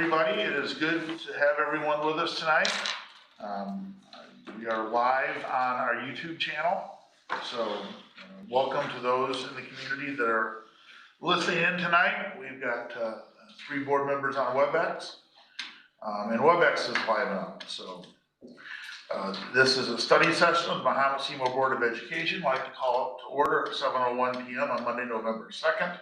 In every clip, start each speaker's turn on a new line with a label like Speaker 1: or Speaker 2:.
Speaker 1: Everybody, it is good to have everyone with us tonight. We are live on our YouTube channel, so welcome to those in the community that are listening in tonight. We've got 3 board members on WebEx, and WebEx is live up. So this is a study session of the Mahomet-Seymour Board of Education. I'd like to call it to order at 7:01 p.m. on Monday, November 2nd.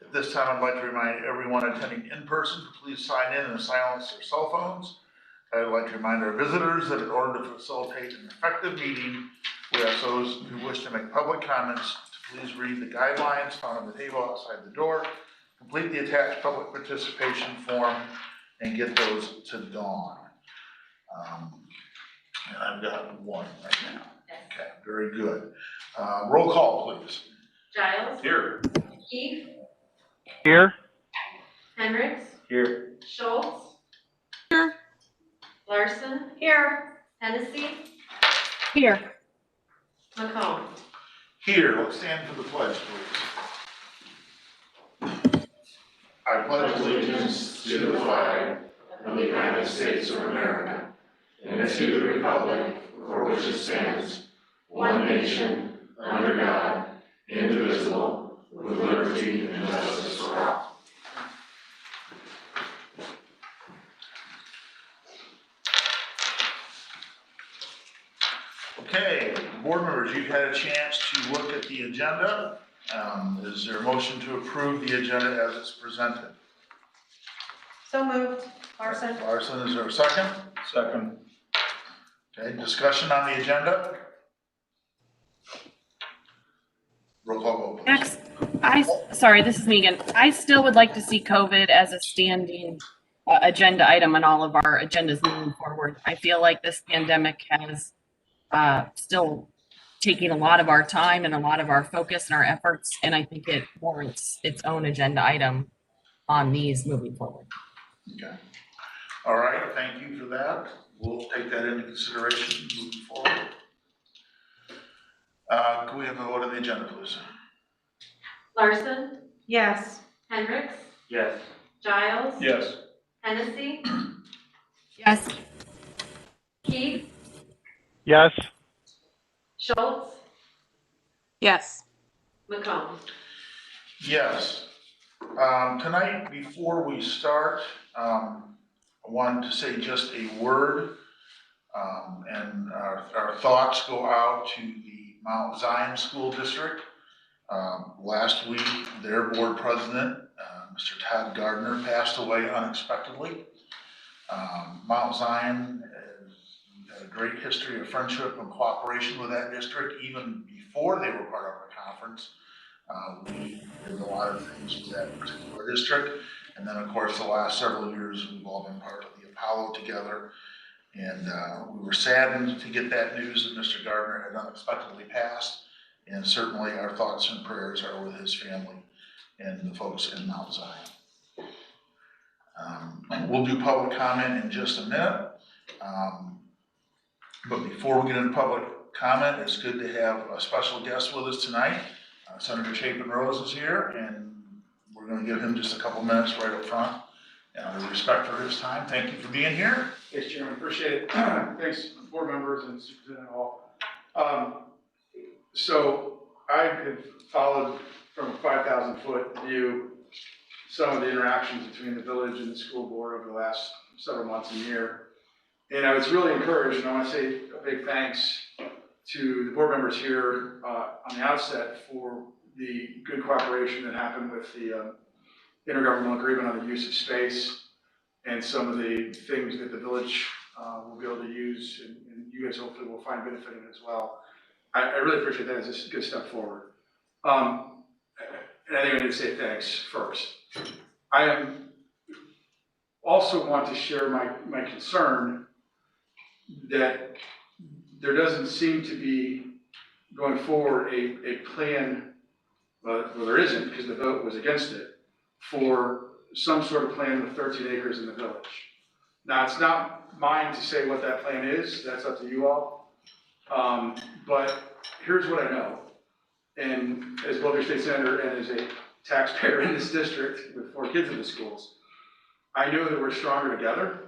Speaker 1: At this time, I'd like to remind everyone attending in person to please sign in and silence their cell phones. I'd like to remind our visitors that in order to facilitate an effective meeting, we ask those who wish to make public comments to please read the guidelines found on the table outside the door, complete the attached public participation form, and get those to Dawn. And I've got one right now. Okay, very good. Roll call, please.
Speaker 2: Giles.
Speaker 1: Here.
Speaker 2: Keith.
Speaker 3: Here.
Speaker 2: Hendricks.
Speaker 1: Here.
Speaker 2: Schultz.
Speaker 4: Here.
Speaker 2: Larson.
Speaker 4: Here.
Speaker 2: Hennessy.
Speaker 4: Here.
Speaker 2: McComb.
Speaker 1: Here, let's stand for the pledge, please. I pledge allegiance to the flag of the United States of America and to the republic for which it stands, one nation, under God, indivisible, with liberty and justice for all. Okay, board members, you've had a chance to look at the agenda. Is there a motion to approve the agenda as it's presented?
Speaker 4: So moved. Larson.
Speaker 1: Larson, is there a second? Second. Okay, discussion on the agenda? Roll call vote, please.
Speaker 4: Sorry, this is Megan. I still would like to see COVID as a standing agenda item on all of our agendas moving forward. I feel like this pandemic has still taken a lot of our time and a lot of our focus and our efforts, and I think it warrants its own agenda item on these moving forward.
Speaker 1: Okay. All right, thank you for that. We'll take that into consideration moving forward. Can we have a vote on the agenda, please?
Speaker 2: Larson.
Speaker 4: Yes.
Speaker 2: Hendricks.
Speaker 3: Yes.
Speaker 2: Giles.
Speaker 1: Yes.
Speaker 2: Hennessy.
Speaker 4: Yes.
Speaker 2: Keith.
Speaker 3: Yes.
Speaker 2: Schultz.
Speaker 4: Yes.
Speaker 2: McComb.
Speaker 1: Yes. Tonight, before we start, I wanted to say just a word, and our thoughts go out to the Mount Zion School District. Last week, their board president, Mr. Todd Gardner, passed away unexpectedly. Mount Zion has had a great history of friendship and cooperation with that district. Even before they were part of our conference, we did a lot of things with that particular district. And then, of course, the last several years, we've all been part of the Apollo together. And we were saddened to get that news that Mr. Gardner had unexpectedly passed. And certainly our thoughts and prayers are with his family and the folks in Mount Zion. We'll do public comment in just a minute. But before we get into public comment, it's good to have a special guest with us tonight. Senator Chapin Rose is here, and we're going to give him just a couple minutes right up front. Out of respect for his time, thank you for being here.
Speaker 5: Thanks, Chairman. Appreciate it. Thanks, board members and Superintendent Hall. So I have followed from a 5,000-foot view some of the interactions between the village and the school board over the last several months and year. And I was really encouraged, and I want to say a big thanks to the board members here on the outset for the good cooperation that happened with the intergovernmental agreement on the use of space and some of the things that the village will be able to use, and you guys hopefully will find benefit in as well. I really appreciate that as a good step forward. And I think I need to say thanks first. I also want to share my concern that there doesn't seem to be, going forward, a plan, well there isn't because the vote was against it, for some sort of plan with 13 acres in the village. Now, it's not mine to say what that plan is, that's up to you all. But here's what I know. And as Boulder State Senator and as a taxpayer in this district with 4 kids in the schools, I know that we're stronger together,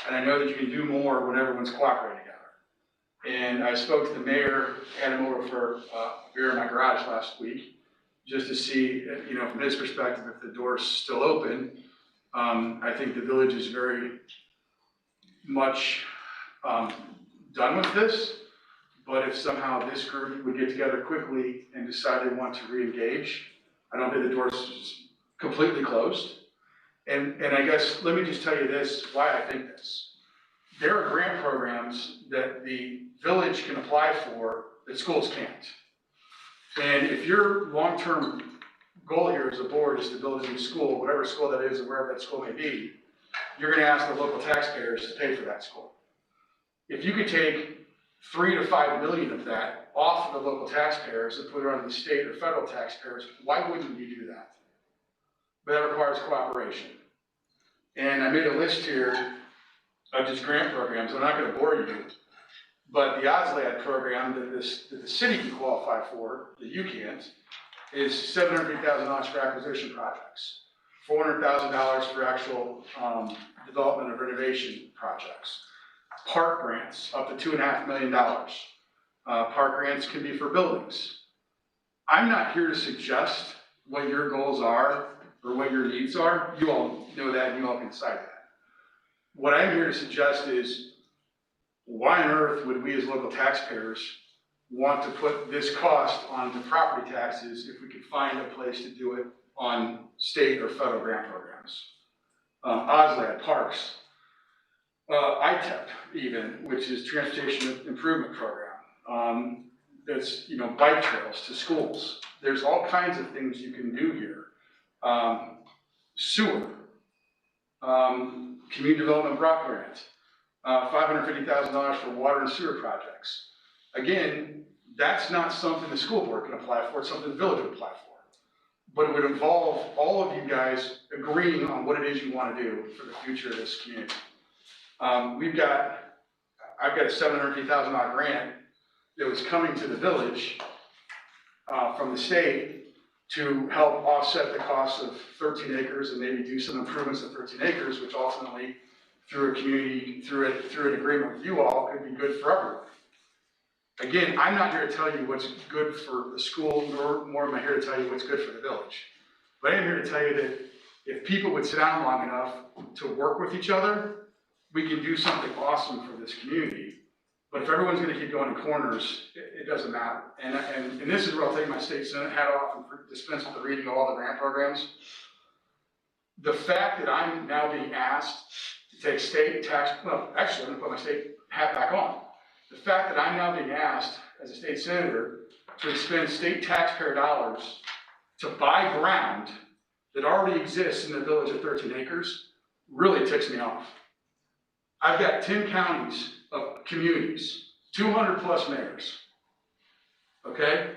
Speaker 5: and I know that you can do more when everyone's cooperating together. And I spoke to the mayor, had him over for a beer in my garage last week, just to see, from his perspective, if the door's still open. I think the village is very much done with this, but if somehow this group would get together quickly and decide they want to re-engage, I don't think the door's completely closed. And I guess, let me just tell you this, why I think this. There are grant programs that the village can apply for that schools can't. And if your long-term goal here as a board is to build a new school, whatever school that is and wherever that school may be, you're gonna ask the local taxpayers to pay for that school. If you could take 3 to 5 million of that off of the local taxpayers and put it on the state or federal taxpayers, why wouldn't you do that? But that requires cooperation. And I made a list here of just grant programs. I'm not gonna bore you, but the OSLAD program that the city can qualify for, that you can't, is $750,000 for acquisition projects, $400,000 for actual development of renovation projects. Park grants, up to $2.5 million. Park grants can be for buildings. I'm not here to suggest what your goals are or what your needs are. You all know that and you all can decide that. What I'm here to suggest is, why on earth would we as local taxpayers want to put this cost onto property taxes if we could find a place to do it on state or federal grant programs? OSLAD, parks, ITEP even, which is Transportation Improvement Program. That's, bike trails to schools. There's all kinds of things you can do here. Sewer, community development block grant, $550,000 for water and sewer projects. Again, that's not something the school board can apply for, it's something the village would apply for. But it would involve all of you guys agreeing on what it is you want to do for the future of this community. I've got a $750,000 grant that was coming to the village from the state to help offset the cost of 13 acres and maybe do some improvements of 13 acres, which ultimately, through a community, through an agreement with you all, could be good for everyone. Again, I'm not here to tell you what's good for the school, nor am I here to tell you what's good for the village. But I am here to tell you that if people would sit down long enough to work with each other, we can do something awesome for this community. But if everyone's gonna keep going in corners, it doesn't matter. And this is where I'll take my state senate hat off and dispense with the reading of all the grant programs. The fact that I'm now being asked to take state tax, well, actually, I'm gonna put my state hat back on. The fact that I'm now being asked as a state senator to expend state taxpayer dollars to buy ground that already exists in the village of 13 acres really ticks me off. I've got 10 counties of communities, 200 plus mayors, okay?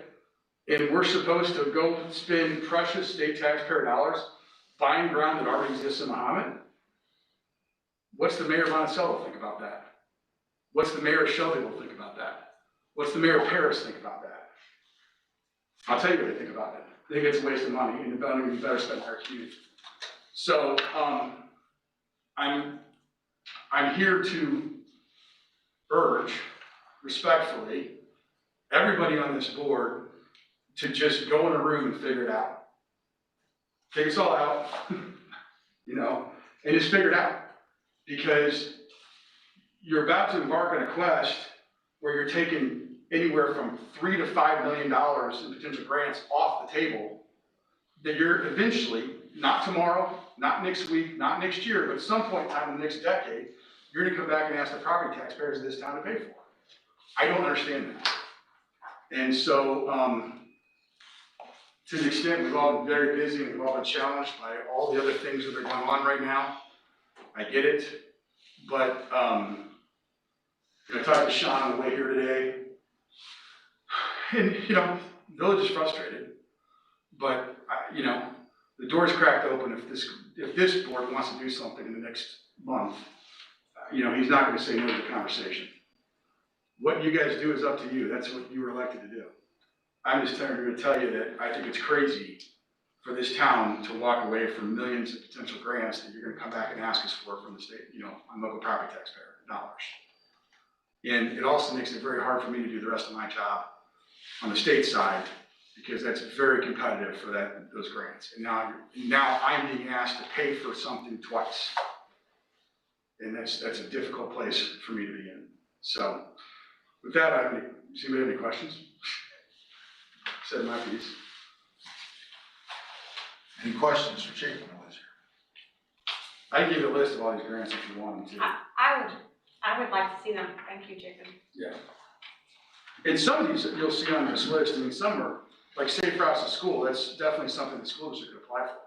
Speaker 5: And we're supposed to go spend precious state taxpayer dollars buying ground that already exists in Mahomet? What's the mayor of Monticello think about that? What's the mayor of Shelbyville think about that? What's the mayor of Paris think about that? I'll tell you what they think about it. They think it's a waste of money and we better spend our community. So I'm here to urge, respectfully, everybody on this board to just go in a room and figure it out. Figure us all out, and just figure it out. Because you're about to embark on a quest where you're taking anywhere from $3 to $5 million in potential grants off the table that you're eventually, not tomorrow, not next week, not next year, but at some point in time in the next decade, you're gonna come back and ask the property taxpayers of this town to pay for. I don't understand that. And so, to an extent, we've all been very busy and we've all been challenged by all the other things that are going on right now. I get it, but I talked to Sean on the way here today, and the village is frustrated, but the door's cracked open. If this board wants to do something in the next month, he's not going to say no to the conversation. What you guys do is up to you. That's what you were elected to do. I'm just here to tell you that I think it's crazy for this town to walk away from millions of potential grants that you're gonna come back and ask us for from the state, on local property taxpayer dollars. And it also makes it very hard for me to do the rest of my job on the state side, because that's very competitive for those grants. And now I'm being asked to pay for something twice. And that's a difficult place for me to be in. So with that, does anybody have any questions? Said my piece.
Speaker 1: Any questions for Chapin?
Speaker 5: I can give you a list of all these grants if you want me to.
Speaker 2: I would like to see them. Thank you, Jacob.
Speaker 5: Yeah. And some of these you'll see on this list, some are, like Safe Routes to School, that's definitely something the school district could apply for.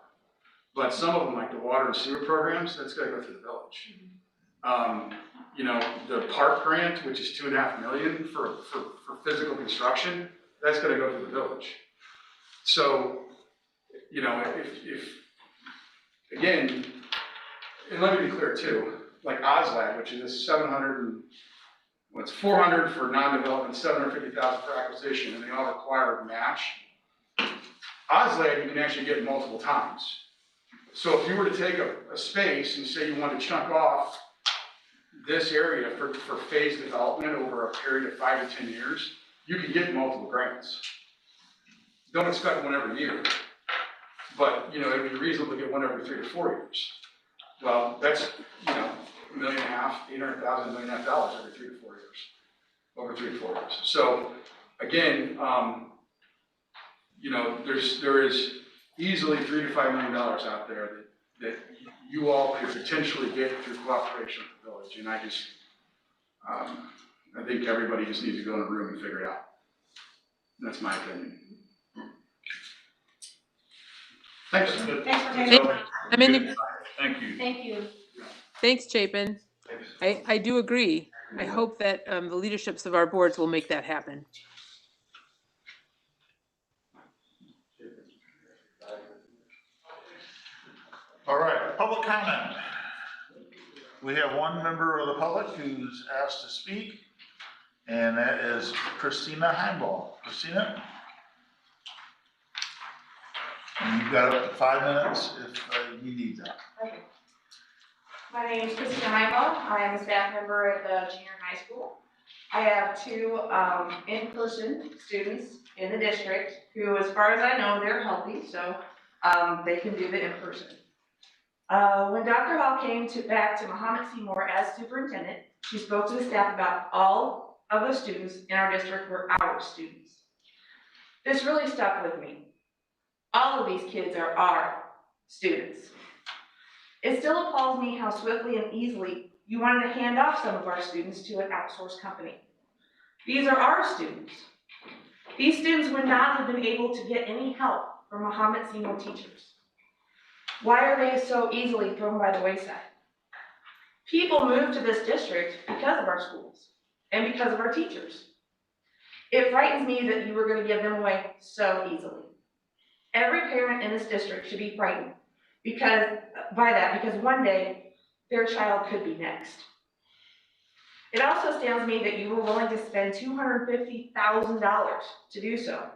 Speaker 5: But some of them, like the water and sewer programs, that's gotta go through the village. The park grant, which is $2.5 million for physical construction, that's gonna go through the village. So, if again, and let me be clear too, like OSLAD, which is it's 400 for non-development, 750,000 for acquisition, and they all require a match. OSLAD you can actually get multiple times. So if you were to take a space and say you want to chunk off this area for phased development over a period of 5 to 10 years, you could get multiple grants. Don't expect one every year, but it'd be reasonable to get one every 3 to 4 years. Well, that's $1.5 million, $800,000, $1.5 million every 3 to 4 years, over 3 to 4 years. So again, there is easily $3 to $5 million out there that you all could potentially get through cooperation with the village. And I think everybody just needs to go in a room and figure it out. That's my opinion. Thanks.
Speaker 2: Thanks for taking
Speaker 6: Thank- I mean,
Speaker 1: Thank you.
Speaker 2: Thank you.
Speaker 6: thanks, Chapin. I do agree. I hope that the leaderships of our boards will make that happen.
Speaker 1: All right, public comment. We have one member of the public who's asked to speak, and that is Christina Heimball. Christina? And you've got up to 5 minutes if you need that.
Speaker 7: Okay. My name is Christina Heimbach. I am a staff member at the junior high school. I have 2 in-person students in the district who, as far as I know, they're healthy, so they can do the in-person. When Dr. Hall came back to Mahomet-Seymour as superintendent, she spoke to the staff about all of the students in our district were our students. This really stuck with me. All of these kids are our students. It still appalls me how swiftly and easily you wanted to hand off some of our students to an outsourced company. These are our students. These students would not have been able to get any help from Mahomet-Seymour teachers. Why are they so easily thrown by the wayside? People move to this district because of our schools and because of our teachers. It frightens me that you were going to give them away so easily. Every parent in this district should be frightened because one day their child could be next. It also astounds me that you were willing to spend $250,000 to do so.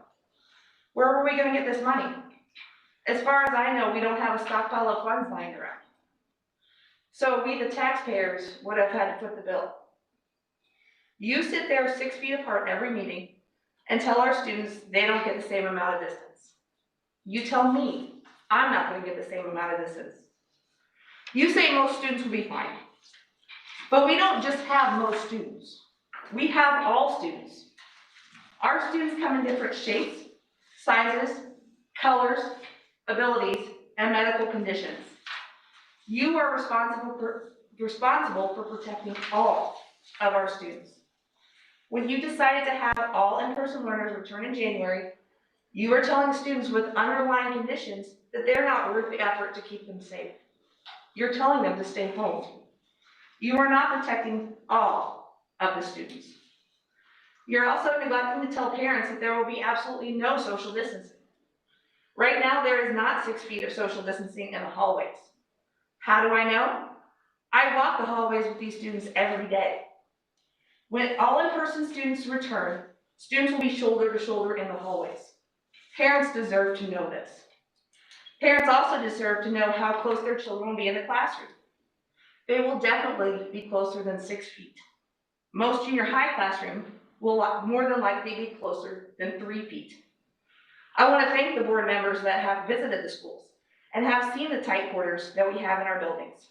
Speaker 7: Where were we going to get this money? As far as I know, we don't have a stockpile of funds lying around. So we, the taxpayers, would have had to foot the bill. You sit there 6 feet apart every meeting and tell our students they don't get the same amount of distance. You tell me I'm not going to get the same amount of distance. You say most students will be fine. But we don't just have most students. We have all students. Our students come in different shapes, sizes, colors, abilities, and medical conditions. You are responsible for protecting all of our students. When you decided to have all in-person learners return in January, you are telling students with underlying conditions that they're not worth the effort to keep them safe. You're telling them to stay home. You are not protecting all of the students. You're also neglecting to tell parents that there will be absolutely no social distancing. Right now, there is not 6 feet of social distancing in the hallways. How do I know? I walk the hallways with these students every day. When all in-person students return, students will be shoulder to shoulder in the hallways. Parents deserve to know this. Parents also deserve to know how close their children will be in the classroom. They will definitely be closer than 6 feet. Most junior high classroom will more than likely be closer than 3 feet. I want to thank the board members that have visited the schools and have seen the tight quarters that we have in our buildings.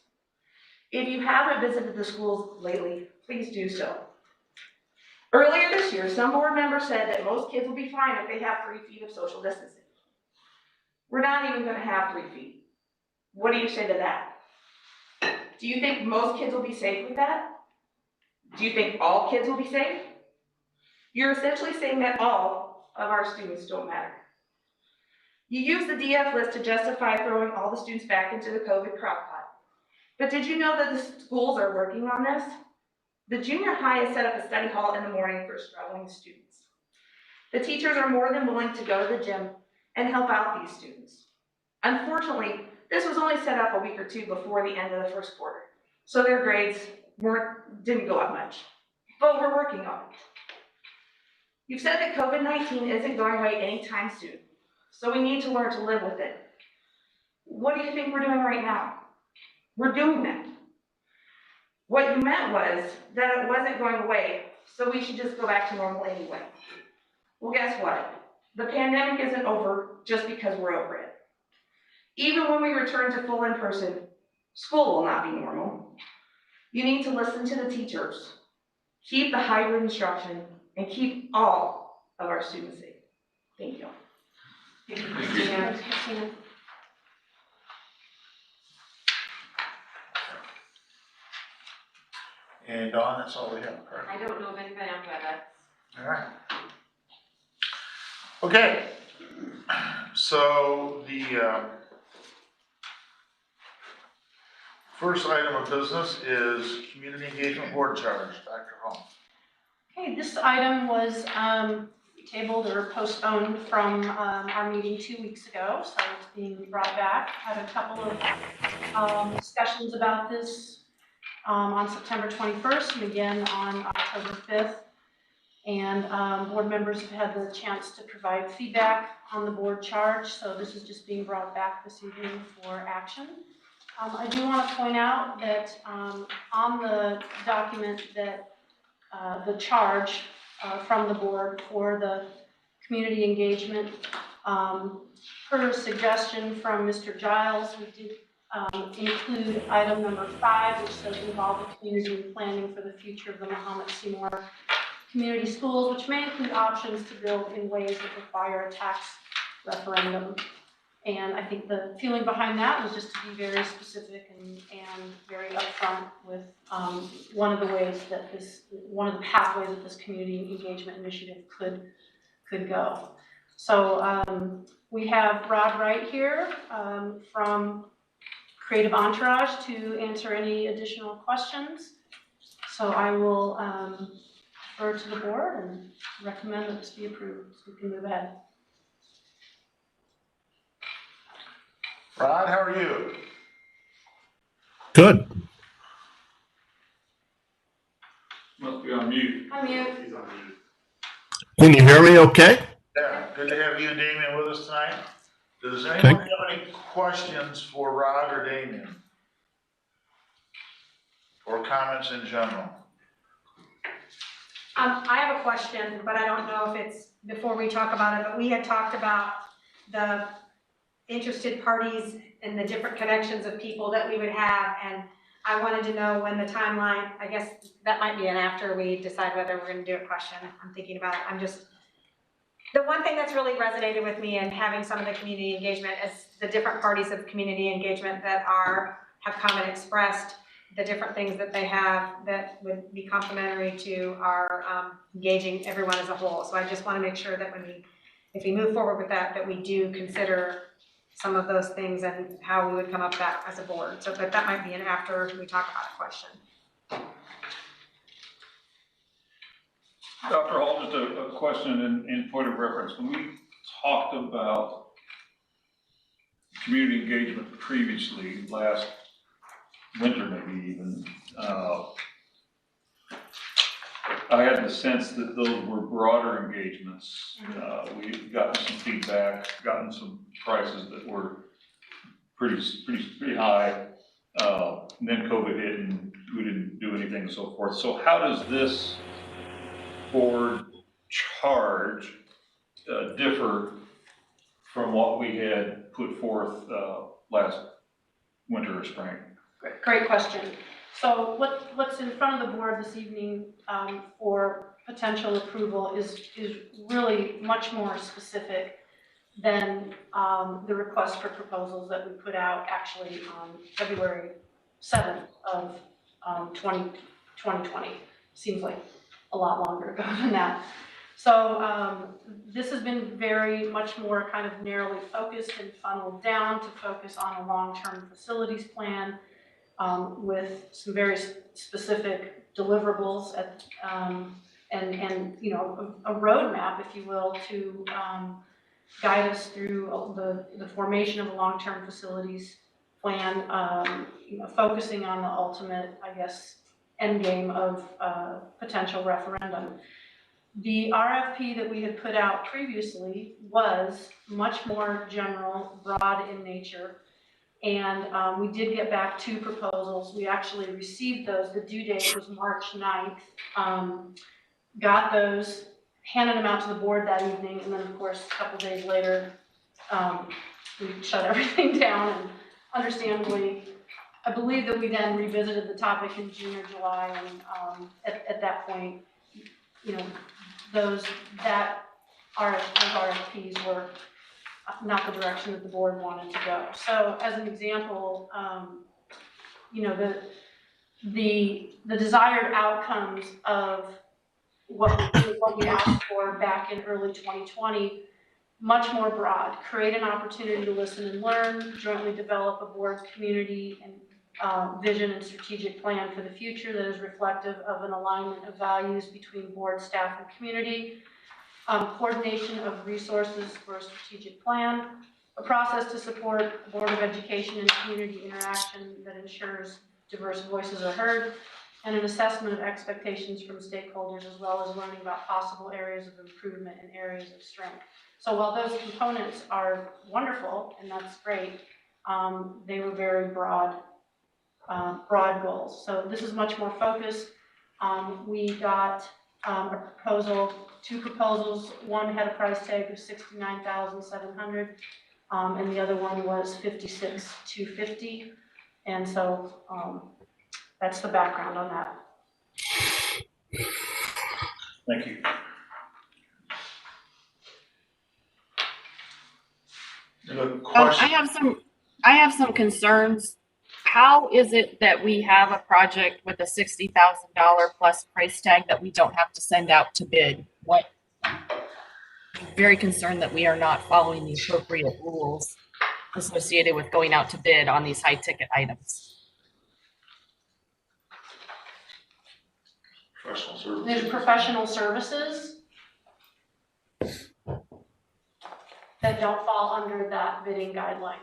Speaker 7: If you haven't visited the schools lately, please do so. Earlier this year, some board members said that most kids will be fine if they have 3 feet of social distancing. We're not even going to have 3 feet. What do you say to that? Do you think most kids will be safe with that? Do you think all kids will be safe? You're essentially saying that all of our students don't matter. You use the DF list to justify throwing all the students back into the COVID crockpot. But did you know that the schools are working on this? The junior high has set up a study hall in the morning for struggling students. The teachers are more than willing to go to the gym and help out these students. Unfortunately, this was only set up a week or two before the end of the first quarter, so their grades didn't go up much, but we're working on it. You've said that COVID-19 isn't going away anytime soon, so we need to learn to live with it. What do you think we're doing right now? We're doing that. What you meant was that it wasn't going away, so we should just go back to normal anyway. Well, guess what? The pandemic isn't over just because we're over it. Even when we return to full in-person, school will not be normal. You need to listen to the teachers, keep the hybrid instruction, and keep all of our students safe. Thank you.
Speaker 2: Thank you, Christina. Christina.
Speaker 1: And Dawn, that's all we have, correct?
Speaker 2: I don't know of anybody on WebEx.
Speaker 1: All right. Okay, so the first item of business is Community Engagement Board Charge. Dr. Hall.
Speaker 8: Okay, this item was tabled or postponed from our meeting 2 weeks ago, so it's being brought back. Had a couple of discussions about this on September 21st and again on October 5th. And board members have had the chance to provide feedback on the board charge, so this is just being brought back this evening for action. I do want to point out that on the document that the charge from the board for the community engagement, per suggestion from Mr. Giles, we did include item number 5, which says involve the community in planning for the future of the Mahomet-Seymour community schools, which may include options to build in ways that require a tax referendum. And I think the feeling behind that was just to be very specific and very upfront with one of the pathways that this community engagement initiative could go. So we have Rod Wright here from Creative Entourage to answer any additional questions. So I will refer to the board and recommend that this be approved so we can move ahead.
Speaker 1: Rod, how are you?
Speaker 9: Good.
Speaker 5: Must be on mute.
Speaker 2: I'm mute.
Speaker 5: He's on mute.
Speaker 9: Can you hear me okay?
Speaker 1: Yeah, good to have you, Damien, with us tonight. Does anyone have any questions for Rod or Damien? Or comments in general?
Speaker 8: I have a question, but I don't know if it's before we talk about it, but we had talked about the interested parties and the different connections of people that we would have, and I wanted to know when the timeline, I guess that might be an after we decide whether we're gonna do a question. I'm thinking about it. The one thing that's really resonated with me in having some of the community engagement is the different parties of community engagement that have come and expressed the different things that they have that would be complementary to our engaging everyone as a whole. So I just want to make sure that if we move forward with that we do consider some of those things and how we would come up with that as a board. So but that might be an after we talk about a question.
Speaker 10: Dr. Hall, just a question in point of reference. When we talked about community engagement previously, last winter maybe even, I had the sense that those were broader engagements. We've gotten some feedback, gotten some prices that were pretty high. And then COVID hit and we didn't do anything and so forth. So how does this board charge differ from what we had put forth last winter or spring?
Speaker 8: Great question. So what's in front of the board this evening for potential approval is really much more specific than the request for proposals that we put out actually on February 7th of 2020. Seems like a lot longer ago than that. So this has been very much more kind of narrowly focused and funneled down to focus on a long-term facilities plan with some very specific deliverables and you know, a roadmap, if you will, to guide us through the formation of a long-term facilities plan, you know, focusing on the ultimate, I guess, end game of potential referendum. The RFP that we had put out previously was much more general, broad in nature, and we did get back 2 proposals. We actually received those. The due date was March 9th. Got those, handed them out to the board that evening, and then of course, a couple days later, we shut everything down, and understandably, I believe that we then revisited the topic in June or July, and at that point, you know, those RFPs were not the direction that the board wanted to go. So as an example, you know, the desired outcomes of what we asked for back in early 2020, much more broad. Create an opportunity to listen and learn, jointly develop a board community and vision and strategic plan for the future that is reflective of an alignment of values between board, staff, and community. Coordination of resources for a strategic plan, a process to support Board of Education and community interaction that ensures diverse voices are heard, and an assessment of expectations from stakeholders, as well as learning about possible areas of improvement and areas of strength. So while those components are wonderful, and that's great, they were very broad goals. So this is much more focused. We got a proposal, 2 proposals. One had a price tag of $69,700, and the other one was $56,250. And so that's the background on that.
Speaker 10: Thank you.
Speaker 4: I have some concerns. How is it that we have a project with a $60,000 plus price tag that we don't have to send out to bid? I'm very concerned that we are not following the appropriate rules associated with going out to bid on these high ticket items.
Speaker 1: Professional services.
Speaker 8: There's professional services that don't fall under that bidding guideline.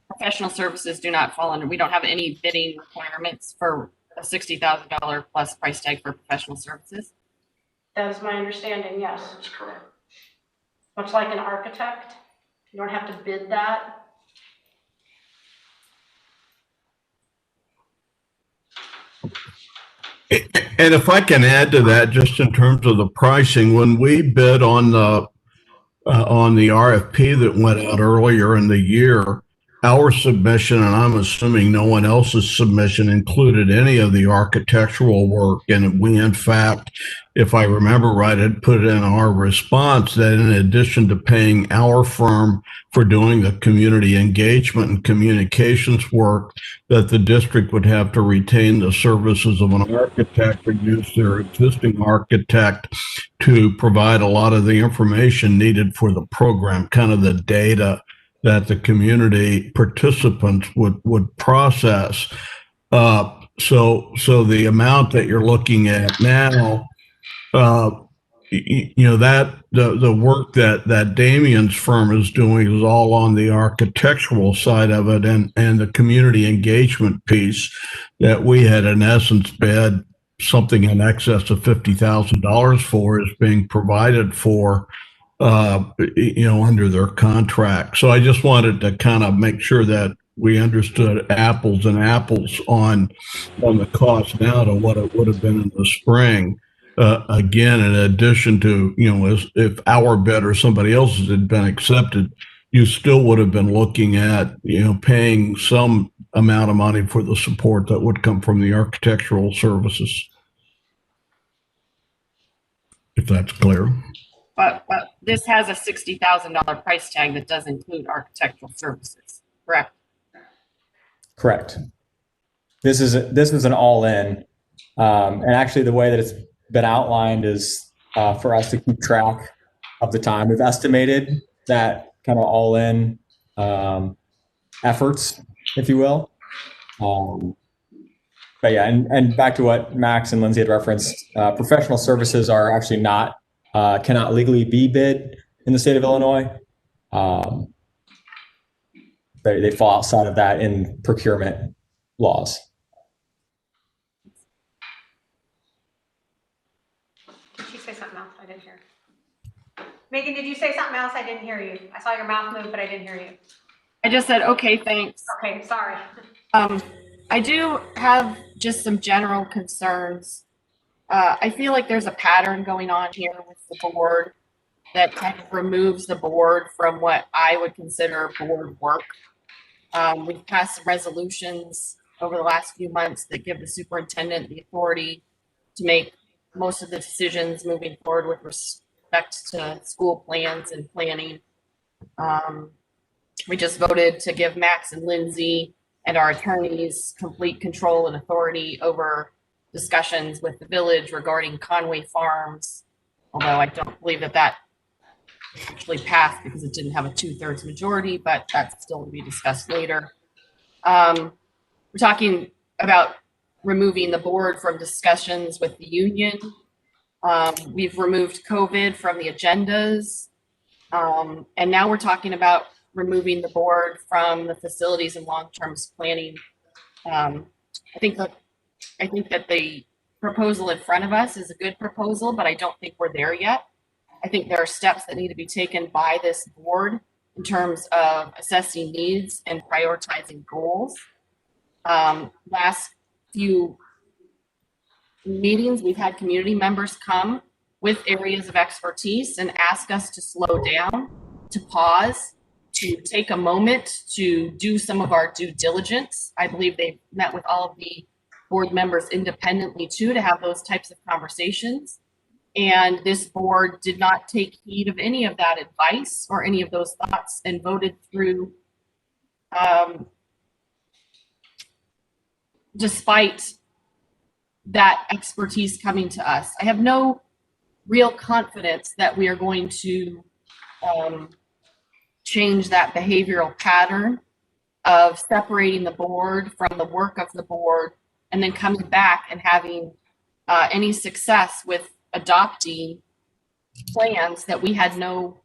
Speaker 4: Professional services do not fall under, we don't have any bidding requirements for a $60,000 plus price tag for professional services.
Speaker 8: That is my understanding, yes.
Speaker 1: That's correct.
Speaker 8: Much like an architect, you don't have to bid that.
Speaker 9: And if I can add to that, just in terms of the pricing, when we bid on the RFP that went out earlier in the year, our submission, and I'm assuming no one else's submission, included any of the architectural work. And we, in fact, if I remember right, had put in our response that in addition to paying our firm for doing the community engagement and communications work, that the district would have to retain the services of an architect or use their existing architect to provide a lot of the information needed for the program, kind of the data that the community participants would process. So the amount that you're looking at now, you know, that the work that Damien's firm is doing is all on the architectural side of it, and the community engagement piece that we had in essence bid something in excess of $50,000 for is being provided for under their contract. So I just wanted to kind of make sure that we understood apples and apples on the cost now to what it would have been in the spring. Again, in addition to, if our bid or somebody else's had been accepted, you still would have been looking at, paying some amount of money for the support that would come from the architectural services. If that's clear.
Speaker 4: But this has a $60,000 price tag that does include architectural services, correct?
Speaker 11: Correct. This is an all-in, and actually the way that it's been outlined is for us to keep track of the time. We've estimated that kind of all-in efforts, if you will. But yeah, and back to what Max and Lindsay had referenced, professional services are actually cannot legally be bid in the state of Illinois. They fall outside of that in procurement laws.
Speaker 8: Did she say something else? I didn't hear. Megan, did you say something else? I didn't hear you. I saw your mouth move, but I didn't hear you.
Speaker 4: I just said, okay, thanks.
Speaker 8: Okay, sorry.
Speaker 4: I do have just some general concerns. I feel like there's a pattern going on here with the board that kind of removes the board from what I would consider board work. We've passed some resolutions over the last few months that give the superintendent the authority to make most of the decisions moving forward with respect to school plans and planning. We just voted to give Max and Lindsay and our attorneys complete control and authority over discussions with the village regarding Conway Farms, although I don't believe that actually passed because it didn't have a 2/3 majority, but that's still to be discussed later. We're talking about removing the board from discussions with the union. We've removed COVID from the agendas. And now we're talking about removing the board from the facilities and long-term planning. I think that the proposal in front of us is a good proposal, but I don't think we're there yet. I think there are steps that need to be taken by this board in terms of assessing needs and prioritizing goals. Last few meetings, we've had community members come with areas of expertise and ask us to slow down, to pause, to take a moment to do some of our due diligence. I believe they've met with all of the board members independently too, to have those types of conversations. And this board did not take heed of any of that advice or any of those thoughts and voted through, despite that expertise coming to us. I have no real confidence that we are going to change that behavioral pattern of separating the board from the work of the board and then coming back and having any success with adopting plans that we had no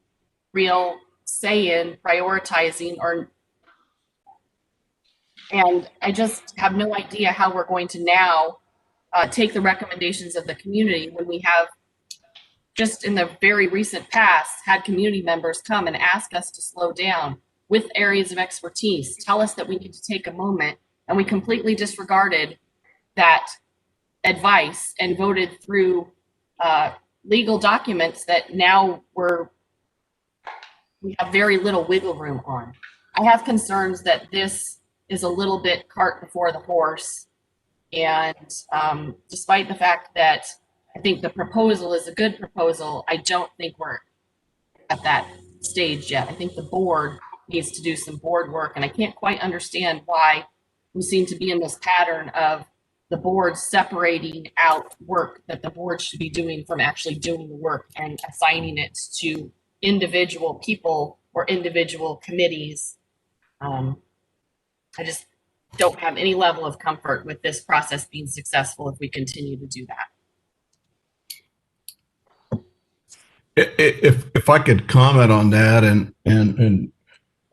Speaker 4: real say in prioritizing and I just have no idea how we're going to now take the recommendations of the community when we have just in the very recent past had community members come and ask us to slow down with areas of expertise, tell us that we need to take a moment, and we completely disregarded that advice and voted through legal documents that now we have very little wiggle room on. I have concerns that this is a little bit cart before the horse. And despite the fact that I think the proposal is a good proposal, I don't think we're at that stage yet. I think the board needs to do some board work, and I can't quite understand why we seem to be in this pattern of the board separating out work that the board should be doing from actually doing the work and assigning it to individual people or individual committees. I just don't have any level of comfort with this process being successful if we continue to do that.
Speaker 9: If I could comment on that, and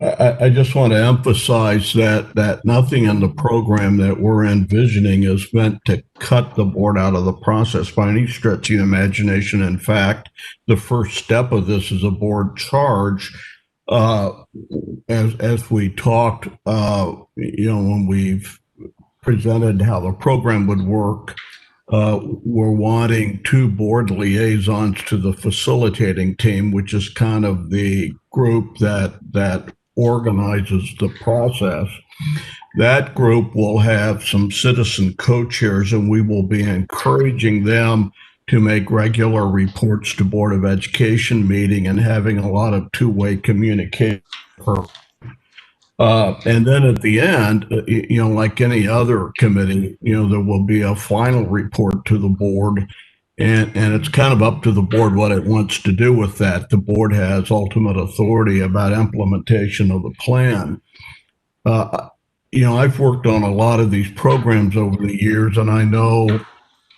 Speaker 9: I just want to emphasize that nothing in the program that we're envisioning is meant to cut the board out of the process by any stretch of the imagination. In fact, the first step of this is a board charge. As we talked, when we've presented how the program would work, we're wanting 2 board liaisons to the facilitating team, which is kind of the group that organizes the process. That group will have some citizen co-chairs, and we will be encouraging them to make regular reports to Board of Education meeting and having a lot of two-way communication. And then at the end, like any other committee, there will be a final report to the board. And it's kind of up to the board what it wants to do with that. The board has ultimate authority about implementation of the plan. I've worked on a lot of these programs over the years, and I know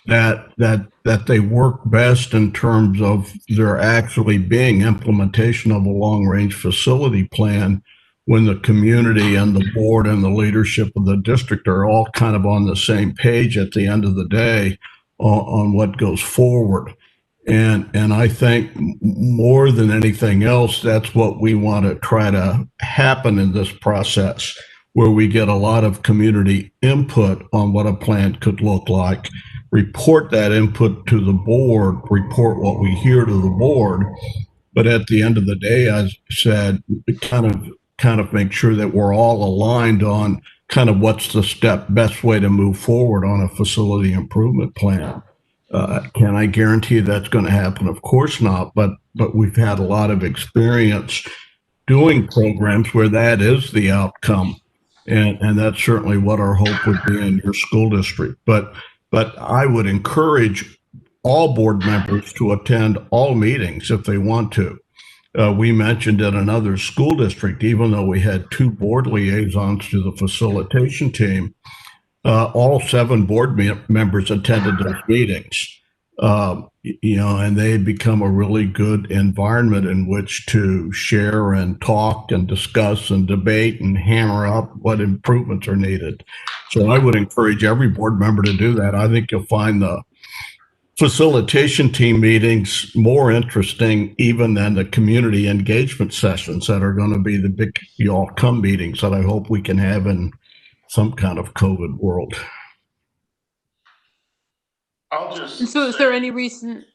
Speaker 9: that they work best in terms of there actually being implementation of a long-range facility plan when the community and the board and the leadership of the district are all kind of on the same page at the end of the day on what goes forward. And I think more than anything else, that's what we want to try to happen in this process, where we get a lot of community input on what a plan could look like, report that input to the board, report what we hear to the board. But at the end of the day, as I said, kind of make sure that we're all aligned on kind of what's the best way to move forward on a facility improvement plan. Can I guarantee that's going to happen? Of course not, but we've had a lot of experience doing programs where that is the outcome. And that's certainly what our hope would be in your school district. But I would encourage all board members to attend all meetings if they want to. We mentioned in another school district, even though we had 2 board liaisons to the facilitation team, all 7 board members attended those meetings. And they become a really good environment in which to share and talk and discuss and debate and hammer out what improvements are needed. So I would encourage every board member to do that. I think you'll find the facilitation team meetings more interesting even than the community engagement sessions that are going to be the big y'all come meetings that I hope we can have in some kind of COVID world.
Speaker 1: I'll just.
Speaker 6: And so is there any reason?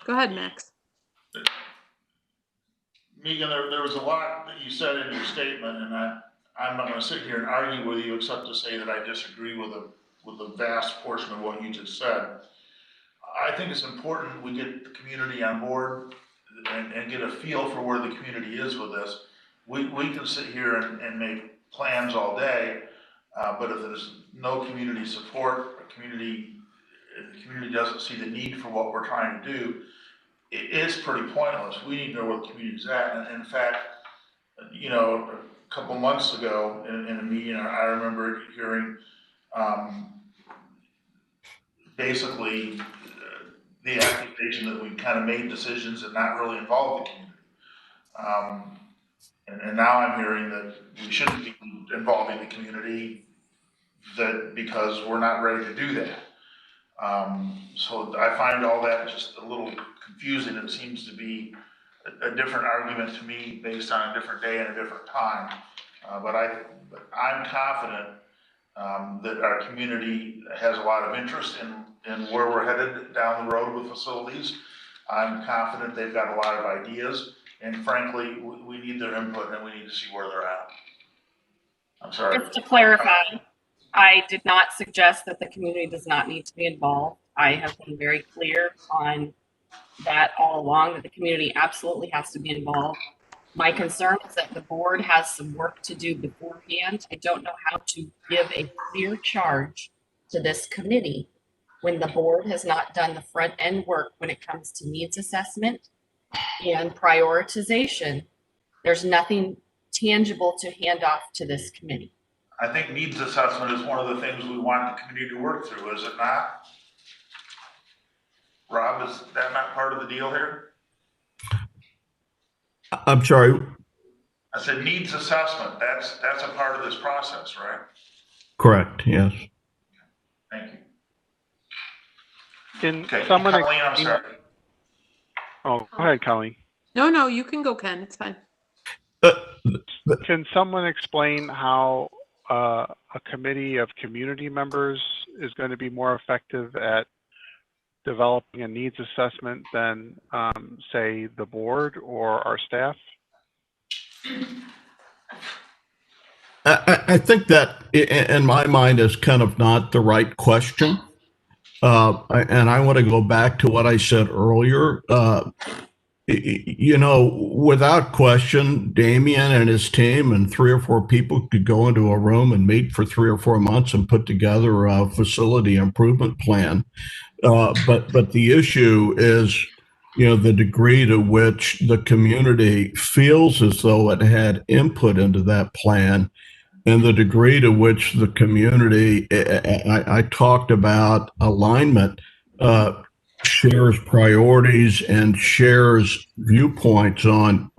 Speaker 6: Go ahead, Max.
Speaker 1: Megan, there was a lot that you said in your statement, and I'm not going to sit here and argue with you except to say that I disagree with a vast portion of what you just said. I think it's important we get the community on board and get a feel for where the community is with this. We can sit here and make plans all day, but if there's no community support, the community doesn't see the need for what we're trying to do, it's pretty pointless. We need to know where the community's at. And in fact, a couple months ago in a meeting, I remember hearing basically the accusation that we kind of made decisions and not really involved the community. And now I'm hearing that we shouldn't be involving the community because we're not ready to do that. So I find all that just a little confusing. It seems to be a different argument to me based on a different day and a different time. But I'm confident that our community has a lot of interest in where we're headed down the road with facilities. I'm confident they've got a lot of ideas, and frankly, we need their input and we need to see where they're at. I'm sorry.
Speaker 4: Just to clarify, I did not suggest that the community does not need to be involved. I have been very clear on that all along, that the community absolutely has to be involved. My concern is that the board has some work to do beforehand. I don't know how to give a clear charge to this committee when the board has not done the front end work when it comes to needs assessment and prioritization. There's nothing tangible to hand off to this committee.
Speaker 1: I think needs assessment is one of the things we want the community to work through, is it not? Rob, is that not part of the deal here?
Speaker 9: I'm sorry.
Speaker 1: I said needs assessment, that's a part of this process, right?
Speaker 9: Correct, yes.
Speaker 1: Thank you.
Speaker 3: Can
Speaker 1: Okay,
Speaker 3: someone
Speaker 1: Colleen, I'm
Speaker 3: explain?
Speaker 1: sorry.
Speaker 3: Oh, go ahead, Colleen.
Speaker 6: No, you can go, Ken, it's fine.
Speaker 3: Can someone explain how a committee of community members is going to be more effective at developing a needs assessment than, say, the board or our staff?
Speaker 9: I think that, in my mind, is kind of not the right question. And I want to go back to what I said earlier. Without question, Damien and his team and 3 or 4 people could go into a room and meet for 3 or 4 months and put together a facility improvement plan. But the issue is, the degree to which the community feels as though it had input into that plan, and the degree to which the community, I talked about alignment, shares priorities and shares viewpoints on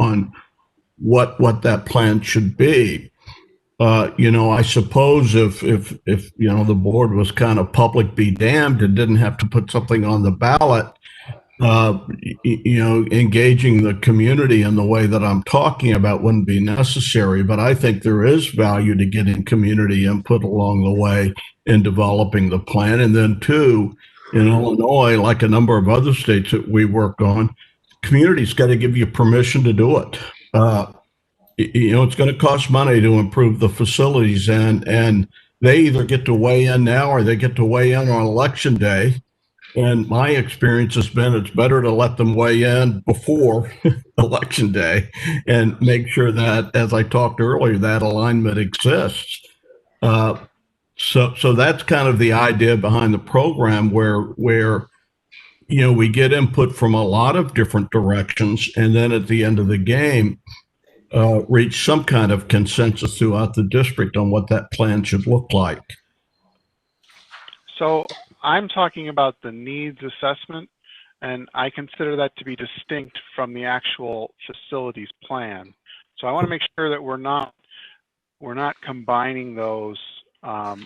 Speaker 9: what that plan should be. I suppose if the board was kind of public be damned and didn't have to put something on the ballot, engaging the community in the way that I'm talking about wouldn't be necessary. But I think there is value to getting community input along the way in developing the plan. And then two, in Illinois, like a number of other states that we work on, community's got to give you permission to do it. It's going to cost money to improve the facilities, and they either get to weigh in now or they get to weigh in on election day. And my experience has been it's better to let them weigh in before election day and make sure that, as I talked earlier, that alignment exists. So that's kind of the idea behind the program, where we get input from a lot of different directions, and then at the end of the game, reach some kind of consensus throughout the district on what that plan should look like.
Speaker 3: So I'm talking about the needs assessment, and I consider that to be distinct from the actual facilities plan. So I want to make sure that we're not combining those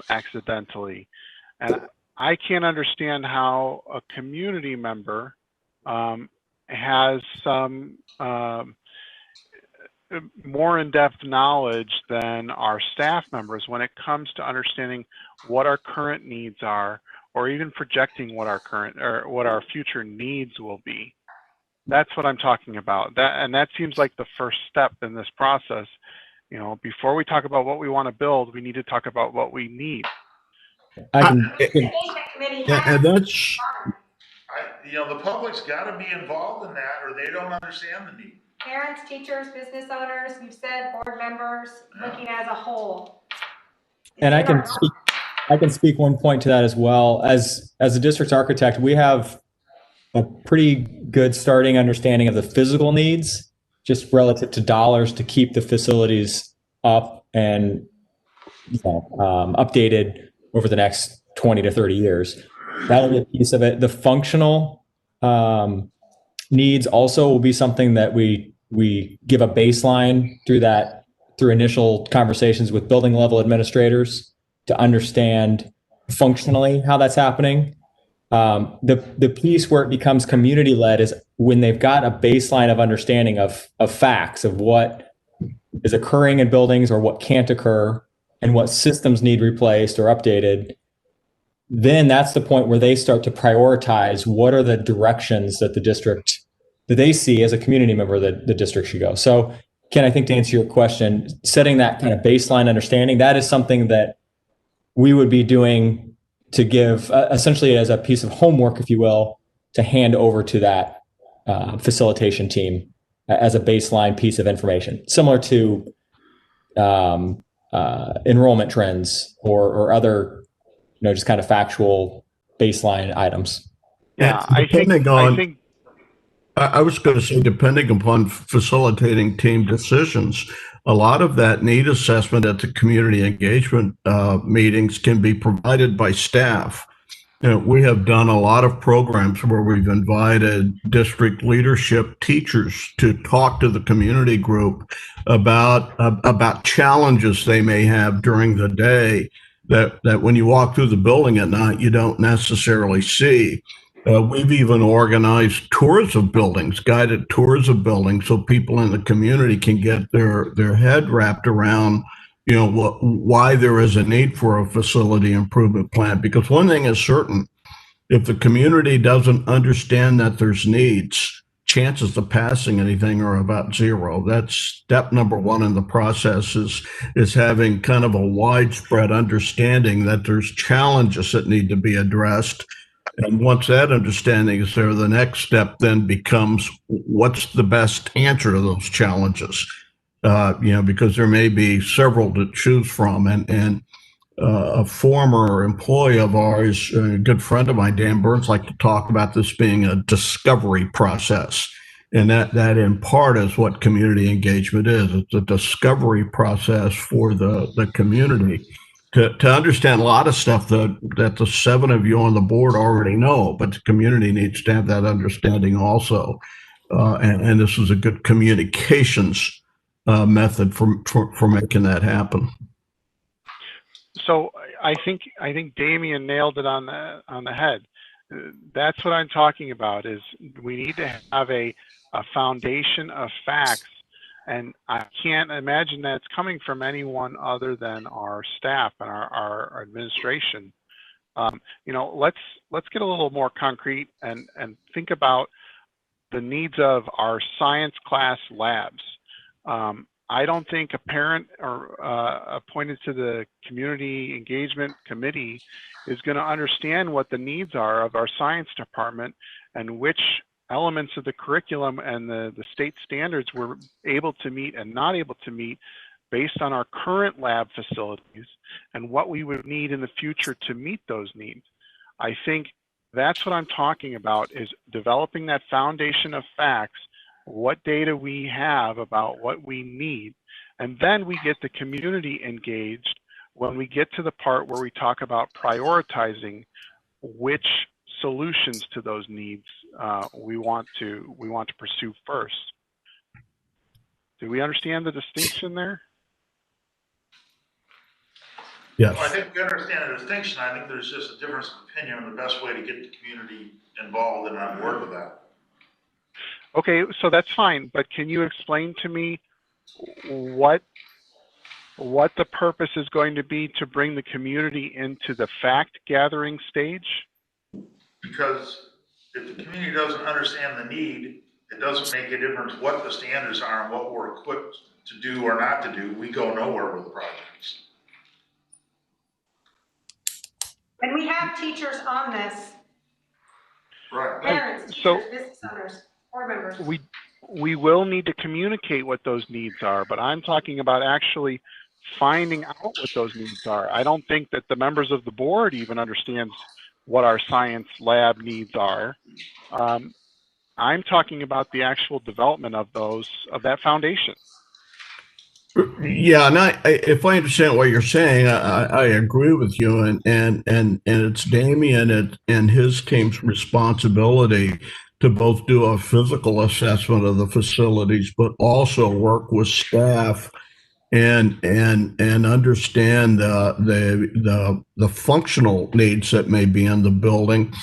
Speaker 3: accidentally. And I can't understand how a community member has some more in-depth knowledge than our staff members when it comes to understanding what our current needs are, or even projecting what our current or what our future needs will be. That's what I'm talking about. That seems like the first step in this process. Before we talk about what we want to build, we need to talk about what we need.
Speaker 9: And that's,
Speaker 1: the public's got to be involved in that, or they don't understand the need.
Speaker 2: Parents, teachers, business owners, you've said board members, looking as a whole.
Speaker 11: And I can speak one point to that as well. As a district architect, we have a pretty good starting understanding of the physical needs, just relative to dollars to keep the facilities up and updated over the next 20 to 30 years. That'll be a piece of it. The functional needs also will be something that we give a baseline through initial conversations with building level administrators to understand functionally how that's happening. The piece where it becomes community led is when they've got a baseline of understanding of facts of what is occurring in buildings or what can't occur and what systems need replaced or updated. Then that's the point where they start to prioritize what are the directions that that they see as a community member that the district should go. So Ken, I think to answer your question, setting that kind of baseline understanding, that is something that we would be doing to give essentially as a piece of homework, if you will, to hand over to that facilitation team as a baseline piece of information, similar to enrollment trends or other, just kind of factual baseline items.
Speaker 3: Yeah,
Speaker 9: I was going to say, depending upon facilitating team decisions, a lot of that need assessment at the community engagement meetings can be provided by staff. We have done a lot of programs where we've invited district leadership teachers to talk to the community group about challenges they may have during the day that when you walk through the building at night you don't necessarily see. We've even organized tours of buildings, guided tours of buildings, so people in the community can get their head wrapped around why there is a need for a facility improvement plan. Because one thing is certain, if the community doesn't understand that there's needs, chances of passing anything are about zero. That's step number one in the process, is having kind of a widespread understanding that there's challenges that need to be addressed. And once that understanding is there, the next step then becomes, what's the best answer to those challenges? Because there may be several to choose from. And a former employee of ours, a good friend of mine, Dan Burns, liked to talk about this being a discovery process. And that in part is what community engagement is. It's a discovery process for the community to understand a lot of stuff that the seven of you on the board already know, but the community needs to have that understanding also. And this is a good communications method for making that happen.
Speaker 3: So I think Damien nailed it on the head. That's what I'm talking about, is we need to have a foundation of facts, and I can't imagine that's coming from anyone other than our staff and our administration. Let's get a little more concrete and think about the needs of our science class labs. I don't think a parent or appointed to the community engagement committee is going to understand what the needs are of our science department and which elements of the curriculum and the state standards we're able to meet and not able to meet based on our current lab facilities and what we would need in the future to meet those needs. I think that's what I'm talking about, is developing that foundation of facts, what data we have about what we need, and then we get the community engaged when we get to the part where we talk about prioritizing which solutions to those needs we want to pursue first. Do we understand the distinction there?
Speaker 9: Yes.
Speaker 1: Well, I think we understand the distinction. I think there's just a difference of opinion on the best way to get the community involved and on board with that.
Speaker 3: Okay, so that's fine, but can you explain to me what the purpose is going to be to bring the community into the fact gathering stage?
Speaker 1: Because if the community doesn't understand the need, it doesn't make a difference what the standards are and what we're equipped to do or not to do. We go nowhere with the projects.
Speaker 2: And we have teachers on this,
Speaker 1: Right.
Speaker 2: parents, teachers, business owners, board members.
Speaker 3: We will need to communicate what those needs are, but I'm talking about actually finding out what those needs are. I don't think that the members of the board even understands what our science lab needs are. I'm talking about the actual development of that foundation.
Speaker 9: Yeah, and if I understand what you're saying, I agree with you, and it's Damien and his team's responsibility to both do a physical assessment of the facilities, but also work with staff and understand the functional needs that may be in the building,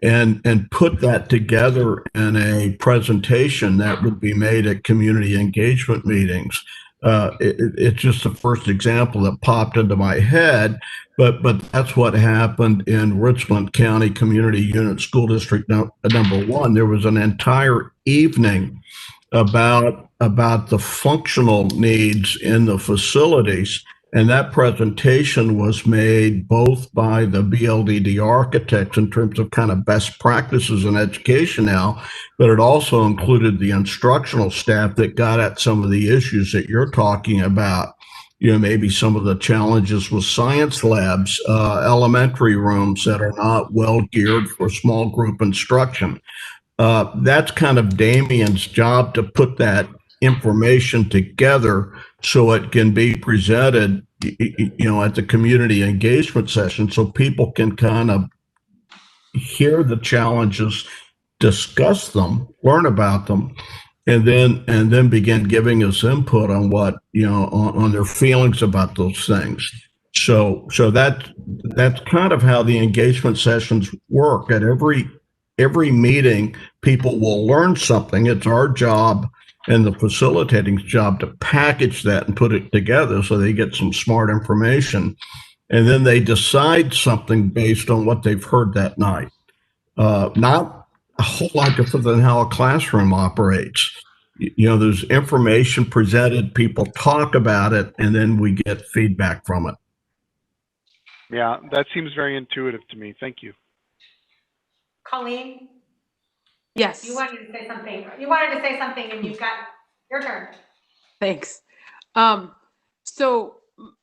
Speaker 9: and put that together in a presentation that would be made at community engagement meetings. It's just the first example that popped into my head, but that's what happened in Richland County Community Unit School District number 1. There was an entire evening about the functional needs in the facilities, and that presentation was made both by the BLDD architects in terms of kind of best practices in education now, but it also included the instructional staff that got at some of the issues that you're talking about. Maybe some of the challenges with science labs, elementary rooms that are not well geared for small group instruction. That's kind of Damien's job, to put that information together so it can be presented, at the community engagement session, so people can kind of hear the challenges, discuss them, learn about them, and then begin giving us input on what, on their feelings about those things. So that's kind of how the engagement sessions work. At every meeting, people will learn something. It's our job and the facilitating's job to package that and put it together so they get some smart information. And then they decide something based on what they've heard that night. Not a whole lot different than how a classroom operates. There's information presented, people talk about it, and then we get feedback from it.
Speaker 3: Yeah, that seems very intuitive to me. Thank you.
Speaker 2: Colleen,
Speaker 6: Yes.
Speaker 2: you wanted to say something. You wanted to say something and you've got your turn.
Speaker 6: Thanks. So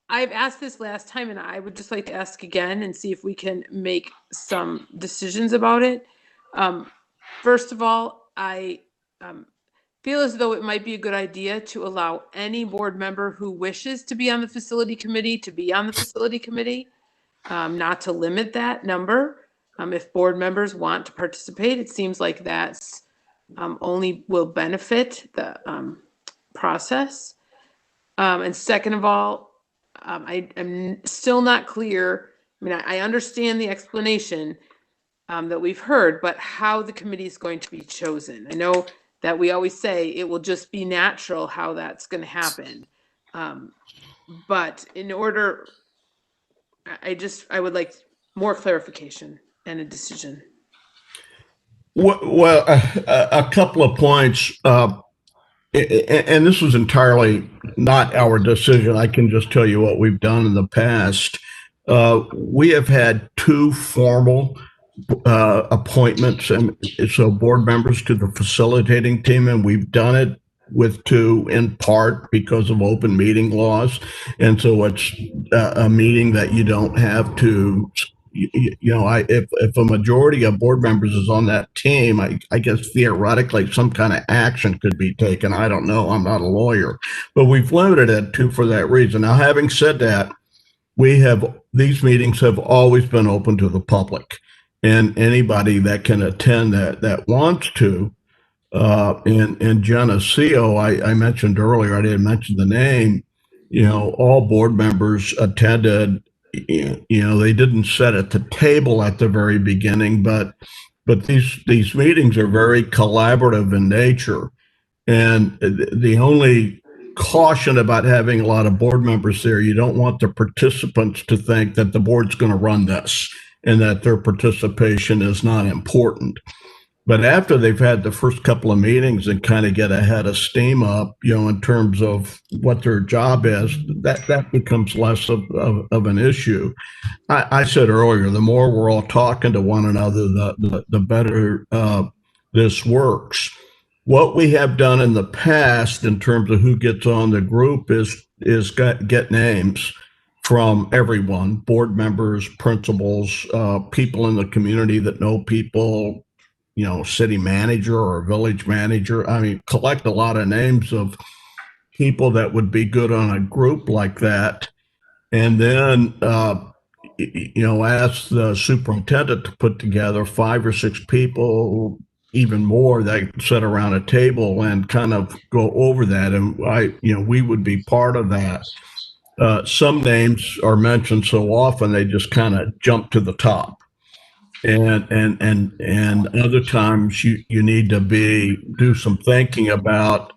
Speaker 6: I've asked this last time and I would just like to ask again and see if we can make some decisions about it. First of all, I feel as though it might be a good idea to allow any board member who wishes to be on the facility committee to be on the facility committee, not to limit that number. If board members want to participate, it seems like that's only will benefit the process. And second of all, I am still not clear. I mean, I understand the explanation that we've heard, but how the committee is going to be chosen. I know that we always say it will just be natural how that's going to happen. But in order, I would like more clarification and a decision.
Speaker 9: Well, a couple of points. And this was entirely not our decision. I can just tell you what we've done in the past. We have had two formal appointments, and so board members to the facilitating team, and we've done it with two in part because of open meeting laws. And so it's a meeting that you don't have to, if a majority of board members is on that team, I guess theoretically some kind of action could be taken. I don't know. I'm not a lawyer, but we've limited it to for that reason. Now, having said that, these meetings have always been open to the public, and anybody that can attend that wants to. In Geneseo, I mentioned earlier, I didn't mention the name, all board members attended. They didn't sit at the table at the very beginning, but these meetings are very collaborative in nature. And the only caution about having a lot of board members there, you don't want the participants to think that the board's going to run this and that their participation is not important. But after they've had the first couple of meetings and kind of get a head of steam up, in terms of what their job is, that becomes less of an issue. I said earlier, the more we're all talking to one another, the better this works. What we have done in the past in terms of who gets on the group is get names from everyone, board members, principals, people in the community that know people, city manager or village manager. I mean, collect a lot of names of people that would be good on a group like that. And then, ask the superintendent to put together 5 or 6 people, even more, that sit around a table and kind of go over that. And we would be part of that. Some names are mentioned so often, they just kind of jump to the top. And other times you need to do some thinking about,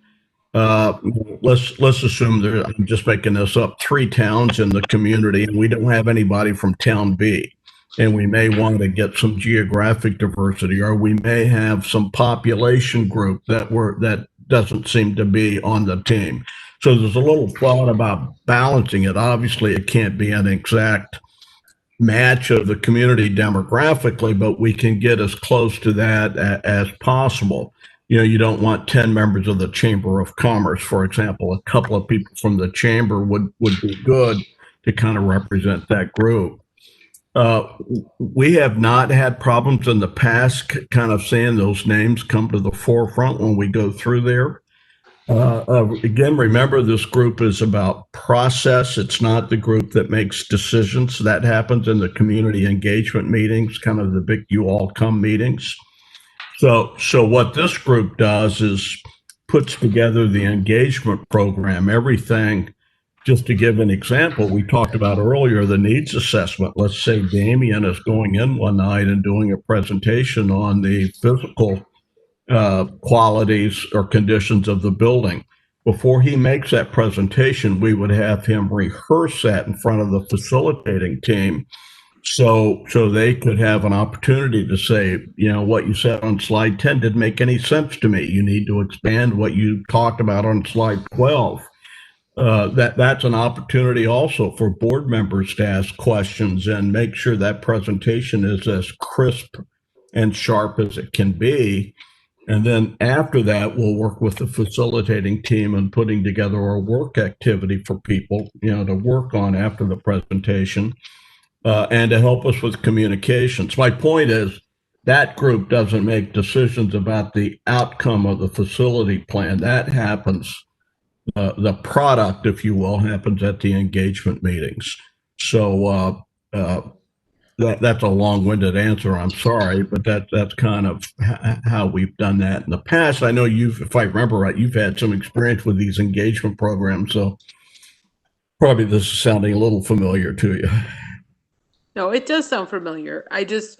Speaker 9: let's assume I'm just making this up, 3 towns in the community, and we don't have anybody from town B, and we may want to get some geographic diversity, or we may have some population group that doesn't seem to be on the team. So there's a little thought about balancing it. Obviously, it can't be an exact match of the community demographically, but we can get as close to that as possible. You don't want 10 members of the Chamber of Commerce, for example. A couple of people from the chamber would be good to kind of represent that group. We have not had problems in the past kind of seeing those names come to the forefront when we go through there. Again, remember this group is about process. It's not the group that makes decisions. That happens in the community engagement meetings, kind of the big you all come meetings. So what this group does is puts together the engagement program, everything. Just to give an example, we talked about earlier the needs assessment. Let's say Damien is going in one night and doing a presentation on the physical qualities or conditions of the building. Before he makes that presentation, we would have him rehearse that in front of the facilitating team, so they could have an opportunity to say, what you said on slide 10 didn't make any sense to me. You need to expand what you talked about on slide 12. That's an opportunity also for board members to ask questions and make sure that presentation is as crisp and sharp as it can be. And then after that, we'll work with the facilitating team and putting together a work activity for people, to work on after the presentation, and to help us with communications. My point is that group doesn't make decisions about the outcome of the facility plan. That happens, the product, if you will, happens at the engagement meetings. So that's a long-winded answer. I'm sorry, but that's kind of how we've done that in the past. I know if I remember right, you've had some experience with these engagement programs, so probably this is sounding a little familiar to you.
Speaker 6: No, it does sound familiar. I guess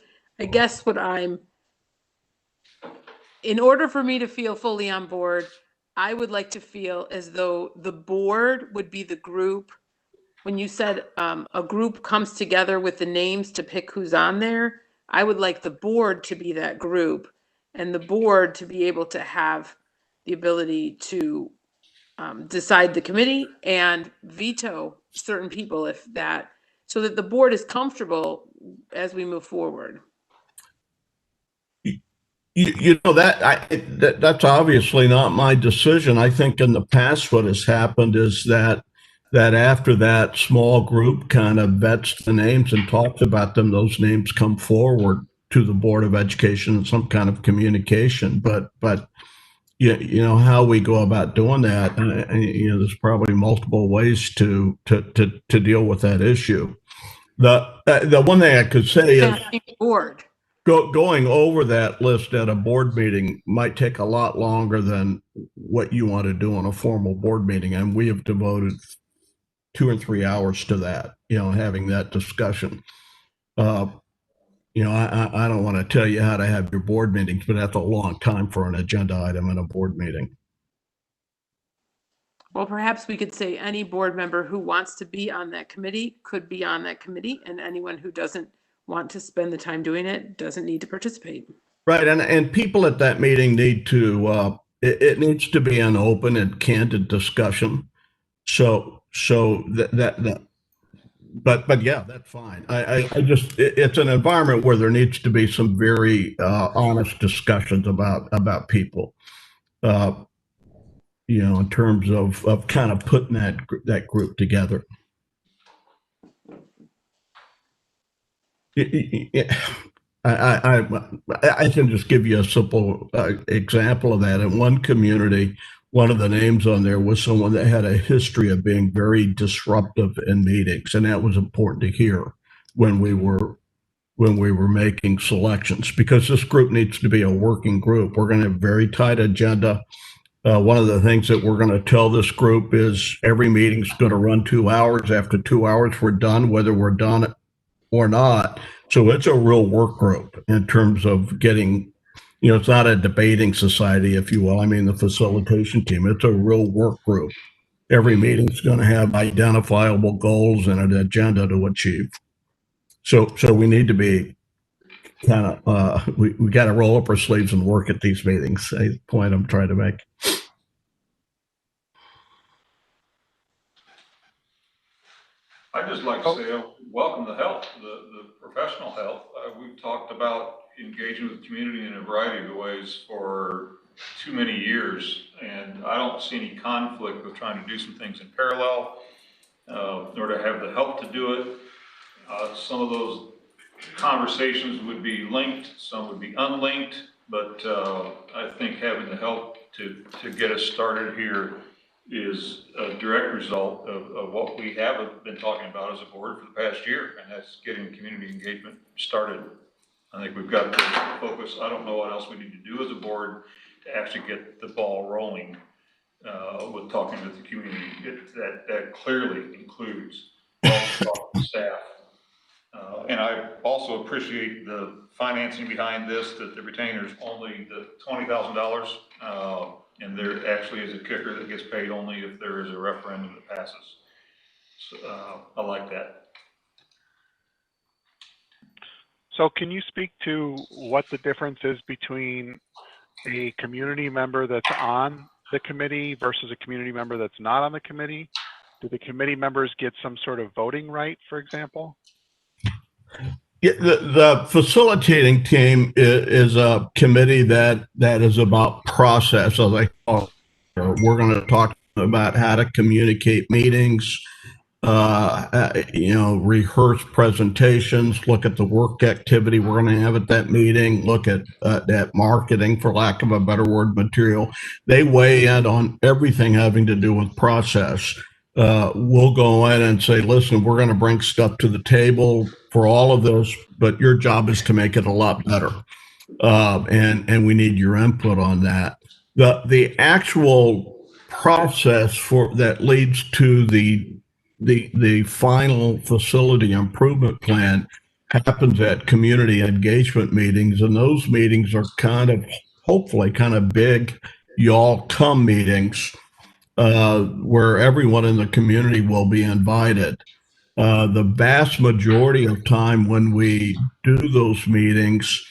Speaker 6: in order for me to feel fully on board, I would like to feel as though the board would be the group. When you said a group comes together with the names to pick who's on there, I would like the board to be that group, and the board to be able to have the ability to decide the committee and veto certain people so that the board is comfortable as we move forward.
Speaker 9: That's obviously not my decision. I think in the past what has happened is that after that small group kind of vets the names and talks about them, those names come forward to the Board of Education in some kind of communication. But how we go about doing that, there's probably multiple ways to deal with that issue. The one thing I could say is
Speaker 6: board.
Speaker 9: Going over that list at a board meeting might take a lot longer than what you want to do on a formal board meeting. And we have devoted 2 or 3 hours to that, having that discussion. I don't want to tell you how to have your board meetings, but that's a long time for an agenda item in a board meeting.
Speaker 6: Well, perhaps we could say any board member who wants to be on that committee could be on that committee, and anyone who doesn't want to spend the time doing it doesn't need to participate.
Speaker 9: Right, and people at that meeting need to, it needs to be an open and candid discussion. So but yeah, that's fine. It's an environment where there needs to be some very honest discussions about people, in terms of kind of putting that group together. I can just give you a simple example of that. In one community, one of the names on there was someone that had a history of being very disruptive in meetings, and that was important to hear when we were making selections, because this group needs to be a working group. We're going to have a very tight agenda. One of the things that we're going to tell this group is every meeting's going to run 2 hours. After 2 hours, we're done, whether we're done or not. So it's a real work group in terms of getting, it's not a debating society, if you will. I mean, the facilitation team, it's a real work group. Every meeting's going to have identifiable goals and an agenda to achieve. So we need to be kind of, we got to roll up our sleeves and work at these meetings. That's the point I'm trying to make.
Speaker 10: I'd just like to say, welcome the help, the professional help. We've talked about engaging with the community in a variety of ways for too many years, and I don't see any conflict with trying to do some things in parallel, nor to have the help to do it. Some of those conversations would be linked, some would be unlinked, but I think having the help to get us started here is a direct result of what we have been talking about as a board for the past year, and that's getting community engagement started. I think we've got to focus. I don't know what else we need to do as a board to actually get the ball rolling with talking with the community. That clearly includes staff. And I also appreciate the financing behind this, that the retainer's only the $20,000. And there actually is a kicker that gets paid only if there is a referendum that passes. So I like that.
Speaker 3: So can you speak to what the difference is between a community member that's on the committee versus a community member that's not on the committee? Do the committee members get some sort of voting right, for example?
Speaker 9: Yeah, the facilitating team is a committee that is about process. As I call it. We're going to talk about how to communicate meetings, rehearse presentations, look at the work activity we're going to have at that meeting, look at that marketing, for lack of a better word, material. They weigh in on everything having to do with process. We'll go in and say, listen, we're going to bring stuff to the table for all of this, but your job is to make it a lot better. And we need your input on that. The actual process that leads to the final facility improvement plan happens at community engagement meetings, and those meetings are hopefully kind of big y'all come meetings where everyone in the community will be invited. The vast majority of time when we do those meetings,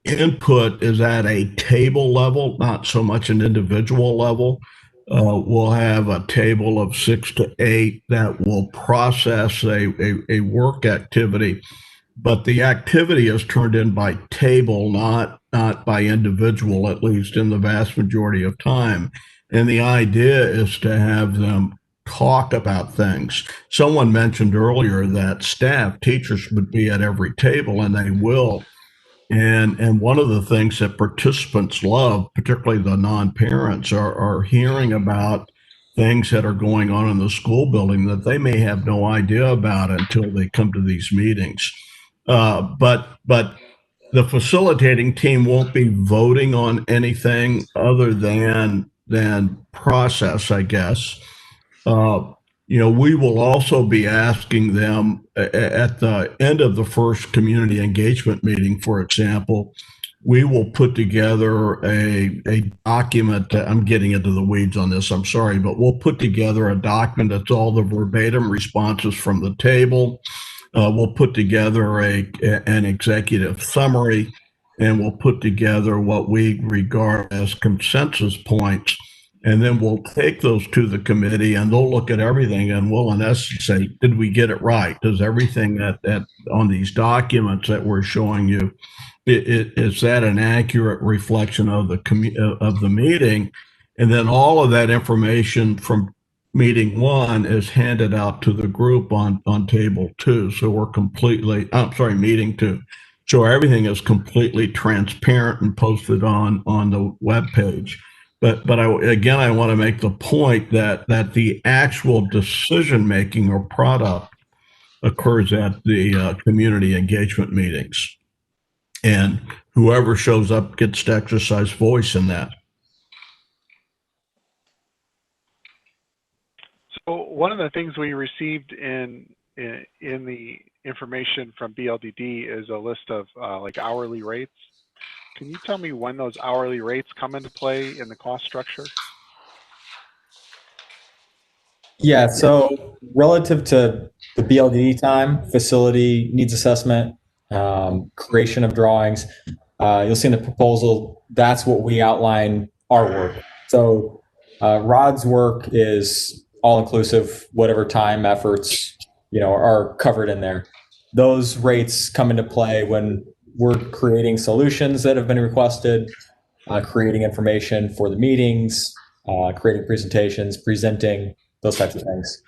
Speaker 9: input is at a table level, not so much an individual level. We'll have a table of 6 to 8 that will process a work activity, but the activity is turned in by table, not by individual, at least in the vast majority of time. And the idea is to have them talk about things. Someone mentioned earlier that teachers would be at every table, and they will. And one of the things that participants love, particularly the non-parents, are hearing about things that are going on in the school building that they may have no idea about until they come to these meetings. But the facilitating team won't be voting on anything other than process, I guess. We will also be asking them at the end of the first community engagement meeting, for example, we will put together a document. I'm getting into the weeds on this, I'm sorry, but we'll put together a document that's all the verbatim responses from the table. We'll put together an executive summary, and we'll put together what we regard as consensus points. And then we'll take those to the committee, and they'll look at everything, and we'll in essence say, did we get it right? Does everything that on these documents that we're showing you, is that an accurate reflection of the meeting? And then all of that information from meeting 1 is handed out to the group on table 2. So meeting 2. So everything is completely transparent and posted on the web page. But I want to make the point that the actual decision making or product occurs at the community engagement meetings, and whoever shows up gets to exercise voice in that.
Speaker 3: So one of the things we received in the information from BLDD is a list of like hourly rates. Can you tell me when those hourly rates come into play in the cost structure?
Speaker 11: Yeah, so relative to the BLDD time, facility needs assessment, creation of drawings, you'll see in the proposal, that's what we outline our work. So Rod's work is all inclusive, whatever time, efforts, are covered in there. Those rates come into play when we're creating solutions that have been requested, creating information for the meetings, creating presentations, presenting, those types of things.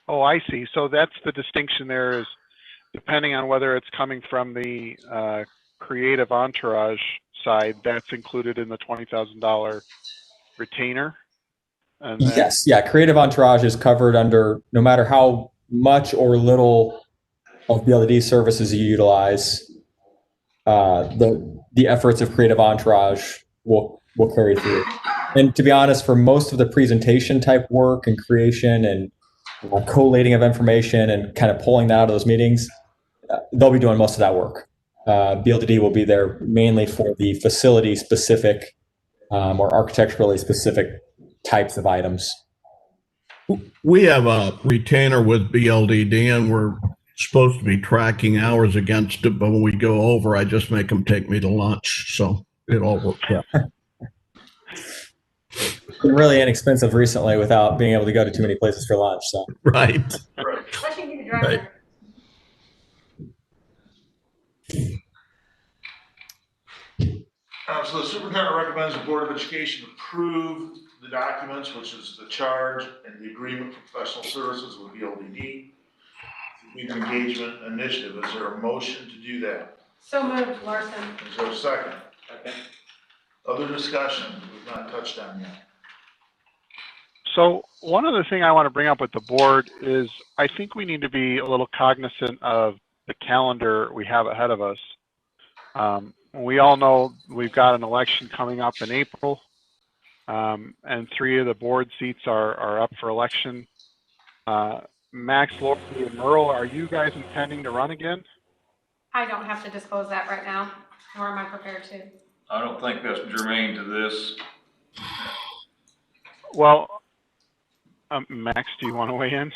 Speaker 3: Oh, I see. So that's the distinction there, is depending on whether it's coming from the creative entourage side, that's included in the $20,000 retainer. And then,
Speaker 11: Yes, yeah, creative entourage is covered under no matter how much or little of BLD services you utilize. The efforts of creative entourage will carry through. And to be honest, for most of the presentation type work and creation and collating of information and kind of pulling that out of those meetings, they'll be doing most of that work. BLD will be there mainly for the facility specific or architecturally specific types of items.
Speaker 9: We have a retainer with BLDD, and we're supposed to be tracking hours against it, but when we go over, I just make them take me to lunch, so it all works out.
Speaker 11: It's been really inexpensive recently without being able to go to too many places for lunch. So
Speaker 9: Right.
Speaker 2: Unless you need a driver.
Speaker 9: Right.
Speaker 1: So the superintendent recommends the Board of Education approve the documents, which is the charge and the agreement for professional services with BLDD. Youth Engagement Initiative. Is there a motion to do that?
Speaker 2: So moved, Larson.
Speaker 1: Is there a second? Second. Other discussion we've not touched on yet.
Speaker 3: so one other thing I want to bring up with the board is I think we need to be a little cognizant of the calendar we have ahead of us. We all know we've got an election coming up in April, and 3 of the board seats are up for election. Max, Lori, and Merle, are you guys intending to run again?
Speaker 2: I don't have to disclose that right now, nor am I prepared to.
Speaker 10: I don't think that's germane to this.
Speaker 3: Well, Max, do you want to weigh in?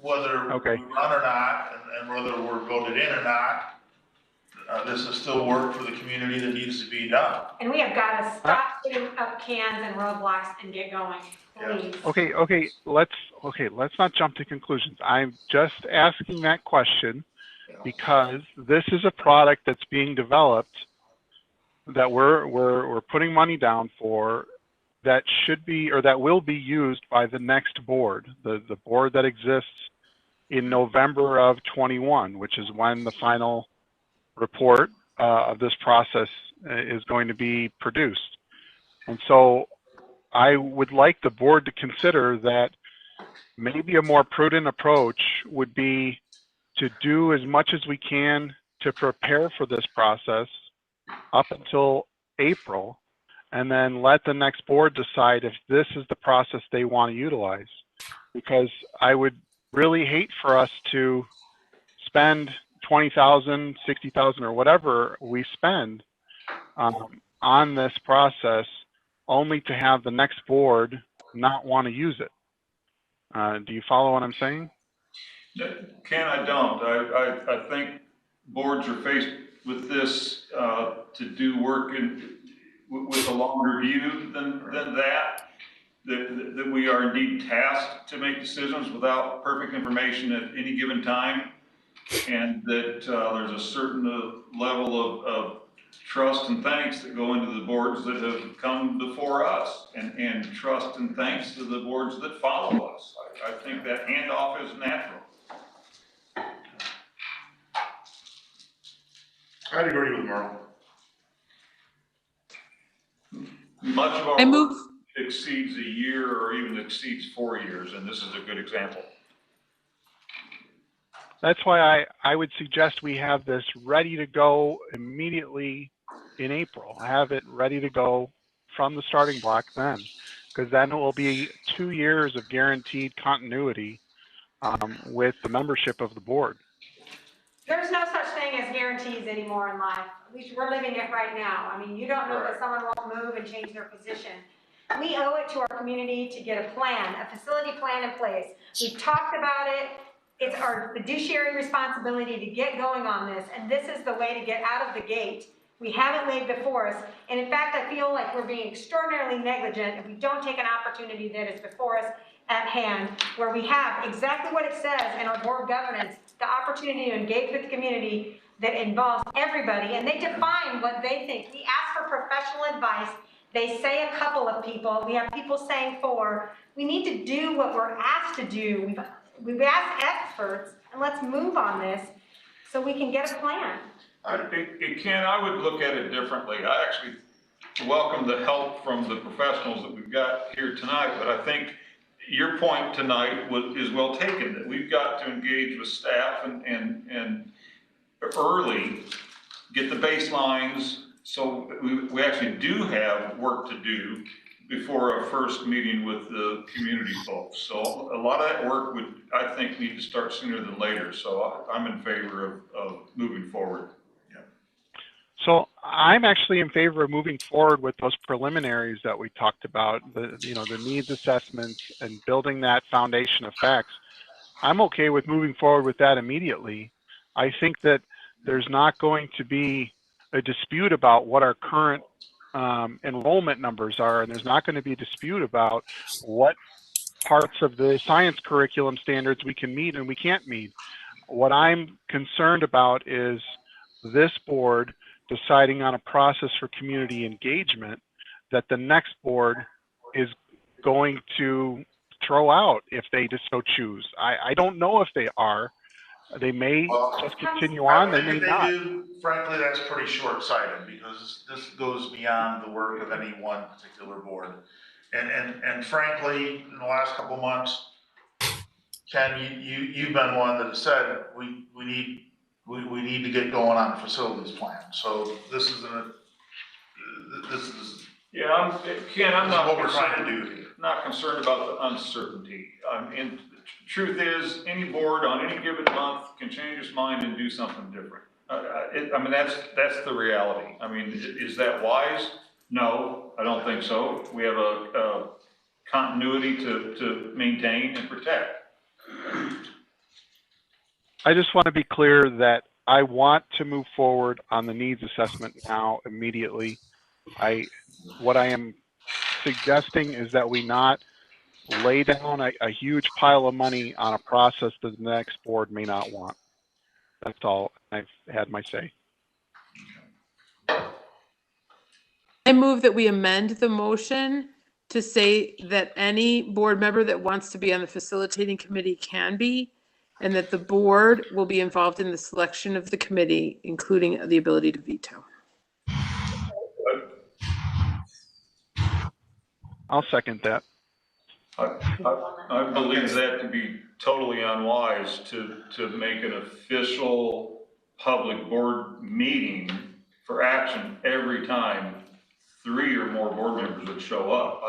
Speaker 1: Whether
Speaker 3: Okay.
Speaker 1: we run or not, and whether we're voted in or not, this is still work for the community that needs to be done.
Speaker 2: And we have got to stop putting up cans and roadblocks and get going, please.
Speaker 3: Okay, let's not jump to conclusions. I'm just asking that question because this is a product that's being developed that we're putting money down for, that should be, or that will be used by the next board, the board that exists in November of 21, which is when the final report of this process is going to be produced. And so I would like the board to consider that maybe a more prudent approach would be to do as much as we can to prepare for this process up until April, and then let the next board decide if this is the process they want to utilize. Because I would really hate for us to spend $20,000, $60,000, or whatever we spend on this process, only to have the next board not want to use it. Do you follow what I'm saying?
Speaker 10: Ken, I don't. I think boards are faced with this to do work with a longer view than that we are indeed tasked to make decisions without perfect information at any given time, and that there's a certain level of trust and thanks that go into the boards that have come before us, and trust and thanks to the boards that follow us. I think that handoff is natural.
Speaker 1: I'd agree with Merle.
Speaker 10: Much of our
Speaker 6: I move.
Speaker 10: work exceeds a year or even exceeds 4 years, and this is a good example.
Speaker 3: That's why I would suggest we have this ready to go immediately in April. Have it ready to go from the starting block then, because then it will be 2 years of guaranteed continuity with the membership of the board.
Speaker 2: There's no such thing as guarantees anymore in life. At least we're living it right now. I mean, you don't know that someone won't move and change their position. We owe it to our community to get a plan, a facility plan in place. We've talked about it. It's our fiduciary responsibility to get going on this, and this is the way to get out of the gate. We have it laid before us, and in fact, I feel like we're being extraordinarily negligent if we don't take an opportunity that is before us at hand, where we have exactly what it says in our board governance, the opportunity to engage with the community that involves everybody, and they define what they think. We ask for professional advice. They say a couple of people. We have people saying 4. We need to do what we're asked to do. We've asked experts, and let's move on this so we can get a plan.
Speaker 10: Ken, I would look at it differently. I actually welcome the help from the professionals that we've got here tonight, but I think your point tonight is well taken, that we've got to engage with staff and early get the baselines, so we actually do have work to do before our first meeting with the community folks. So a lot of that work would, I think, need to start sooner than later. So I'm in favor of moving forward.
Speaker 3: So I'm actually in favor of moving forward with those preliminaries that we talked about, the needs assessments and building that foundation of facts. I'm okay with moving forward with that immediately. I think that there's not going to be a dispute about what our current enrollment numbers are, and there's not going to be a dispute about what parts of the science curriculum standards we can meet and we can't meet. What I'm concerned about is this board deciding on a process for community engagement that the next board is going to throw out if they just so choose. I don't know if they are. They may just continue on, they may
Speaker 1: If they
Speaker 3: not.
Speaker 1: do, frankly, that's pretty short-sighted, because this goes beyond the work of any one particular board. And frankly, in the last couple of months, Ken, you've been one that has said we need to get going on the facilities plan. So this is
Speaker 10: Yeah, Ken, I'm not
Speaker 1: what we're trying to do here.
Speaker 10: Not concerned about the uncertainty. And the truth is, any board on any given month can change its mind and do something different. That's the reality. I mean, is that wise? No, I don't think so. We have a continuity to maintain and protect.
Speaker 3: I just want to be clear that I want to move forward on the needs assessment now immediately. What I am suggesting is that we not lay down a huge pile of money on a process that the next board may not want. That's all. I've had my say.
Speaker 6: I move that we amend the motion to say that any board member that wants to be on the facilitating committee can be, and that the board will be involved in the selection of the committee, including the ability to veto.
Speaker 3: I'll second that.
Speaker 10: I believe that to be totally unwise to make an official public board meeting for action every time 3 or more board members would show up.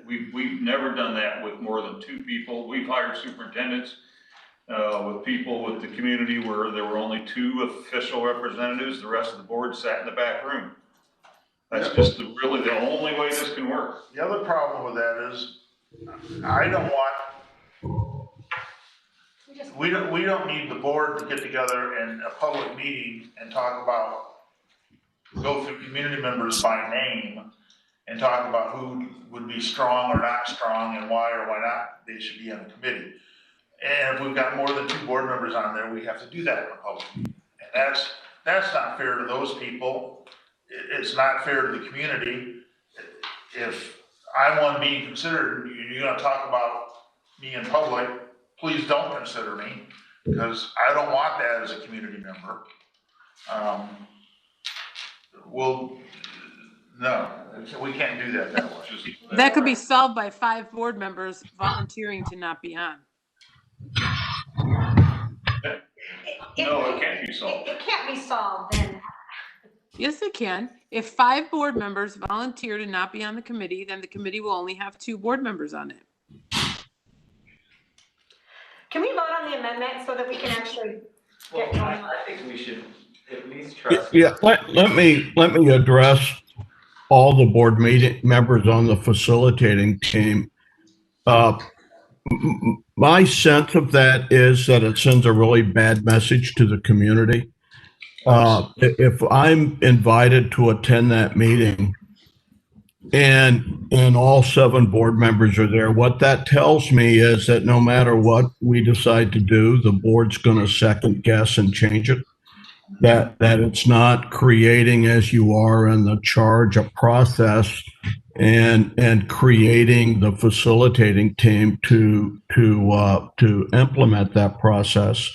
Speaker 10: We've never done that with more than 2 people. We've hired superintendents with people with the community where there were only 2 official representatives. The rest of the board sat in the back room. That's just really the only way this can work.
Speaker 1: The other problem with that is, I don't want, we don't need the board to get together in a public meeting and go through community members by name and talk about who would be strong or not strong and why or why not they should be on the committee. And if we've got more than 2 board members on there, we have to do that in a public meeting. And that's not fair to those people. It's not fair to the community. If I'm one being considered, you're gonna talk about me in public, please don't consider me, because I don't want that as a community member. No, we can't do that way.
Speaker 6: That could be solved by 5 board members volunteering to not be on.
Speaker 10: No, it can't be solved.
Speaker 2: It can't be solved then.
Speaker 6: Yes, it can. If 5 board members volunteer to not be on the committee, then the committee will only have 2 board members on it.
Speaker 2: Can we vote on the amendment so that we can actually get going?
Speaker 12: I think we should at least trust.
Speaker 9: Yeah, let me address all the board members on the facilitating team. My sense of that is that it sends a really bad message to the community. If I'm invited to attend that meeting and all 7 board members are there, what that tells me is that no matter what we decide to do, the board's going to second guess and change it. That it's not creating, as you are in the charge, a process and creating the facilitating team to implement that process.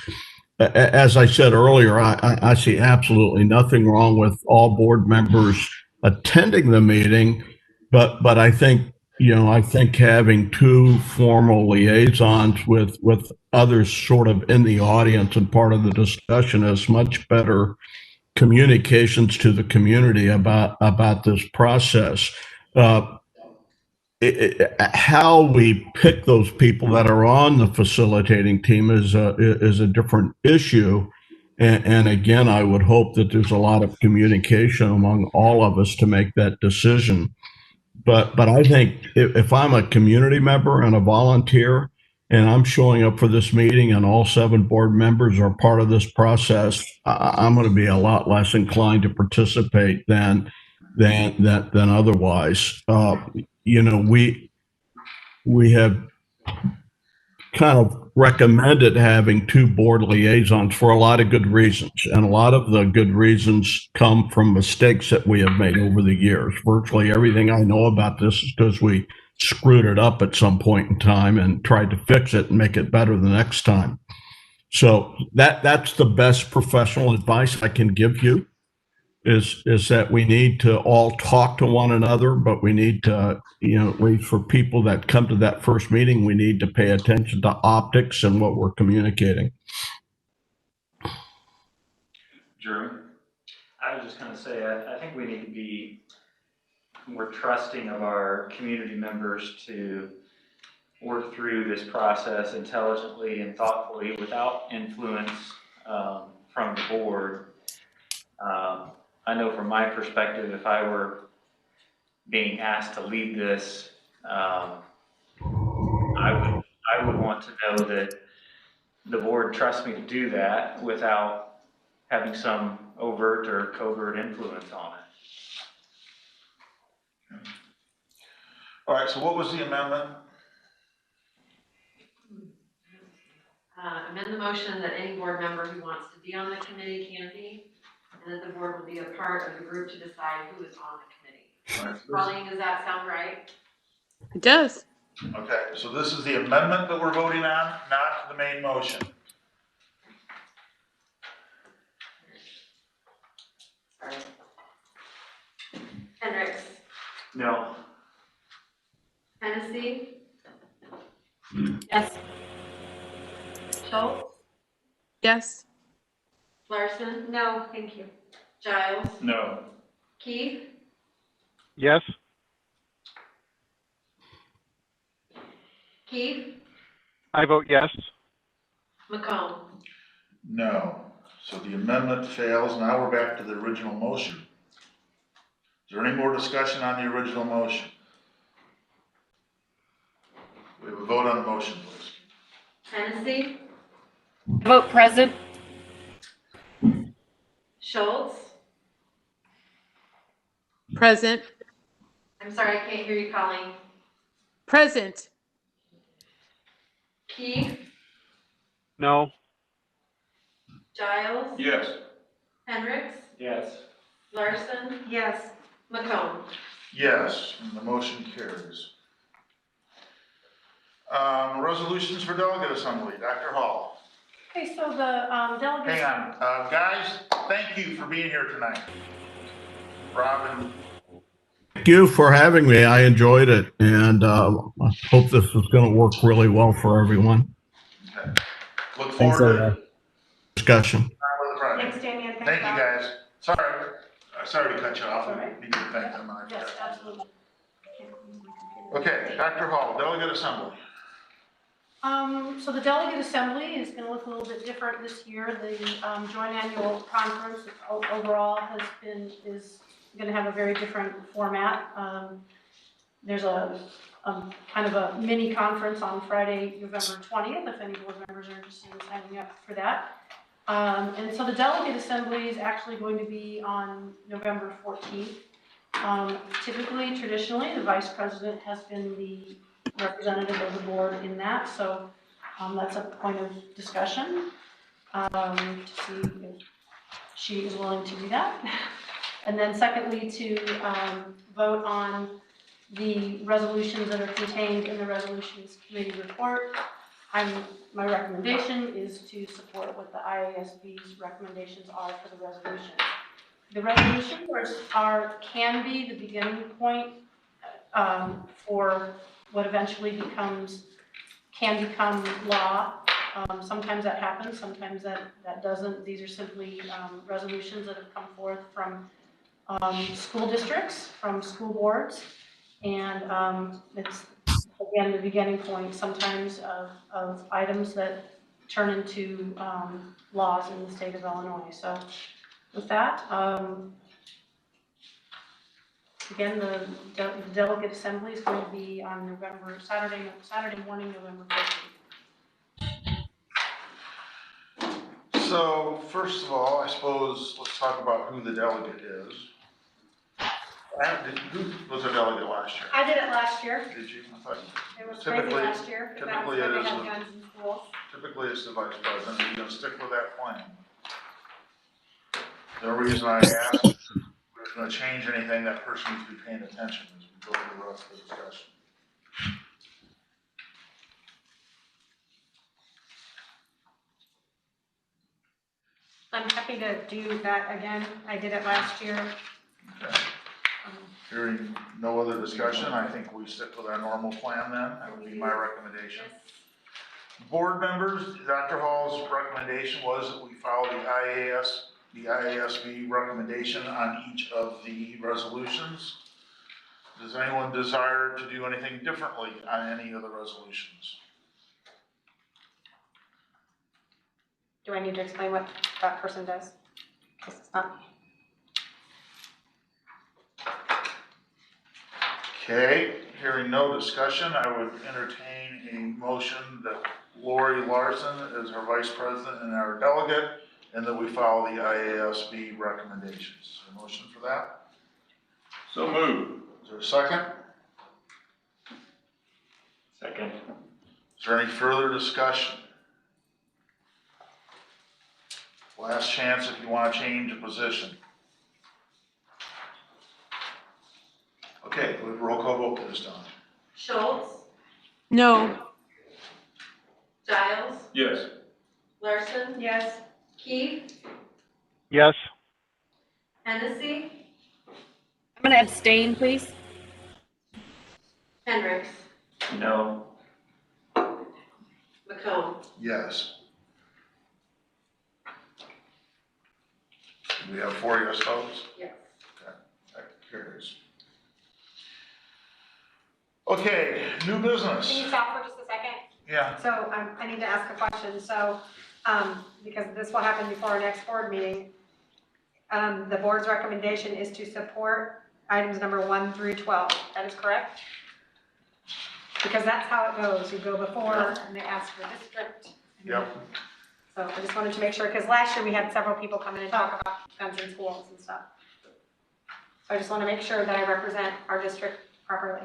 Speaker 9: as I said earlier, I see absolutely nothing wrong with all board members attending the meeting, but I think, I think having two formal liaisons with others sort of in the audience and part of the discussion is much better communications to the community about this process. How we pick those people that are on the facilitating team is a different issue. And again, I would hope that there's a lot of communication among all of us to make that decision. But I think if I'm a community member and a volunteer and I'm showing up for this meeting and all 7 board members are part of this process, I'm going to be a lot less inclined to participate than otherwise. We have kind of recommended having 2 board liaisons for a lot of good reasons. And a lot of the good reasons come from mistakes that we have made over the years. Virtually everything I know about this is because we screwed it up at some point in time and tried to fix it and make it better the next time. So that's the best professional advice I can give you is that we need to all talk to one another, but we need to, at least for people that come to that first meeting, we need to pay attention to optics and what we're communicating.
Speaker 10: Jeremy?
Speaker 12: I was just gonna say, I think we need to be more trusting of our community members to work through this process intelligently and thoughtfully without influence from the board. I know from my perspective, if I were being asked to lead this, I would want to know that the board trusts me to do that without having some overt or covert influence on it.
Speaker 1: All right, so what was the amendment?
Speaker 13: Amend the motion that any board member who wants to be on the committee can be, and that the board will be a part of the group to decide who is on the committee.
Speaker 1: Right.
Speaker 13: Colleen, does that sound right?
Speaker 6: It does.
Speaker 1: Okay, so this is the amendment that we're voting on, not the main motion.
Speaker 13: Sorry. Hendricks,
Speaker 12: No.
Speaker 13: Hennessy,
Speaker 4: Yes.
Speaker 13: Schultz,
Speaker 6: Yes.
Speaker 13: Larson,
Speaker 2: No, thank you.
Speaker 13: Giles,
Speaker 10: No.
Speaker 13: Keith,
Speaker 3: Yes.
Speaker 13: Keith,
Speaker 3: I vote yes.
Speaker 13: McComb.
Speaker 1: No. So the amendment fails. Now we're back to the original motion. Is there any more discussion on the original motion? We have a vote on the motion, please.
Speaker 13: Hennessy,
Speaker 4: Vote present.
Speaker 13: Schultz.
Speaker 6: Present.
Speaker 13: I'm sorry, I can't hear you, Colleen.
Speaker 6: Present.
Speaker 13: Keith,
Speaker 3: No.
Speaker 13: Giles,
Speaker 10: Yes.
Speaker 13: Hendricks,
Speaker 12: Yes.
Speaker 13: Larson,
Speaker 2: Yes.
Speaker 13: McComb.
Speaker 1: Yes, and the motion carries. Resolutions for delegate assembly, Dr. Hall.
Speaker 8: Okay, so the delegates.
Speaker 1: Hang on, guys, thank you for being here tonight. Robin.
Speaker 9: Thank you for having me. I enjoyed it, and I hope this is going to work really well for everyone.
Speaker 1: Okay. Look
Speaker 11: Thanks,
Speaker 1: forward to
Speaker 11: everyone.
Speaker 9: Discussion.
Speaker 2: Thanks, Damian. Thanks,
Speaker 1: Thank you,
Speaker 2: Bob.
Speaker 1: guys. Sorry to cut you off.
Speaker 8: All right.
Speaker 1: You can thank them.
Speaker 8: Yes, absolutely.
Speaker 1: Okay, Dr. Hall, delegate assembly.
Speaker 8: So the delegate assembly is going to look a little bit different this year. The joint annual conference overall is going to have a very different format. There's a kind of a mini conference on Friday, November 20th, if any board members are interested in signing up for that. And so the delegate assembly is actually going to be on November 14th. Traditionally, the vice president has been the representative of the board in that, so that's a point of discussion to see if she is willing to do that. And then secondly, to vote on the resolutions that are contained in the resolutions committee report.
Speaker 2: My recommendation.
Speaker 8: Recommendation is to support what the IASB's recommendations are for the resolution. The resolutions can be the beginning point for what eventually can become law. Sometimes that happens, sometimes that doesn't. These are simply resolutions that have come forth from school districts, from school boards, and it's, again, the beginning point sometimes of items that turn into laws in the state of Illinois. So with that, again, the delegate assembly is going to be on Saturday morning, November 15th.
Speaker 1: So first of all, I suppose let's talk about who the delegate is. Who was a delegate last year?
Speaker 2: I did it last year.
Speaker 1: Did you? I thought
Speaker 2: It was crazy last year. That was when they had guns in schools.
Speaker 1: typically it's the vice president. Are you gonna stick with that plan? The reason I asked, if we're gonna change anything, that person needs to be paying attention as we go through the rest of the discussion.
Speaker 2: I'm happy to do that again. I did it last year.
Speaker 1: Okay. Hearing no other discussion, I think we stick with our normal plan then. That would be my recommendation. Board members, Dr. Hall's recommendation was that we follow the IASB recommendation on each of the resolutions. Does anyone desire to do anything differently on any of the resolutions?
Speaker 2: Do I need to explain what that person does? Because it's not.
Speaker 1: Okay, hearing no discussion, I would entertain a motion that Lori Larson is our vice president and our delegate, and that we follow the IASB recommendations. Is there a motion for that?
Speaker 10: So moved.
Speaker 1: Is there a second?
Speaker 12: Second.
Speaker 1: Is there any further discussion? Last chance if you want to change a position. Okay, roll call vote for this time.
Speaker 13: Schultz,
Speaker 6: No.
Speaker 13: Giles,
Speaker 10: Yes.
Speaker 13: Larson,
Speaker 2: Yes.
Speaker 13: Keith,
Speaker 3: Yes.
Speaker 13: Hennessy,
Speaker 4: I'm going to abstain, please.
Speaker 13: Hendricks,
Speaker 12: No.
Speaker 13: McComb.
Speaker 1: Yes. Do we have 4 yes votes?
Speaker 13: Yes.
Speaker 1: Okay, that carries. Okay, new business.
Speaker 2: Can you stop for just a second?
Speaker 1: Yeah.
Speaker 2: So I need to ask a question. So, because this will happen before our next board meeting, the board's recommendation is to support items number 1 through 12. That is correct? Because that's how it goes. You go before and they ask for district.
Speaker 1: Yep.
Speaker 2: So I just wanted to make sure, because last year we had several people come in and talk about guns in schools and stuff. So I just want to make sure that I represent our district properly.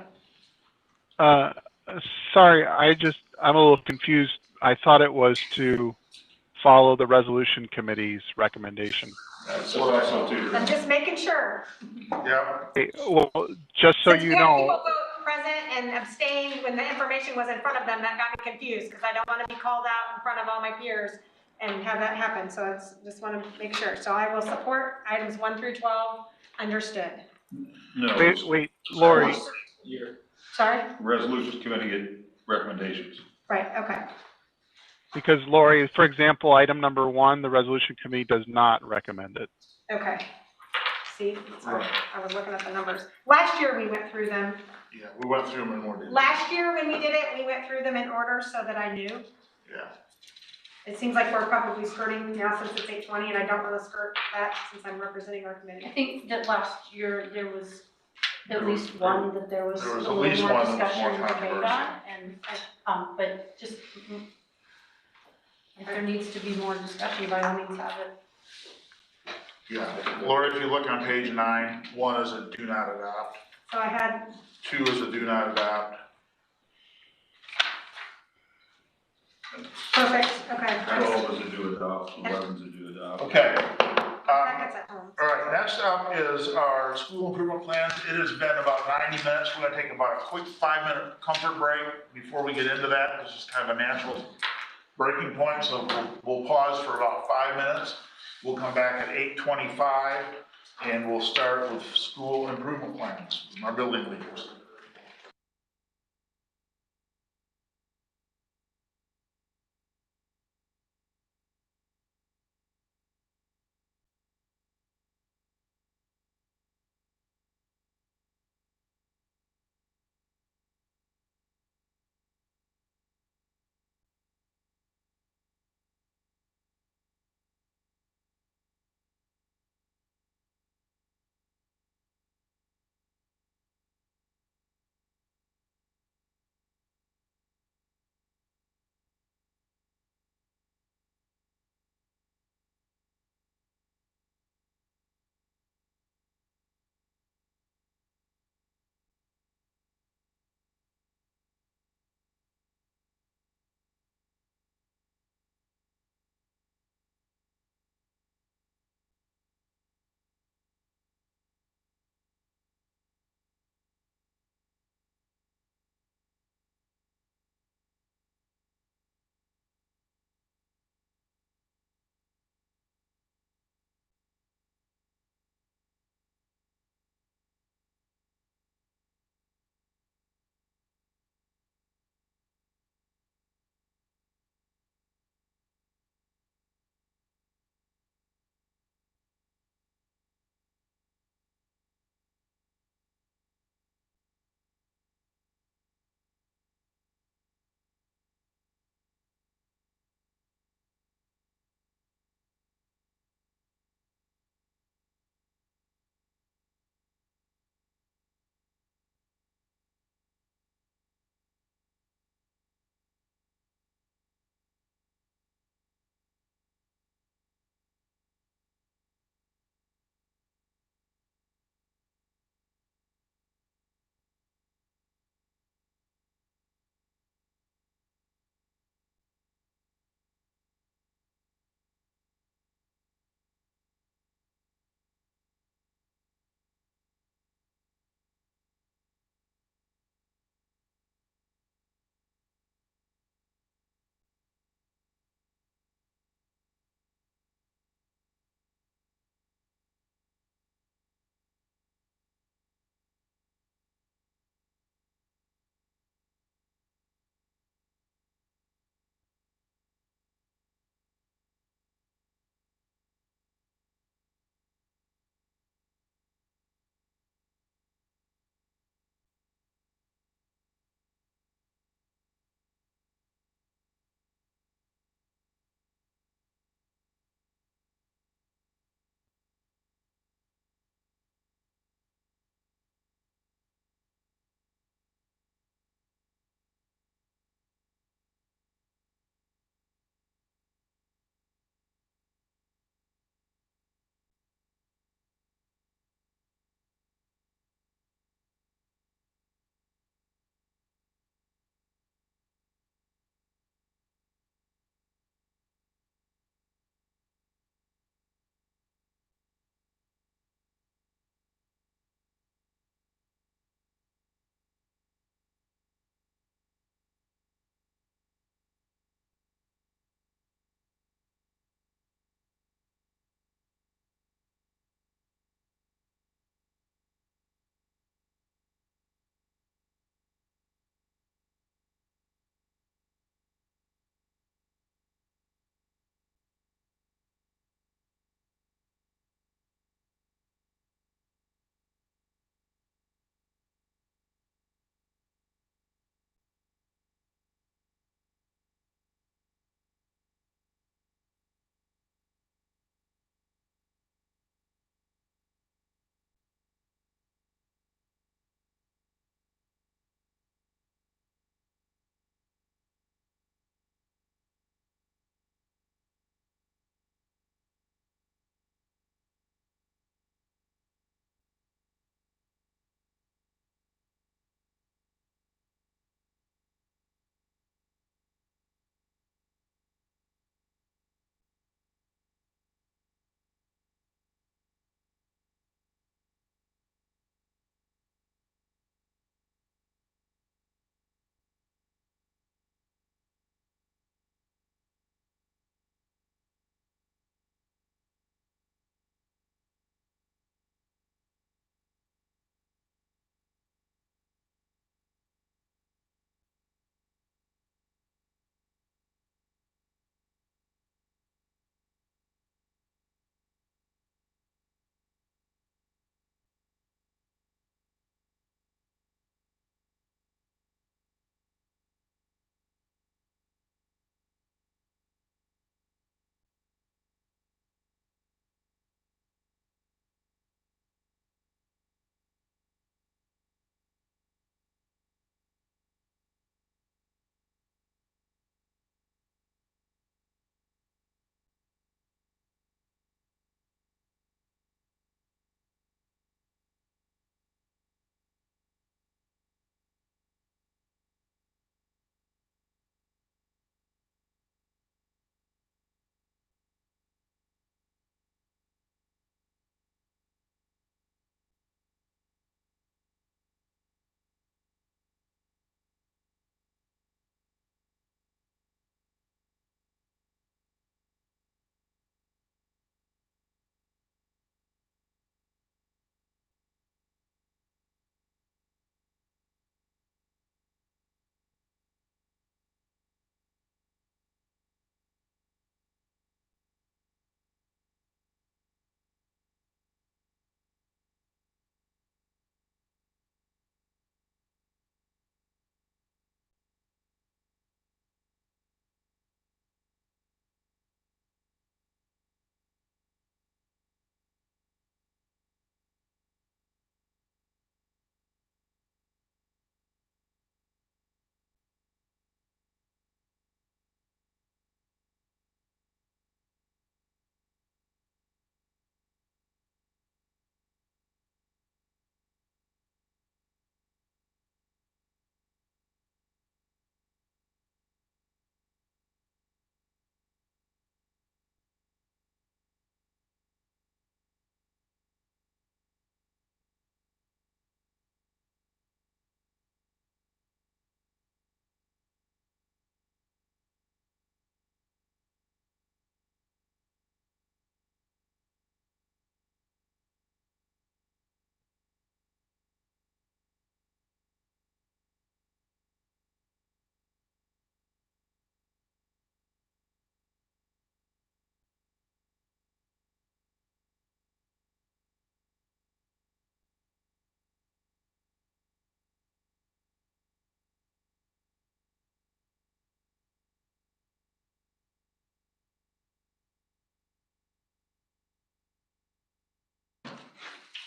Speaker 3: Sorry, I'm a little confused. I thought it was to follow the resolution committee's recommendation.
Speaker 1: That's what I saw too.
Speaker 2: I'm just making sure.
Speaker 1: Yeah.
Speaker 3: Okay, well, just so
Speaker 2: Since
Speaker 3: you
Speaker 2: we had people
Speaker 3: know,
Speaker 2: vote present and abstain when the information was in front of them, that got me confused, because I don't want to be called out in front of all my peers and have that happen. So I just want to make sure. So I will support items 1 through 12. Understood.
Speaker 10: No.
Speaker 3: wait, Lori,
Speaker 2: Sorry?
Speaker 10: Resolutions committee get recommendations.
Speaker 2: Right, okay.
Speaker 3: because Lori, for example, item number 1, the resolution committee does not recommend it.
Speaker 2: Okay. See, sorry, I was looking at the numbers. Last year we went through them.
Speaker 1: Yeah, we went through them in more detail.
Speaker 2: Last year when we did it, we went through them in order so that I knew.
Speaker 1: Yeah.
Speaker 2: It seems like we're probably skirting now since it's 8:20, and I don't want to skirt that since I'm representing our
Speaker 8: I
Speaker 2: committee.
Speaker 8: think that last year there was at least one that there was a
Speaker 1: There was at
Speaker 8: little
Speaker 1: least
Speaker 8: more
Speaker 1: one that was
Speaker 8: discussion
Speaker 1: more
Speaker 8: and debate
Speaker 1: controversial.
Speaker 8: on, and, but just, if there needs to be more discussion, by all means have it.
Speaker 1: Yeah. Laura, if you look on page 9, 1 is a do not adopt.
Speaker 2: So I had,
Speaker 1: 2 is a do not adopt.
Speaker 2: perfect, okay.
Speaker 10: 12 is a do adopt, 11 is a do adopt.
Speaker 1: Okay.
Speaker 2: That gets at home.
Speaker 1: All right, next up is our school improvement plans. It has been about 90 minutes. We're gonna take about a quick 5-minute comfort break before we get into that. This is kind of a natural breaking point, so we'll pause for about 5 minutes. We'll come back at 8:25 and we'll start with school improvement plans from our building leaders.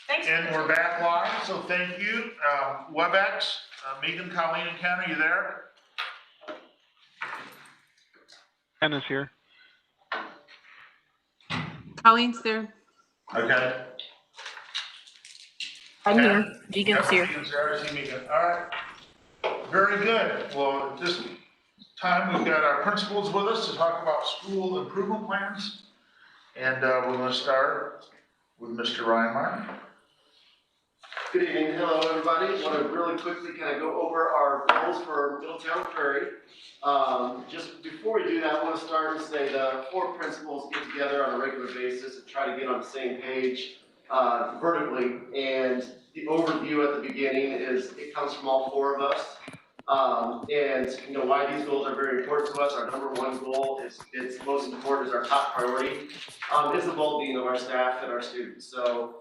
Speaker 2: Thanks.
Speaker 1: And we're back live, so thank you. WebEx, Megan, Colleen, and Ken, are you there?
Speaker 3: Ken is here.
Speaker 6: Colleen's there.
Speaker 1: Okay.
Speaker 4: I'm
Speaker 1: Ken?
Speaker 4: here. Megan's here.
Speaker 1: Megan's there, I see Megan. All right. Very good. Well, at this time, we've got our principals with us to talk about school improvement plans. And we're going to start with Mr. Reinmeyer.
Speaker 14: Good evening. Hello, everybody. I want to really quickly kind of go over our goals for Middletown Prairie. Just before we do that, I want to start and say the 4 principals get together on a regular basis and try to get on the same page vertically. And the overview at the beginning is it comes from all 4 of us. And you know why these goals are very important to us. Our number 1 goal is it's most important, is our top priority, is the well-being of our staff and our students. So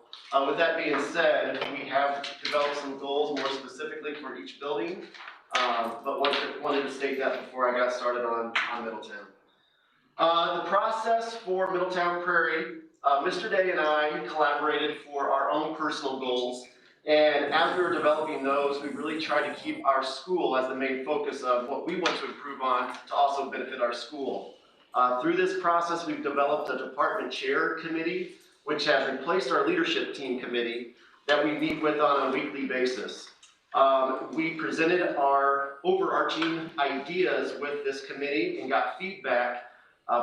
Speaker 14: with that being said, we have developed some goals more specifically for each building, but wanted to state that before I got started on Middletown. The process for Middletown Prairie, Mr. Day and I collaborated for our own personal goals. And as we were developing those, we really tried to keep our school as the main focus of what we want to improve on to also benefit our school. Through this process, we've developed a department chair committee, which has replaced our leadership team committee that we meet with on a weekly basis. We presented our overarching ideas with this committee and got feedback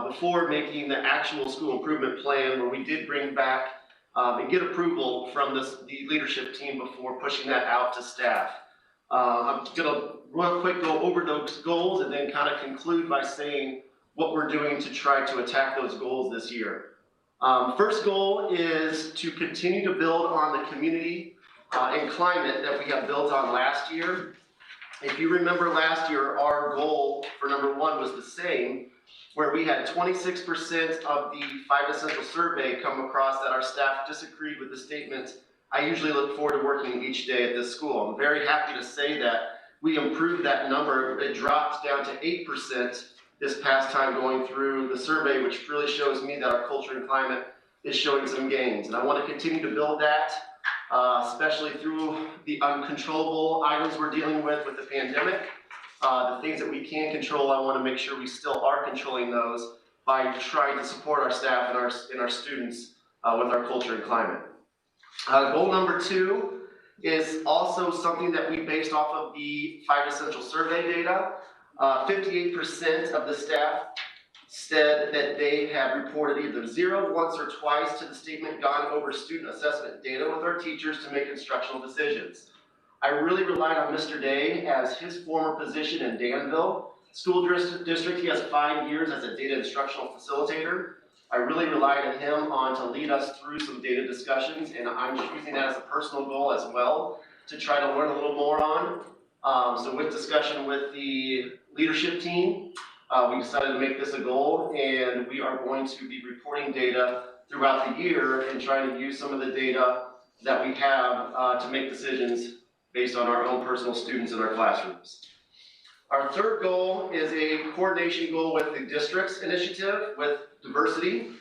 Speaker 14: before making the actual school improvement plan, where we did bring back and get approval from the leadership team before pushing that out to staff. I'm gonna real quick go over those goals and then kind of conclude by saying what we're doing to try to attack those goals this year. First goal is to continue to build on the community and climate that we have built on last year. If you remember last year, our goal for number 1 was the same, where we had 26% of the 5 Essential Survey come across that our staff disagreed with the statement, "I usually look forward to working each day at this school." I'm very happy to say that we improved that number. It dropped down to 8% this past time going through the survey, which really shows me that our culture and climate is showing some gains. And I want to continue to build that, especially through the uncontrollable items we're dealing with the pandemic. The things that we can control, I want to make sure we still are controlling those by trying to support our staff and our students with our culture and climate. Goal number 2 is also something that we based off of the 5 Essential Survey data. 58% of the staff said that they have reported either 0, once, or twice to the statement gone over student assessment data with our teachers to make instructional decisions. I really relied on Mr. Day as his former position in Danville School District. He has 5 years as a data instructional facilitator. I really relied on him to lead us through some data discussions, and I'm using that as a personal goal as well to try to learn a little more on. So with discussion with the leadership team, we decided to make this a goal, and we are going to be reporting data throughout the year and trying to use some of the data that we have to make decisions based on our own personal students in our classrooms. Our third goal is a coordination goal with the district's initiative with diversity.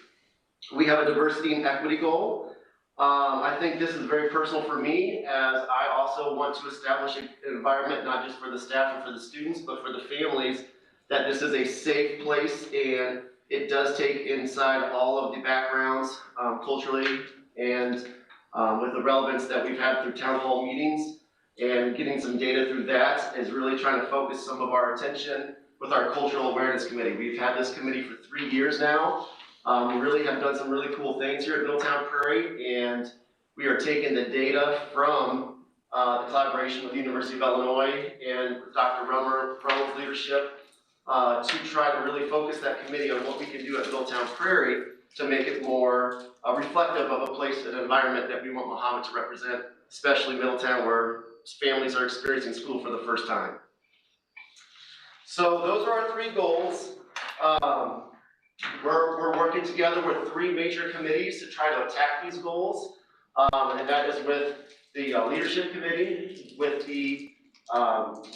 Speaker 14: We have a diversity and equity goal. I think this is very personal for me, as I also want to establish an environment not just for the staff and for the students, but for the families, that this is a safe place, and it does take inside all of the backgrounds culturally and with the relevance that we've had through town hall meetings. And getting some data through that is really trying to focus some of our attention with our Cultural Awareness Committee. We've had this committee for 3 years now. We really have done some really cool things here at Middletown Prairie, and we are taking the data from the collaboration with the University of Illinois and with Dr. Rummel's leadership to try to really focus that committee on what we can do at Middletown Prairie to make it more reflective of a place, an environment that we want Mahomet to represent, especially Middletown, where families are experiencing school for the first time. So those are our 3 goals. We're working together with 3 major committees to try to attack these goals, and that is with the leadership committee, with the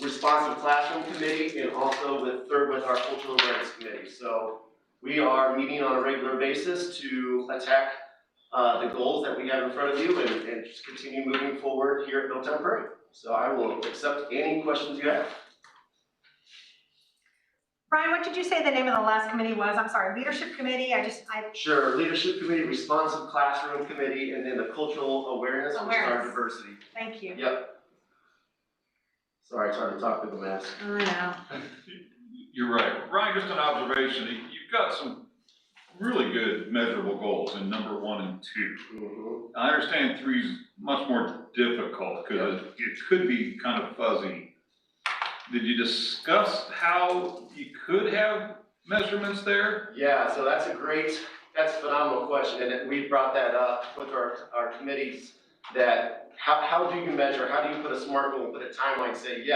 Speaker 14: responsive classroom committee, and also with our cultural awareness committee. So we are meeting on a regular basis to attack the goals that we have in front of you and just continue moving forward here at Middletown Prairie. So I will accept any questions you have.
Speaker 2: Brian, what did you say the name of the last committee was? I'm sorry, Leadership Committee,
Speaker 14: Sure, Leadership Committee, Responsive Classroom Committee, and then the Cultural Awareness, which is our diversity.
Speaker 2: Thank you.
Speaker 14: Yep. Sorry, it's hard to talk through the mask.
Speaker 2: I know.
Speaker 10: You're right. Ryan, just an observation, you've got some really good measurable goals in number 1 and 2.
Speaker 14: Mm-hmm.
Speaker 10: I understand 3 is much more difficult because it could be kind of fuzzy. Did you discuss how you could have measurements there?
Speaker 14: Yeah, so that's a phenomenal question, and we brought that up with our committees, that how do you measure, how do you put a SMART goal, put a timeline, say,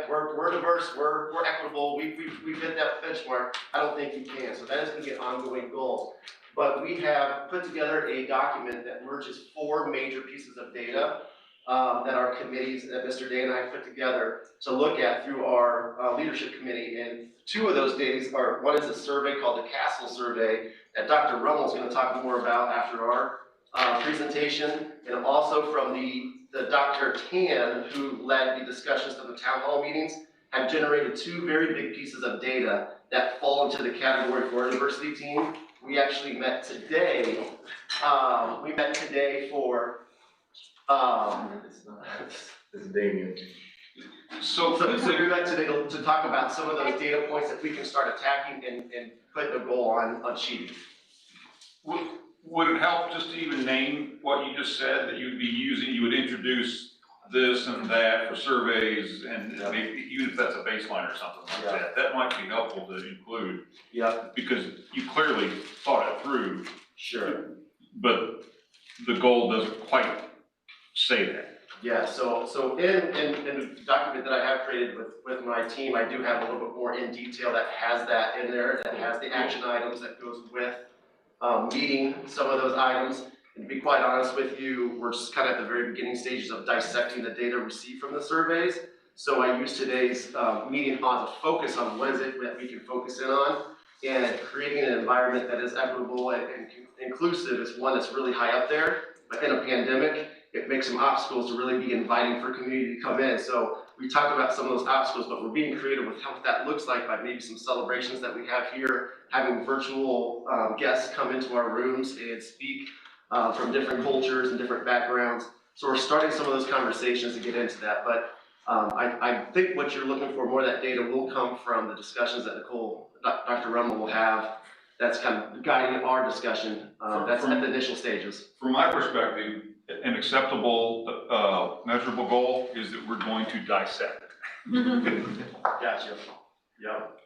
Speaker 14: we're diverse, we're equitable, we've hit that benchmark. I don't think you can, so that is going to be an ongoing goal. But we have put together a document that merges 4 major pieces of data that our committees, that Mr. Day and I put together to look at through our leadership committee. And 2 of those data are, one is a survey called the Castle Survey that Dr. Rummel is going to talk more about after our presentation, and also from the Dr. Tan, who led the discussions of the town hall meetings, have generated 2 very big pieces of data that fall into the category for our diversity team. We actually met today. For it's Damien. So we met today to talk about some of those data points that we can start attacking and put a goal on sheeting.
Speaker 10: Would it help just to even name what you just said, that you'd be using, you would introduce this and that for surveys, and maybe even if that's a baseline or something like that might be helpful to include.
Speaker 14: Yeah.
Speaker 10: Because you clearly thought it through.
Speaker 14: Sure.
Speaker 10: But the goal doesn't quite say that.
Speaker 14: Yeah, so in the document that I have created with my team, I do have a little bit more in detail that has that in there, that has the action items that goes with meeting some of those items. And to be quite honest with you, we're just kind of at the very beginning stages of dissecting the data received from the surveys. So I used today's meeting on to focus on what is it that we can focus in on, and creating an environment that is equitable and inclusive is one that's really high up there. But in a pandemic, it makes some obstacles to really be inviting for community to come in. So we talked about some of those obstacles, but we're being creative with what that looks like by maybe some celebrations that we have here, having virtual guests come into our rooms and speak from different cultures and different backgrounds. So we're starting some of those conversations to get into that. But I think what you're looking for, more of that data will come from the discussions that Dr. Rummel will have. That's kind of guiding our discussion. That's at the initial stages.
Speaker 10: From my perspective, an acceptable measurable goal is that we're going to dissect.
Speaker 14: Gotcha. Yep.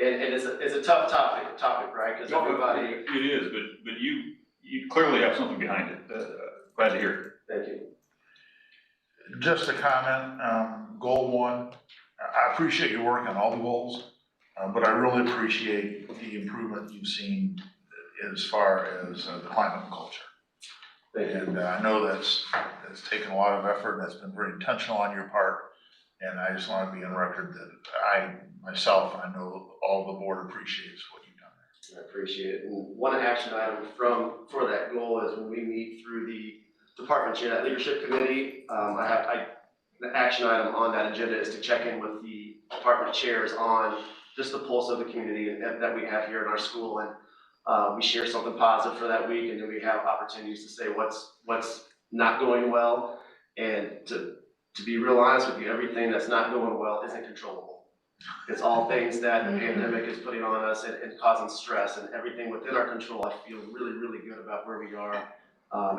Speaker 14: And it's a tough topic, right? Because everybody.
Speaker 10: It is, but you clearly have something behind it. Glad to hear it.
Speaker 14: Thank you.
Speaker 1: Just a comment, goal 1, I appreciate your work on all the goals, but I really appreciate the improvement you've seen as far as the climate and culture. And I know that's taken a lot of effort, that's been very intentional on your part, and I just want to be on record that I myself, and I know all the board appreciates what you've done there.
Speaker 14: I appreciate it. And one action item for that goal is when we meet through the department chair, that leadership committee, the action item on that agenda is to check in with the department chairs on just the pulse of the community that we have here in our school. And we share something positive for that week, and then we have opportunities to say what's not going well. And to be real honest with you, everything that's not going well isn't controllable. It's all things that the pandemic is putting on us and causing stress, and everything within our control. I feel really, really good about where we are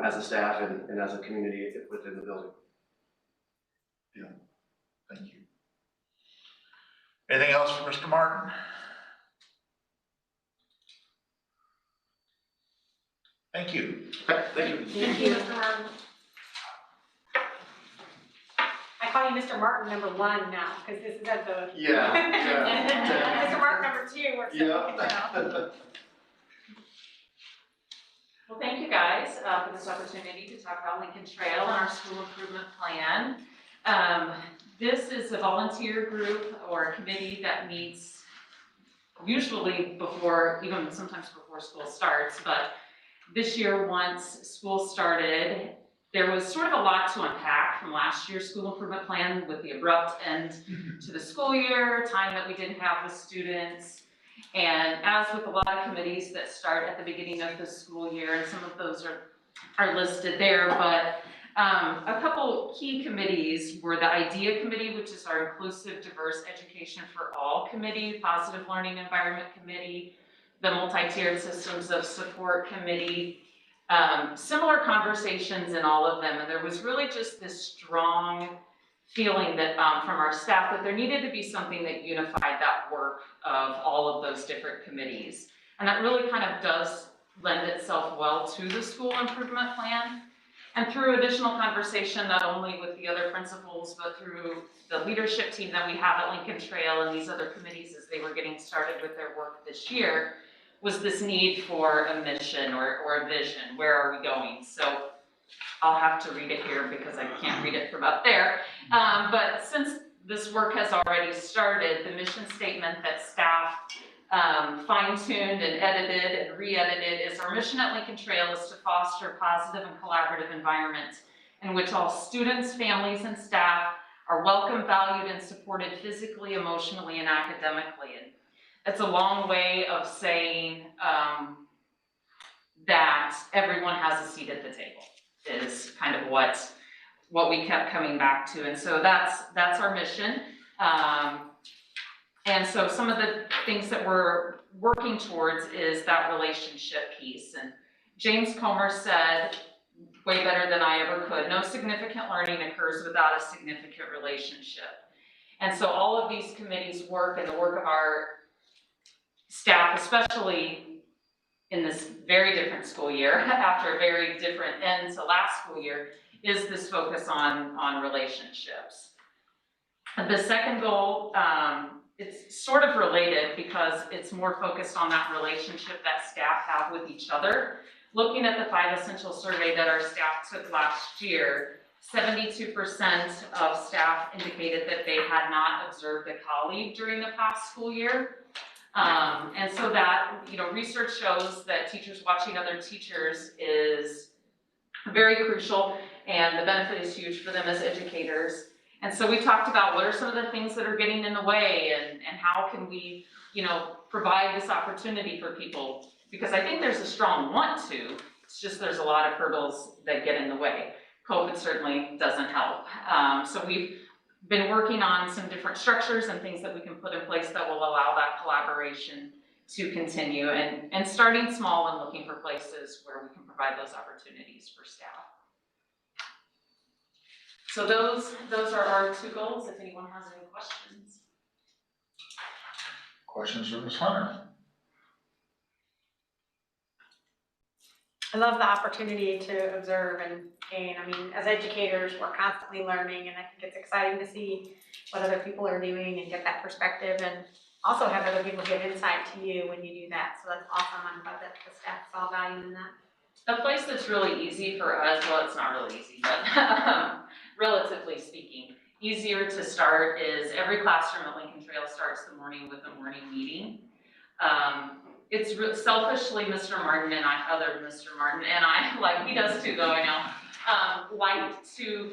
Speaker 14: as a staff and as a community within the building.
Speaker 1: Yeah, thank you. Anything else for Mr. Martin? Thank you.
Speaker 14: Thank you.
Speaker 2: Thank you, Mr. Martin. I call you Mr. Martin number 1 now, because this is at the.
Speaker 14: Yeah.
Speaker 2: Mr. Martin number 2 works at
Speaker 14: Yeah.
Speaker 15: Well, thank you guys for this opportunity to talk about Lincoln Trail and our school improvement plan. This is a volunteer group or a committee that meets usually before, even sometimes before school starts, but this year, once school started, there was sort of a lot to unpack from last year's school improvement plan with the abrupt end to the school year, time that we didn't have with students. And as with a lot of committees that start at the beginning of the school year, and some of those are listed there, but a couple key committees were the IDEA Committee, which is our Inclusive Diverse Education for All Committee, Positive Learning Environment Committee, the Multi-Tiered Systems of Support Committee. Similar conversations in all of them, and there was really just this strong feeling that from our staff that there needed to be something that unified that work of all of those different committees. And that really kind of does lend itself well to the school improvement plan. And through additional conversation, not only with the other principals, but through the leadership team that we have at Lincoln Trail and these other committees as they were getting started with their work this year, was this need for a mission or a vision. Where are we going? So I'll have to read it here because I can't read it from up there. But since this work has already started, the mission statement that staff fine-tuned and edited and re-edited is our mission at Lincoln Trail is to foster a positive and collaborative environment in which all students, families, and staff are welcome, valued, and supported physically, emotionally, and academically. And it's a long way of saying that everyone has a seat at the table is kind of what we kept coming back to. And so that's our mission. And so some of the things that we're working towards is that relationship piece. And James Comer said, way better than I ever could, no significant learning occurs without a significant relationship. And so all of these committees work, and the work of our staff, especially in this very different school year, after a very different end to last school year, is this focus on relationships. And the second goal, it's sort of related because it's more focused on that relationship that staff have with each other. Looking at the 5 Essential survey that our staff took last year, 72% of staff indicated that they had not observed a colleague during the past school year. And so that, research shows that teachers watching other teachers is very crucial, and the benefit is huge for them as educators. And so we talked about what are some of the things that are getting in the way, and how can we, provide this opportunity for people, because I think there's a strong want to, it's just there's a lot of hurdles that get in the way. COVID certainly doesn't help. So we've been working on some different structures and things that we can put in place that will allow that collaboration to continue, and starting small and looking for places where we can provide those opportunities for staff. So those are our 2 goals, if anyone has any questions.
Speaker 1: Questions for Ms. Hunter?
Speaker 2: I love the opportunity to observe and gain. I mean, as educators, we're constantly learning, and I think it's exciting to see what other people are doing and get that perspective, and also have other people give insight to you when you do that. So that's awesome. I'm glad that the staff saw value in that.
Speaker 15: A place that's really easy for us, well, it's not really easy, but relatively speaking, easier to start is every classroom at Lincoln Trail starts the morning with a morning meeting. It's selfishly Mr. Martin and I, like he does too though, I know, like to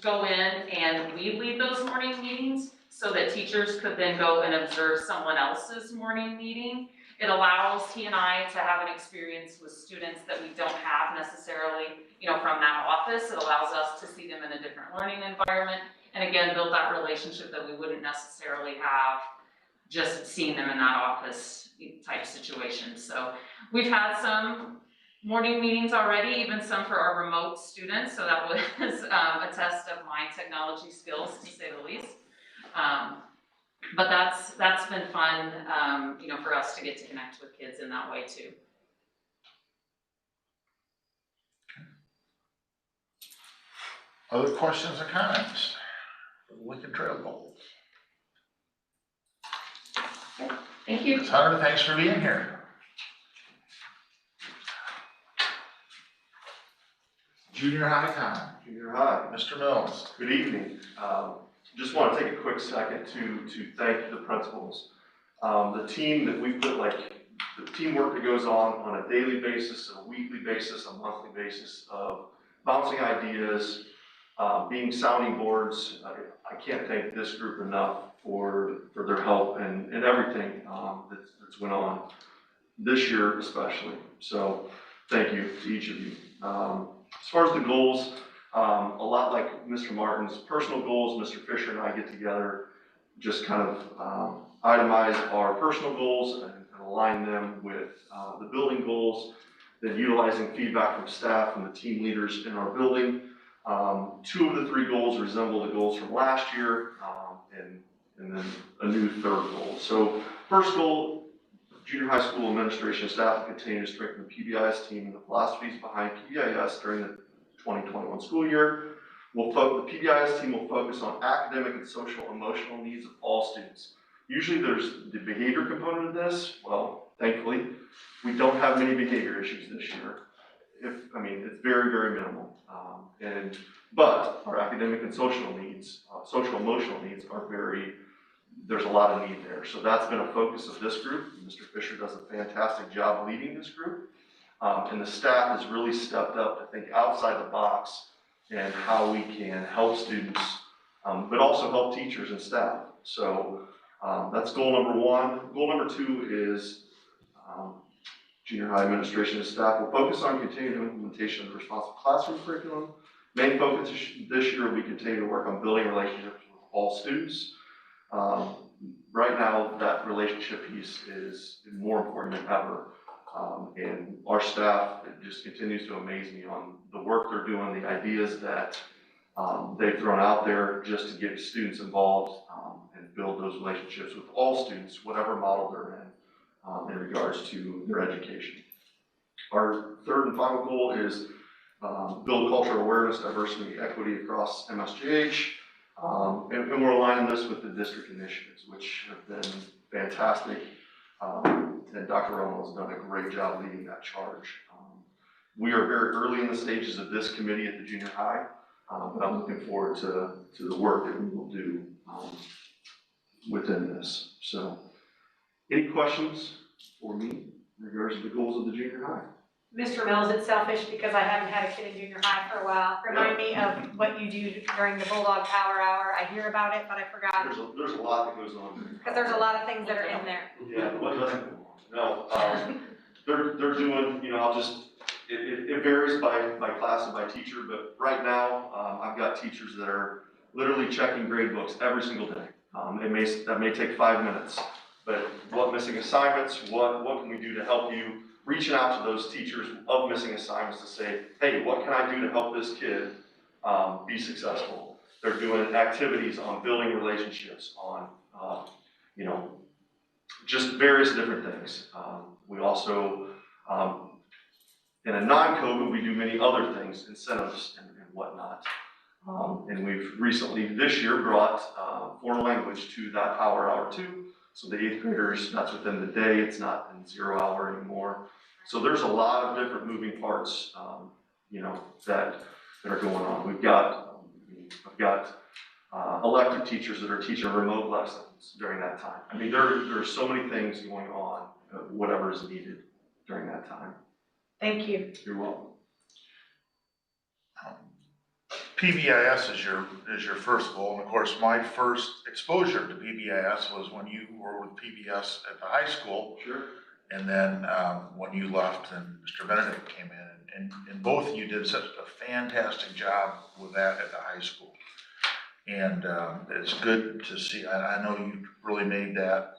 Speaker 15: go in and we lead those morning meetings so that teachers could then go and observe someone else's morning meeting. It allows he and I to have an experience with students that we don't have necessarily, from that office. It allows us to see them in a different learning environment, and again, build that relationship that we wouldn't necessarily have just seeing them in that office type situation. So we've had some morning meetings already, even some for our remote students. So that was a test of my technology skills, to say the least. But that's been fun, for us to get to connect with kids in that way too.
Speaker 1: Other questions or comments for the Lincoln Trail goals?
Speaker 15: Thank you.
Speaker 1: Ms. Hunter, thanks for being here. Junior high time.
Speaker 16: Junior high.
Speaker 1: Mr. Mills.
Speaker 16: Good evening. Just want to take a quick second to thank the principals. The team that we put, like the teamwork that goes on a daily basis, a weekly basis, a monthly basis of bouncing ideas, being sounding boards. I can't thank this group enough for their help and everything that's went on this year especially. So thank you to each of you. As far as the goals, a lot like Mr. Martin's personal goals, Mr. Fisher and I get together, just kind of itemize our personal goals and align them with the building goals, then utilizing feedback from staff and the team leaders in our building. 2 of the 3 goals resemble the goals from last year, and then a new 3rd goal. So first goal, junior high school administration staff will continue to strengthen the PBIS team and the philosophies behind PBIS during the 2021 school year. The PBIS team will focus on academic and social emotional needs of all students. Usually there's the behavior component of this. Well, thankfully, we don't have many behavior issues this year. It's very, very minimal. But our academic and social needs, social emotional needs are there's a lot of need there. So that's been a focus of this group. Mr. Fisher does a fantastic job leading this group. And the staff has really stepped up to think outside the box and how we can help students, but also help teachers and staff. So that's goal number 1. Goal number 2 is junior high administration and staff will focus on continued implementation of the responsive classroom curriculum. Main focus this year will be continue to work on building relationships with all students. Right now, that relationship piece is more important than ever. And our staff just continues to amaze me on the work they're doing, the ideas that they've thrown out there just to get students involved and build those relationships with all students, whatever model they're in regards to their education. Our 3rd and final goal is build cultural awareness, diversity, equity across MSJH. And we're aligning this with the district initiatives, which have been fantastic. And Dr. Romo has done a great job leading that charge. We are very early in the stages of this committee at the junior high, but I'm looking forward to the work that we will do within this. So, any questions for me in regards to the goals of the junior high?
Speaker 2: Mr. Mills, it's selfish because I haven't had a kid in junior high for a while. Remind me of what you do during the Bulldog Power Hour. I hear about it, but I forgot.
Speaker 16: There's a lot that goes on there.
Speaker 2: Because there's a lot of things that are in there.
Speaker 16: Yeah, what doesn't go on? No, they're doing, it varies by class and by teacher, but right now, I've got teachers that are literally checking grade books every single day. That may take 5 minutes, but what missing assignments, what can we do to help you? Reaching out to those teachers of missing assignments to say, hey, what can I do to help this kid be successful? They're doing activities on building relationships, on, just various different things. We also, in a non-COVID, we do many other things, incentives and whatnot. And we've recently, this year, brought foreign language to that Power Hour too. So the 8th graders, that's within the day, it's not in 0 hour anymore. So there's a lot of different moving parts, that are going on. I've got elective teachers that are teaching remote lessons during that time. There's so many things going on, whatever is needed during that time.
Speaker 2: Thank you.
Speaker 16: You're welcome.
Speaker 1: PBIS is your first goal, and of course, my first exposure to PBIS was when you were with PBS at the high school.
Speaker 16: Sure.
Speaker 1: And then when you left and Mr. Benedict came in, and both of you did such a fantastic job with that at the high school. And it's good to see. I know you really made that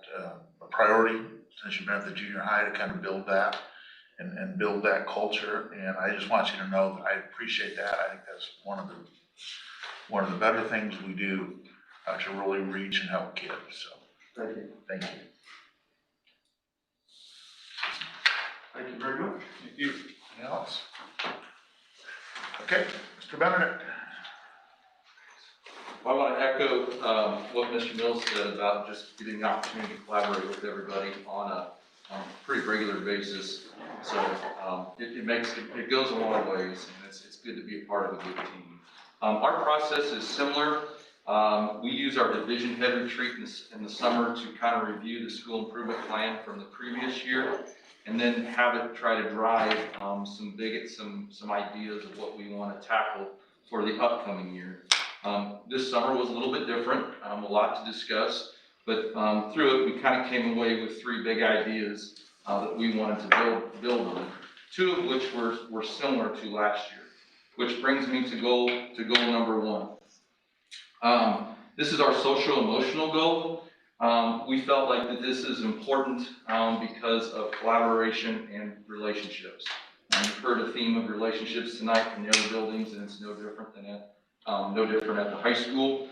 Speaker 1: a priority since you've been at the junior high to kind of build that and build that culture. And I just want you to know that I appreciate that. I think that's one of the better things we do to really reach and help kids. So
Speaker 16: thank you.
Speaker 1: Thank you.
Speaker 16: Thank you very much.
Speaker 1: Thank you. Anything else? Okay, Mr. Benedict.
Speaker 17: Well, I want to echo what Mr. Mills said about just getting the opportunity to collaborate with everybody on a pretty regular basis. So it goes a long ways, and it's good to be a part of a good team. Our process is similar. We use our division head retreat in the summer to kind of review the school improvement plan from the previous year. and then have it try to drive some ideas of what we want to tackle for the upcoming year. This summer was a little bit different, a lot to discuss, but through it we kind of came away with 3 big ideas that we wanted to build on, 2 of which were similar to last year, which brings me to goal number 1. This is our social emotional goal. We felt like that this is important because of collaboration and relationships. You've heard a theme of relationships tonight from the other buildings, and it's no different at the high school.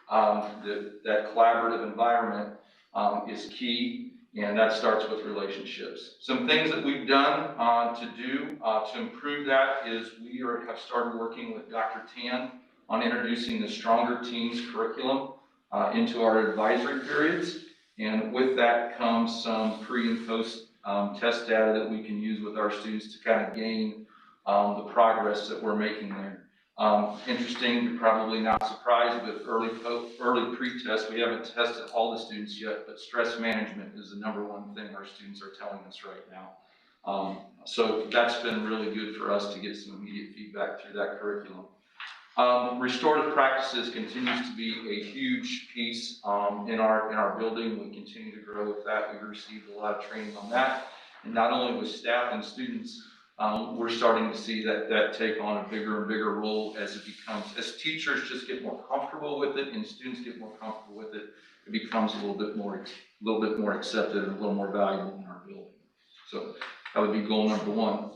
Speaker 17: That collaborative environment is key, and that starts with relationships. Some things that we've done to improve that is we have started working with Dr. Tan on introducing the Stronger Teams curriculum into our advisory periods, and with that comes some pre and post test data that we can use with our students to kind of gain the progress that we're making there. Interesting, you're probably not surprised, but early pre-test, we haven't tested all the students yet, but stress management is the #1 thing our students are telling us right now. So that's been really good for us to get some immediate feedback through that curriculum. Restorative practices continues to be a huge piece in our building. We continue to grow with that. We've received a lot of training on that, and not only with staff and students, we're starting to see that take on a bigger and bigger role as teachers just get more comfortable with it and students get more comfortable with it. It becomes a little bit more accepted and a little more valuable in our building. So that would be goal number 1.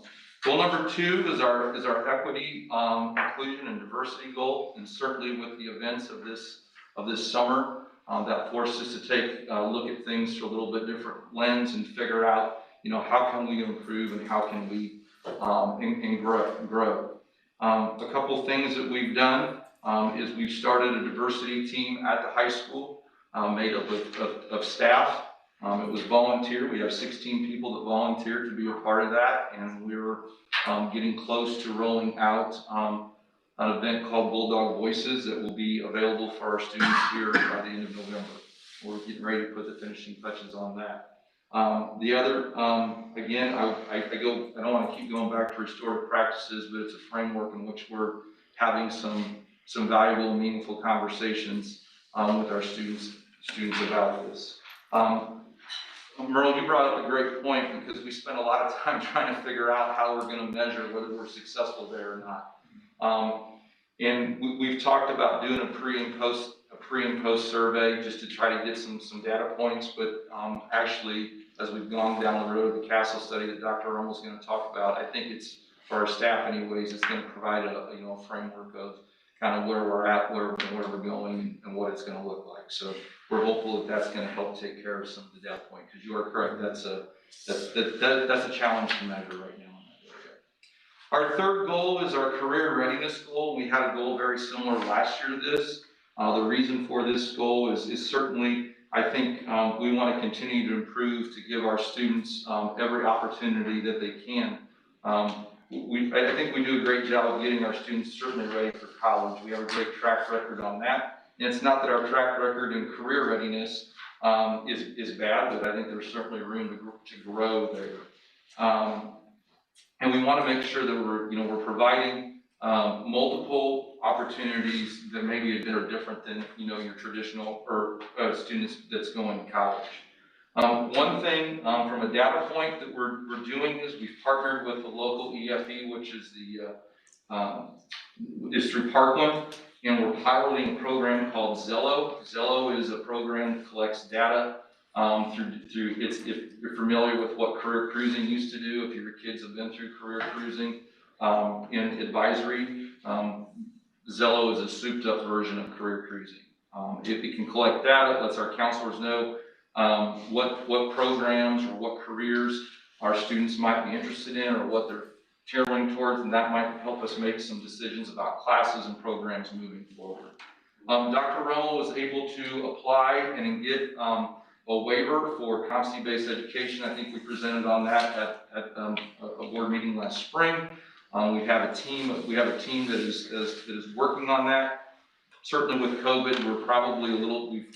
Speaker 17: Goal number 2 is our equity, inclusion, and diversity goal, and certainly with the events of this summer, that forced us to take a look at things through a little bit different lens and figure out, how can we improve and how can we and grow. A couple things that we've done is we've started a diversity team at the high school made up of staff. It was volunteer. We have 16 people that volunteered to be a part of that, and we're getting close to rolling out an event called Bulldog Voices that will be available for our students here by the end of November. We're getting ready to put the finishing touches on that. The other, again, I don't want to keep going back to restorative practices, but it's a framework in which we're having some valuable and meaningful conversations with our students about this. Merle, you brought up a great point because we spent a lot of time trying to figure out how we're going to measure whether we're successful there or not. And we've talked about doing a pre and post survey just to try to get some data points, but actually, as we've gone down the road of the Castle study that Dr. Rummel is going to talk about, I think it's, for our staff anyways, it's going to provide a framework of kind of where we're at, where we're going, and what it's going to look like. So we're hopeful that that's going to help take care of some of the data point, because you are correct, that's a challenge to measure right now in that area. Our third goal is our career readiness goal. We had a goal very similar last year to this. The reason for this goal is certainly, I think we want to continue to improve to give our students every opportunity that they can. I think we do a great job of getting our students certainly ready for college. We have a great track record on that. And it's not that our track record in career readiness is bad, but I think there's certainly room to grow there. And we want to make sure that we're providing multiple opportunities that maybe are different than your traditional or students that's going to college. One thing from a data point that we're doing is we've partnered with the local EFE, which is is through Parkland, and we're piloting a program called Zello. Zello is a program that collects data through if you're familiar with what career cruising used to do, if your kids have been through career cruising in advisory, Zello is a souped up version of career cruising. It can collect data, it lets our counselors know what programs or what careers our students might be interested in or what they're tailoring towards, and that might help us make some decisions about classes and programs moving forward. Dr. Rummel was able to apply and get a waiver for competency-based education. I think we presented on that at a board meeting last spring. We have a team that is working on that. Certainly with COVID, we're probably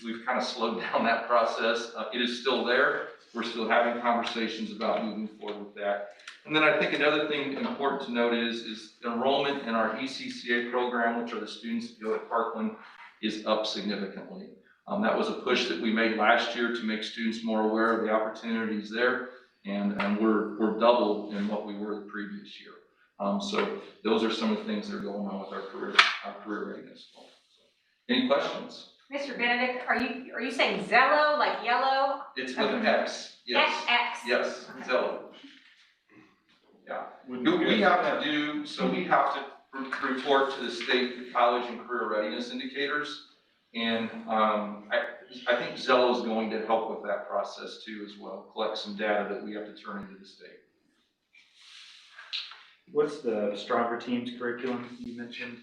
Speaker 17: we've kind of slowed down that process. It is still there, we're still having conversations about moving forward with that. And then I think another thing important to note is enrollment in our ECCA program, which are the students that go to Parkland, is up significantly. That was a push that we made last year to make students more aware of the opportunities there, and we're double in what we were the previous year. So those are some of the things that are going on with our career readiness. Any questions?
Speaker 2: Mr. Benedict, are you saying Zello, like yellow?
Speaker 17: It's with an X, yes.
Speaker 2: X.
Speaker 17: Yes, Zello. Yeah, we have to do, so we have to report to the state college and career readiness indicators. And I think Zello is going to help with that process too as well, collect some data that we have to turn into the state.
Speaker 12: What's the Stronger Teams curriculum you mentioned?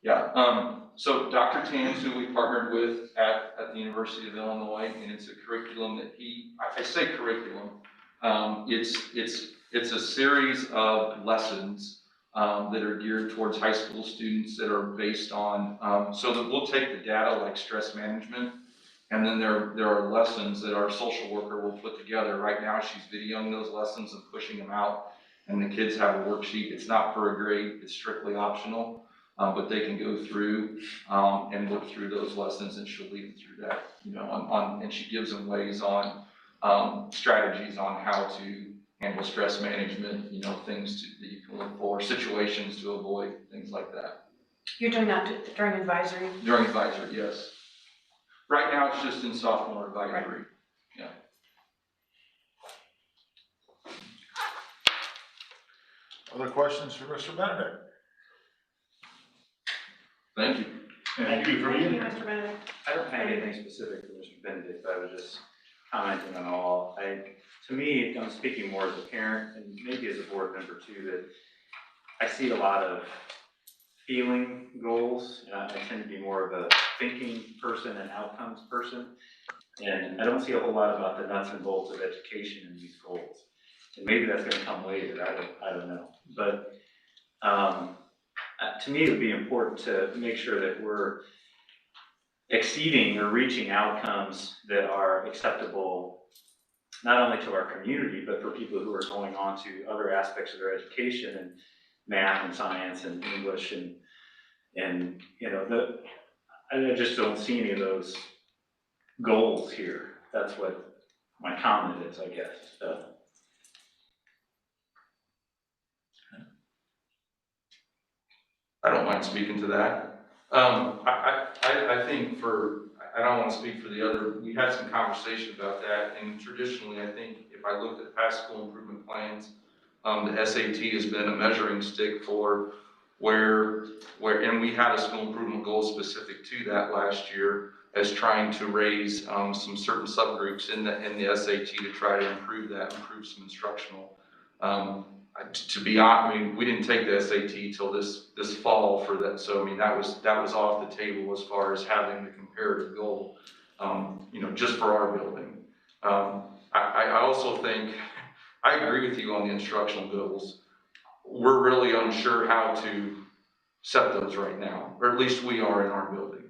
Speaker 17: Yeah, so Dr. Tans, who we partnered with at the University of Illinois, and it's a curriculum that I say curriculum, it's a series of lessons that are geared towards high school students that are based on, so that we'll take the data like stress management, and then there are lessons that our social worker will put together. Right now she's videoing those lessons and pushing them out, and the kids have a worksheet. It's not for a grade, it's strictly optional, but they can go through and look through those lessons, and she'll lead them through that, and she gives them ways on strategies on how to handle stress management, things that you can look for, situations to avoid, things like that.
Speaker 8: You're doing that during advisory?
Speaker 17: During advisory, yes. Right now, it's just in sophomore advisory. Right. Yeah.
Speaker 1: Other questions for Mr. Benedict?
Speaker 17: Thank you.
Speaker 1: Thank you for being here.
Speaker 8: Mr. Benedict.
Speaker 12: I don't have anything specific for Mr. Benedict, I was just commenting on all. To me, I'm speaking more as a parent and maybe as a board member too, that I see a lot of feeling goals. I tend to be more of a thinking person and outcomes person. And I don't see a whole lot about the nuts and bolts of education in these goals. And maybe that's gonna come later, I don't know. But to me, it would be important to make sure that we're exceeding or reaching outcomes that are acceptable not only to our community, but for people who are going on to other aspects of their education and math and science and English and I just don't see any of those goals here. That's what my comment is, I guess. So.
Speaker 17: I don't mind speaking to that. I think I don't want to speak for the other, we had some conversation about that, and traditionally, I think if I looked at past school improvement plans, the SAT has been a measuring stick for where, and we had a school improvement goal specific to that last year as trying to raise some certain subgroups in the SAT to try to improve some instructional. To be honest, we didn't take the SAT till this fall for that. So that was off the table as far as having the comparative goal, just for our building. I also think I agree with you on the instructional goals. We're really unsure how to set those right now, or at least we are in our building.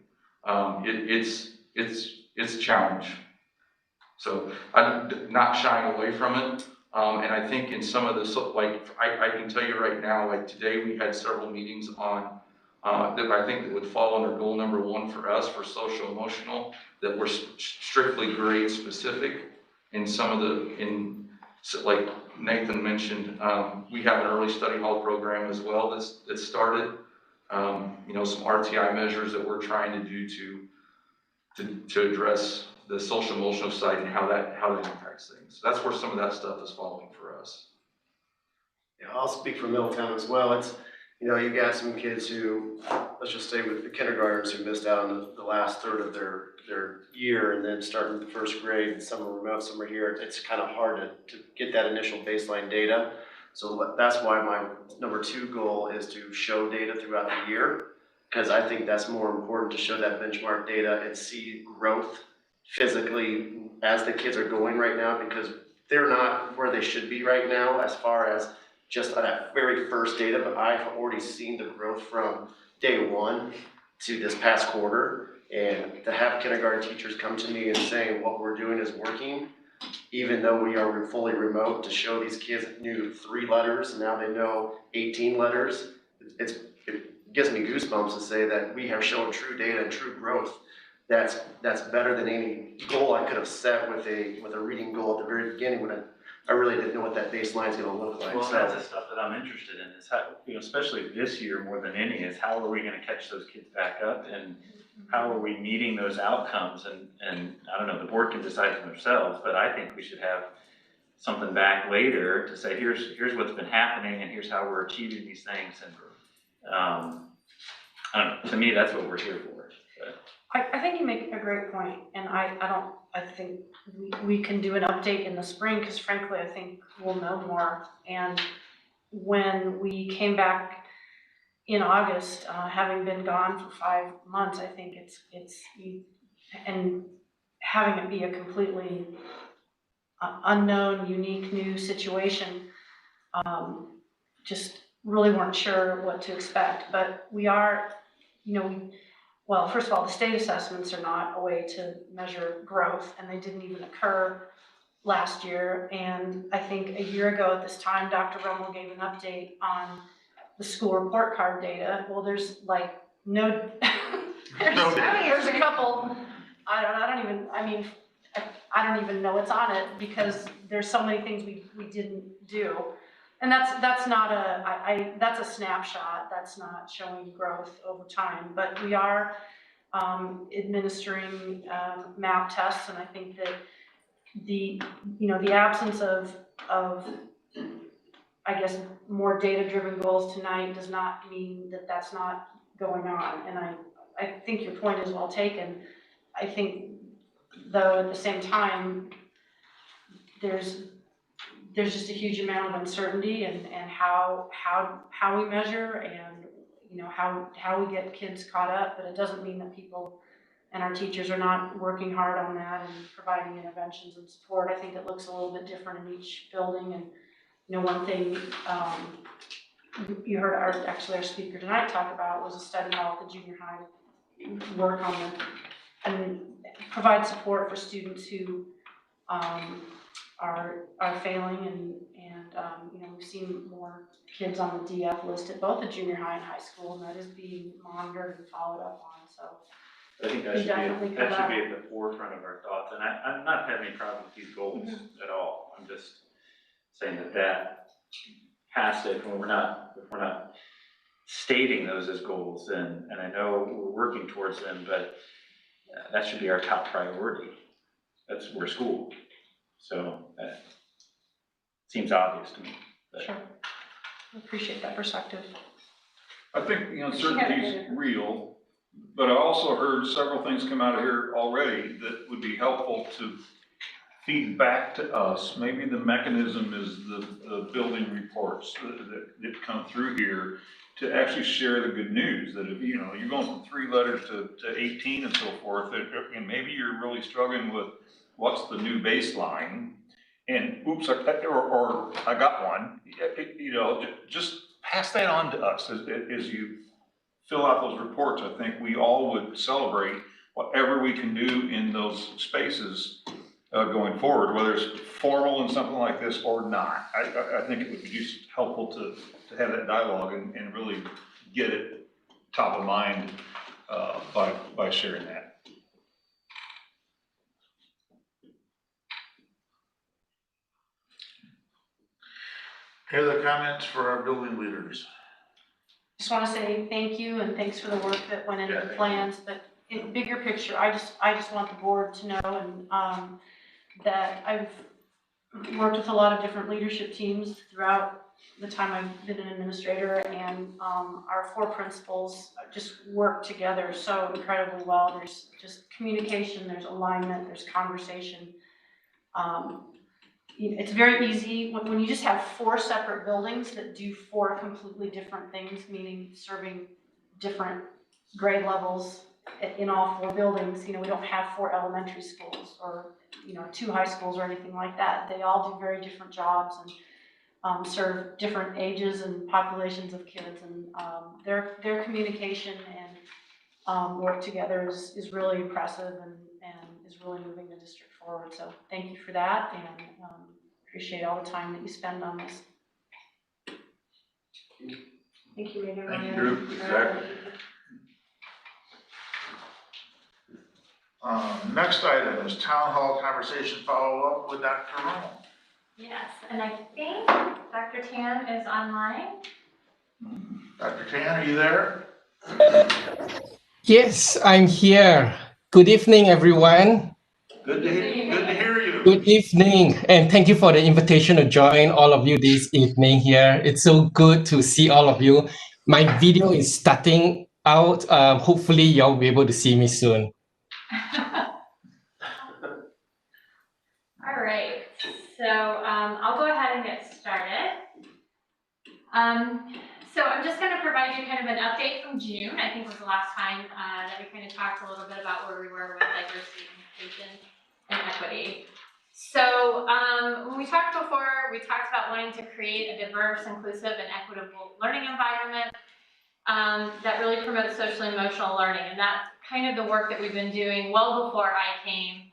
Speaker 17: It's a challenge. So I'm not shying away from it. And I think in some of the, I can tell you right now, like today we had several meetings on, that I think that would fall under goal number 1 for us for social emotional, that were strictly grade specific. In some of like Nathan mentioned, we have an early study hall program as well that's started. Some RTI measures that we're trying to do to address the social emotional side and how that impacts things. That's where some of that stuff is falling for us.
Speaker 14: Yeah, I'll speak for Middletown as well. It's, you've got some kids who, let's just say with the kindergartners who missed out on the last third of their year and then starting the first grade, and some are remote, some are here. It's kind of hard to get that initial baseline data. So that's why my number 2 goal is to show data throughout the year, because I think that's more important to show that benchmark data and see growth physically as the kids are going right now, because they're not where they should be right now as far as just that very first data, but I've already seen the growth from day 1 to this past quarter, and to have kindergarten teachers come to me and saying what we're doing is working, even though we are fully remote, to show these kids knew 3 letters and now they know 18 letters. It gives me goosebumps to say that we have shown true data and true growth. That's better than any goal I could have set with a reading goal at the very beginning when I really didn't know what that baseline is going to look like.
Speaker 12: Well,
Speaker 14: So
Speaker 12: that's the stuff that I'm interested in, is how, especially this year more than any, is how are we gonna catch those kids back up, and how are we meeting those outcomes? And I don't know, the board can decide for themselves, but I think we should have something back later to say, here's what's been happening, and here's how we're achieving these things. And I don't know, to me, that's what we're here for. But.
Speaker 8: I think you make a great point, and I think we can do an update in the spring, because frankly, I think we'll know more. And when we came back in August, having been gone for 5 months, I think and having it be a completely unknown, unique, new situation, just really weren't sure what to expect. But we are, well, first of all, the state assessments are not a way to measure growth, and they didn't even occur last year. And I think a year ago at this time, Dr. Rummel gave an update on the school report card data. Well, there's like there's a couple, I don't even know what's on it, because there's so many things we didn't do. And that's not that's a snapshot. That's not showing growth over time. But we are administering MAP tests, and I think that the absence of I guess more data-driven goals tonight does not mean that that's not going on. And I think your point is well taken. I think, though, at the same time, there's just a huge amount of uncertainty and how we measure, and how we get kids caught up. But it doesn't mean that people and our teachers are not working hard on that and providing interventions and support. I think it looks a little bit different in each building. And one thing you heard our speaker tonight talk about was a study hall at the junior high, work on and provide support for students who are failing, and we've seen more kids on the DF list at both the junior high and high school, and that is being monitored and followed up on. So
Speaker 12: I think that should be at the forefront of our thoughts. And I'm not having any problem with these goals at all. I'm just saying that has to, if we're not stating those as goals, and I know we're working towards them, but that should be our top priority. We're school. So that seems obvious to me. But.
Speaker 8: Sure. I appreciate that perspective.
Speaker 10: I think the uncertainty is real, but I also heard several things come out of here already that would be helpful to feed back to us. Maybe the mechanism is the building reports that come through here to actually share the good news, that if you're going from 3 letters to 18 and so forth, and maybe you're really struggling with what's the new baseline, and oops, or I got one, just pass that on to us as you fill out those reports. I think we all would celebrate whatever we can do in those spaces going forward, whether it's formal in something like this or not. I think it would be just helpful to have that dialogue and really get it top of mind by sharing that.
Speaker 1: Any other comments for our building leaders?
Speaker 8: Just want to say thank you, and thanks for the work that went into the plans. But in bigger picture, I just want the board to know, and that I've worked with a lot of different leadership teams throughout the time I've been an administrator, and our 4 principals just work together so incredibly well. There's just communication, there's alignment, there's conversation. It's very easy when you just have 4 separate buildings that do 4 completely different things, meaning serving different grade levels in all 4 buildings. We don't have 4 elementary schools or 2 high schools or anything like that. They all do very different jobs and serve different ages and populations of kids, and their communication and work together is really impressive and is really moving the district forward. forward. So thank you for that, and appreciate all the time that you spend on this.
Speaker 2: Thank you, Megan.
Speaker 1: Thank you, Drew. Exactly. Next item is town hall conversation follow-up with Dr. Rowe.
Speaker 18: Yes, and I think Dr. Tan is online.
Speaker 1: Dr. Tan, are you there?
Speaker 19: Yes, I'm here. Good evening, everyone.
Speaker 1: Good to hear you.
Speaker 19: Good evening, and thank you for the invitation to join all of you this evening here. It's so good to see all of you. My video is starting out. Hopefully, you'll be able to see me soon.
Speaker 18: All right, so I'll go ahead and get started. So I'm just going to provide you kind of an update from June. I think was the last time that we kind of talked a little bit about where we were with diversity, inclusion, and equity. So when we talked before, we talked about wanting to create a diverse, inclusive, and equitable learning environment that really promotes social and emotional learning. And that's kind of the work that we've been doing well before I came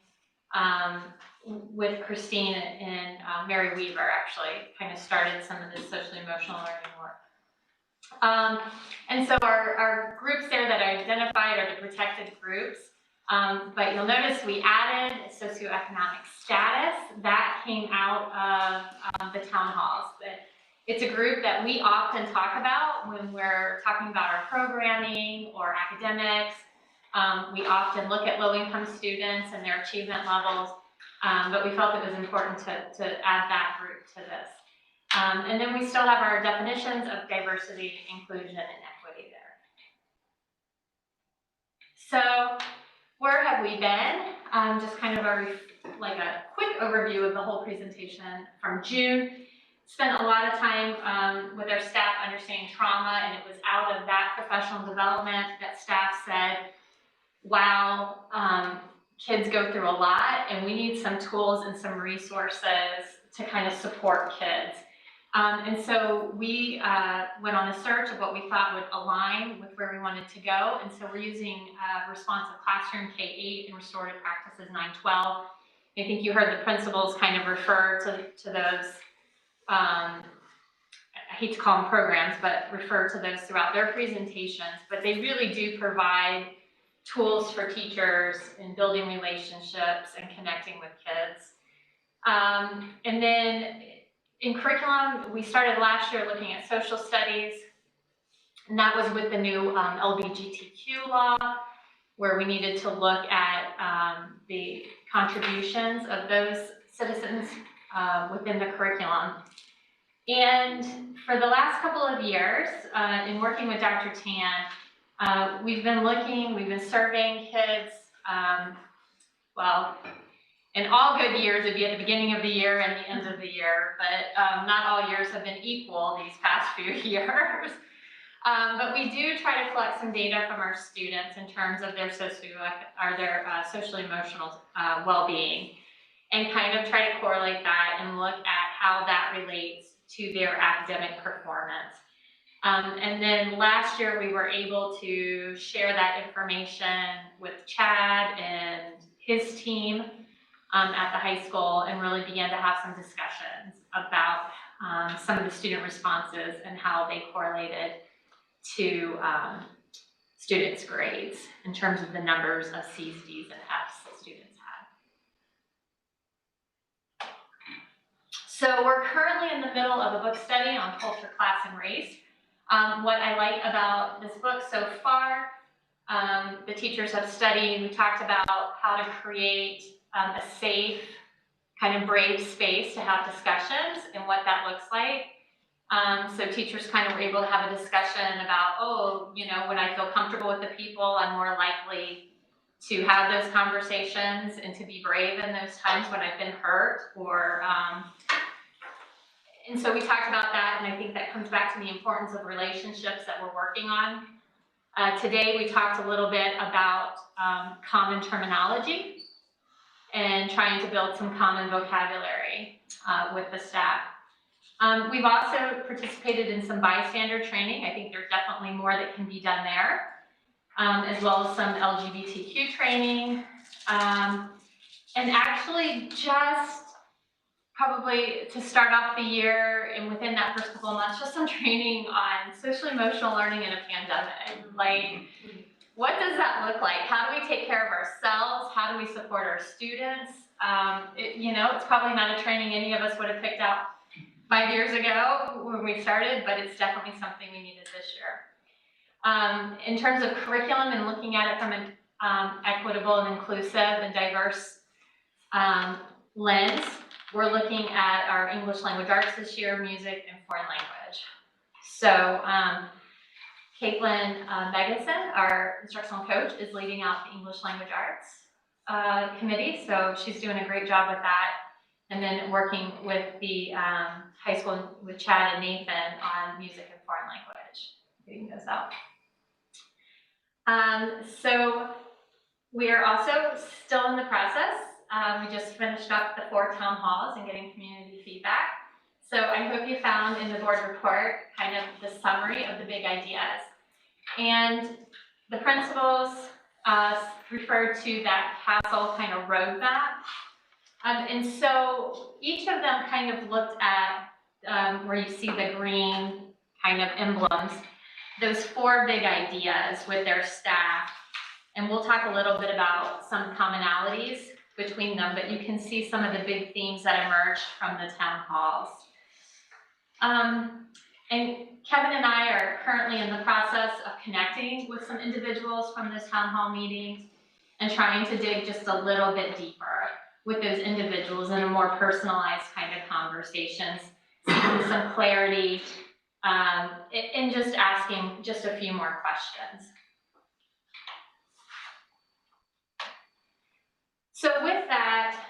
Speaker 18: with Christine and Mary Weaver, actually, kind of started some of this social emotional learning work. And so our groups there that I identified are the protected groups, but you'll notice we added socioeconomic status. That came out of the town halls. It's a group that we often talk about when we're talking about our programming or academics. We often look at low-income students and their achievement levels, but we felt it was important to add that group to this. And then we still have our definitions of diversity, inclusion, and equity there. So where have we been? Just kind of a quick overview of the whole presentation from June. Spent a lot of time with our staff understanding trauma, and it was out of that professional development that staff said, wow, kids go through a lot, and we need some tools and some resources to kind of support kids. And so we went on a search of what we thought would align with where we wanted to go. And so we're using responsive classroom K-8 and restorative practices 9-12. I think you heard the principals kind of refer to those, I hate to call them programs, but refer to those throughout their presentations. But they really do provide tools for teachers in building relationships and connecting with kids. And then in curriculum, we started last year looking at social studies, and that was with the new LGBTQ law, where we needed to look at the contributions of those citizens within the curriculum. And for the last couple of years, in working with Dr. Tan, we've been surveying kids, well, in all good years, it'd be at the beginning of the year and the end of the year, but not all years have been equal these past few years. But we do try to collect some data from our students in terms of their social emotional well-being, and kind of try to correlate that and look at how that relates to their academic performance. And then last year we were able to share that information with Chad and his team at the high school, and really began to have some discussions about some of the student responses and how they correlated to students' grades in terms of the numbers of C's, D's, and F's that students had. So we're currently in the middle of a book study on culture, class, and race. What I like about this book so far, the teachers have studied, we talked about how to create a safe, kind of brave space to have discussions and what that looks like. So teachers kind of were able to have a discussion about, oh, you know, when I feel comfortable with the people, I'm more likely to have those conversations and to be brave in those times when I've been hurt, or, and so we talked about that, and I think that comes back to the importance of relationships that we're working on. Today we talked a little bit about common terminology and trying to build some common vocabulary with the staff. We've also participated in some bystander training. I think there's definitely more that can be done there, as well as some LGBTQ training. And actually just probably to start off the year and within that first couple of months, just some training on social emotional learning in a pandemic. Like, what does that look like? How do we take care of ourselves? How do we support our students? It's probably not a training any of us would have picked out 5 years ago when we started, but it's definitely something we needed this year. In terms of curriculum and looking at it from an equitable and inclusive and diverse lens, we're looking at our English language arts this year, music, and foreign language. So Caitlin Megason, our instructional coach, is leading out the English language arts committee, so she's doing a great job with that. And then working with the high school with Chad and Nathan on music and foreign language, getting those out. So we are also still in the process. We just finished up the 4 town halls and getting community feedback. So I hope you found in the board report kind of the summary of the big ideas. And the principals referred to that castle kind of roadmap. And so each of them kind of looked at where you see the green kind of emblems, those 4 big ideas with their staff. And we'll talk a little bit about some commonalities between them, but you can see some of the big themes that emerged from the town halls. And Kevin and I are currently in the process of connecting with some individuals from those town hall meetings and trying to dig just a little bit deeper with those individuals in a more personalized kind of conversations, seeking some clarity, and just asking just a few more questions. So with that,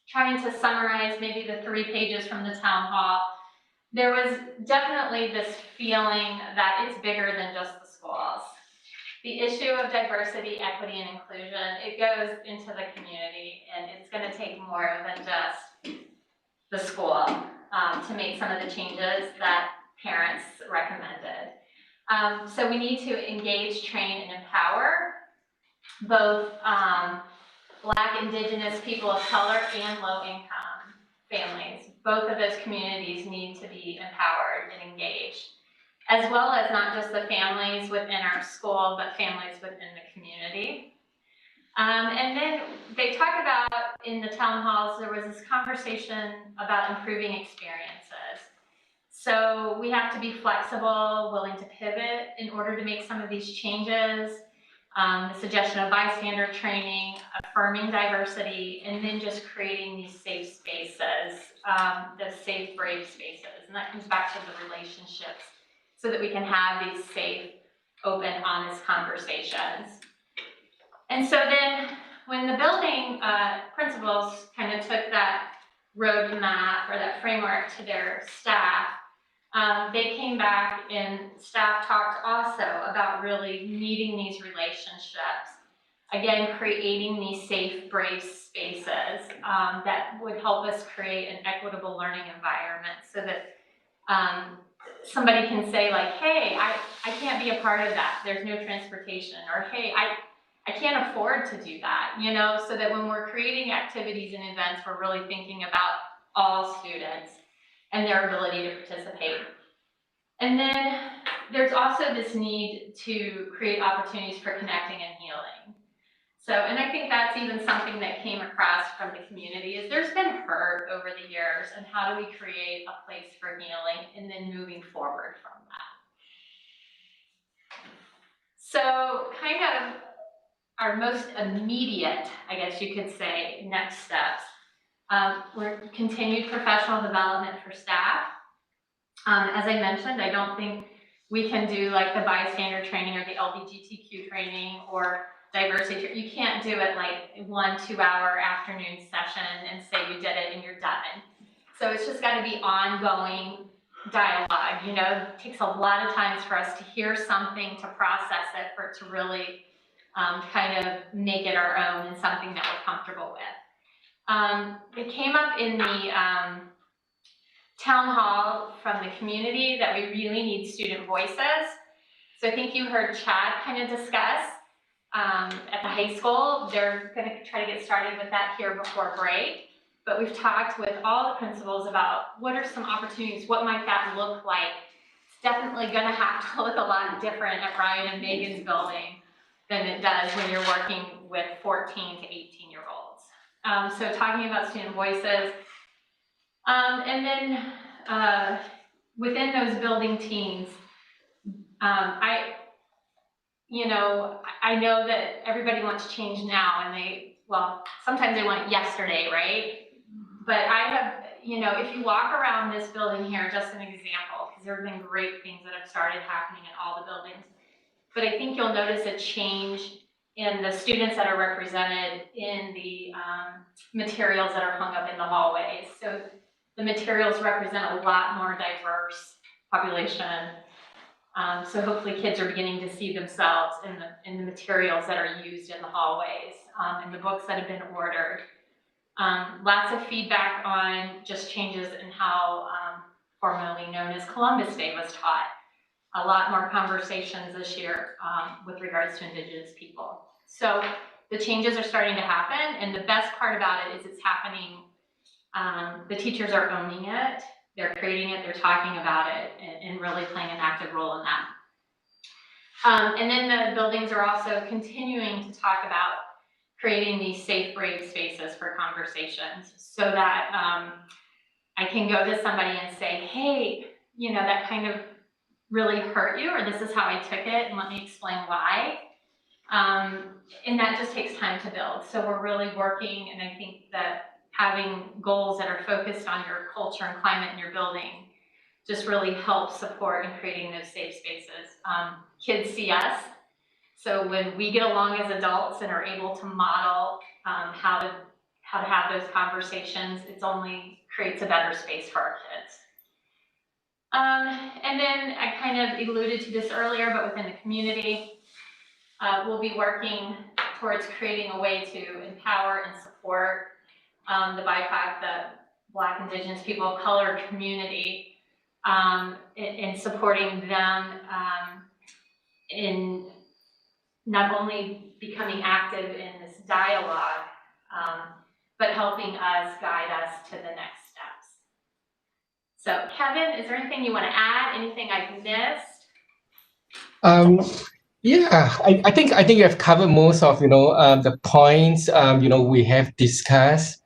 Speaker 18: trying to summarize maybe the 3 pages from the town hall, there was definitely this feeling that it's bigger than just the schools. The issue of diversity, equity, and inclusion, it goes into the community, and it's going to take more than just the school to make some of the changes that parents recommended. So we need to engage, train, and empower both Black, Indigenous, people of color, and low-income families. Both of those communities need to be empowered and engaged, as well as not just the families within our school, but families within the community. And then they talk about, in the town halls, there was this conversation about improving experiences. So we have to be flexible, willing to pivot in order to make some of these changes. The suggestion of bystander training, affirming diversity, and then just creating these safe spaces, the safe, brave spaces. And that comes back to the relationships so that we can have these safe, open, honest conversations. And so then when the building principals kind of took that roadmap or that framework to their staff, they came back and staff talked also about really needing these relationships. Again, creating these safe, brave spaces that would help us create an equitable learning environment so that somebody can say like, hey, I can't be a part of that. There's no transportation. Or hey, I can't afford to do that, so that when we're creating activities and events, we're really thinking about all students and their ability to participate. And then there's also this need to create opportunities for connecting and healing. So, and I think that's even something that came across from the community is there's been hurt over the years, and how do we create a place for healing and then moving forward from that. So kind of our most immediate, I guess you could say, next steps. We're continued professional development for staff. As I mentioned, I don't think we can do like the bystander training or the LGBTQ training or diversity. You can't do it like 1-2 hour afternoon session and say you did it and you're done. So it's just got to be ongoing dialogue. It takes a lot of times for us to hear something, to process it, for it to really kind of make it our own and something that we're comfortable with. It came up in the town hall from the community that we really need student voices. So I think you heard Chad kind of discuss at the high school. They're gonna try to get started with that here before break. But we've talked with all the principals about what are some opportunities, what might that look like? It's definitely gonna have to look a lot different at Ryan and Megan's building than it does when you're working with 14 to 18-year-olds. So talking about student voices. And then within those building teams, I know that everybody wants change now and sometimes they want it yesterday, right? But I have, if you walk around this building here, just an example, because there have been great things that have started happening in all the buildings. But I think you'll notice a change in the students that are represented in the materials that are hung up in the hallways. So the materials represent a lot more diverse population. So hopefully kids are beginning to see themselves in the materials that are used in the hallways, and the books that have been ordered. Lots of feedback on just changes in how formerly known as Columbus Day was taught. A lot more conversations this year with regards to Indigenous people. So the changes are starting to happen, and the best part about it is it's happening. The teachers are owning it, they're creating it, they're talking about it, and really playing an active role in that. And then the buildings are also continuing to talk about creating these safe, brave spaces for conversations so that I can go to somebody and say, hey, that kind of really hurt you, or this is how I took it, and let me explain why. And that just takes time to build. So we're really working, and I think that having goals that are focused on your culture and climate in your building just really helps support in creating those safe spaces. Kids see us, so when we get along as adults and are able to model how to have those conversations, it only creates a better space for our kids. And then I kind of alluded to this earlier, but within the community, we'll be working towards creating a way to empower and support the BIPOC, the Black, Indigenous, people of color community, in supporting them in not only becoming active in this dialogue, but helping us guide us to the next steps. So Kevin, is there anything you want to add? Anything I've missed?
Speaker 19: Yeah, I think you have covered most of the points we have discussed.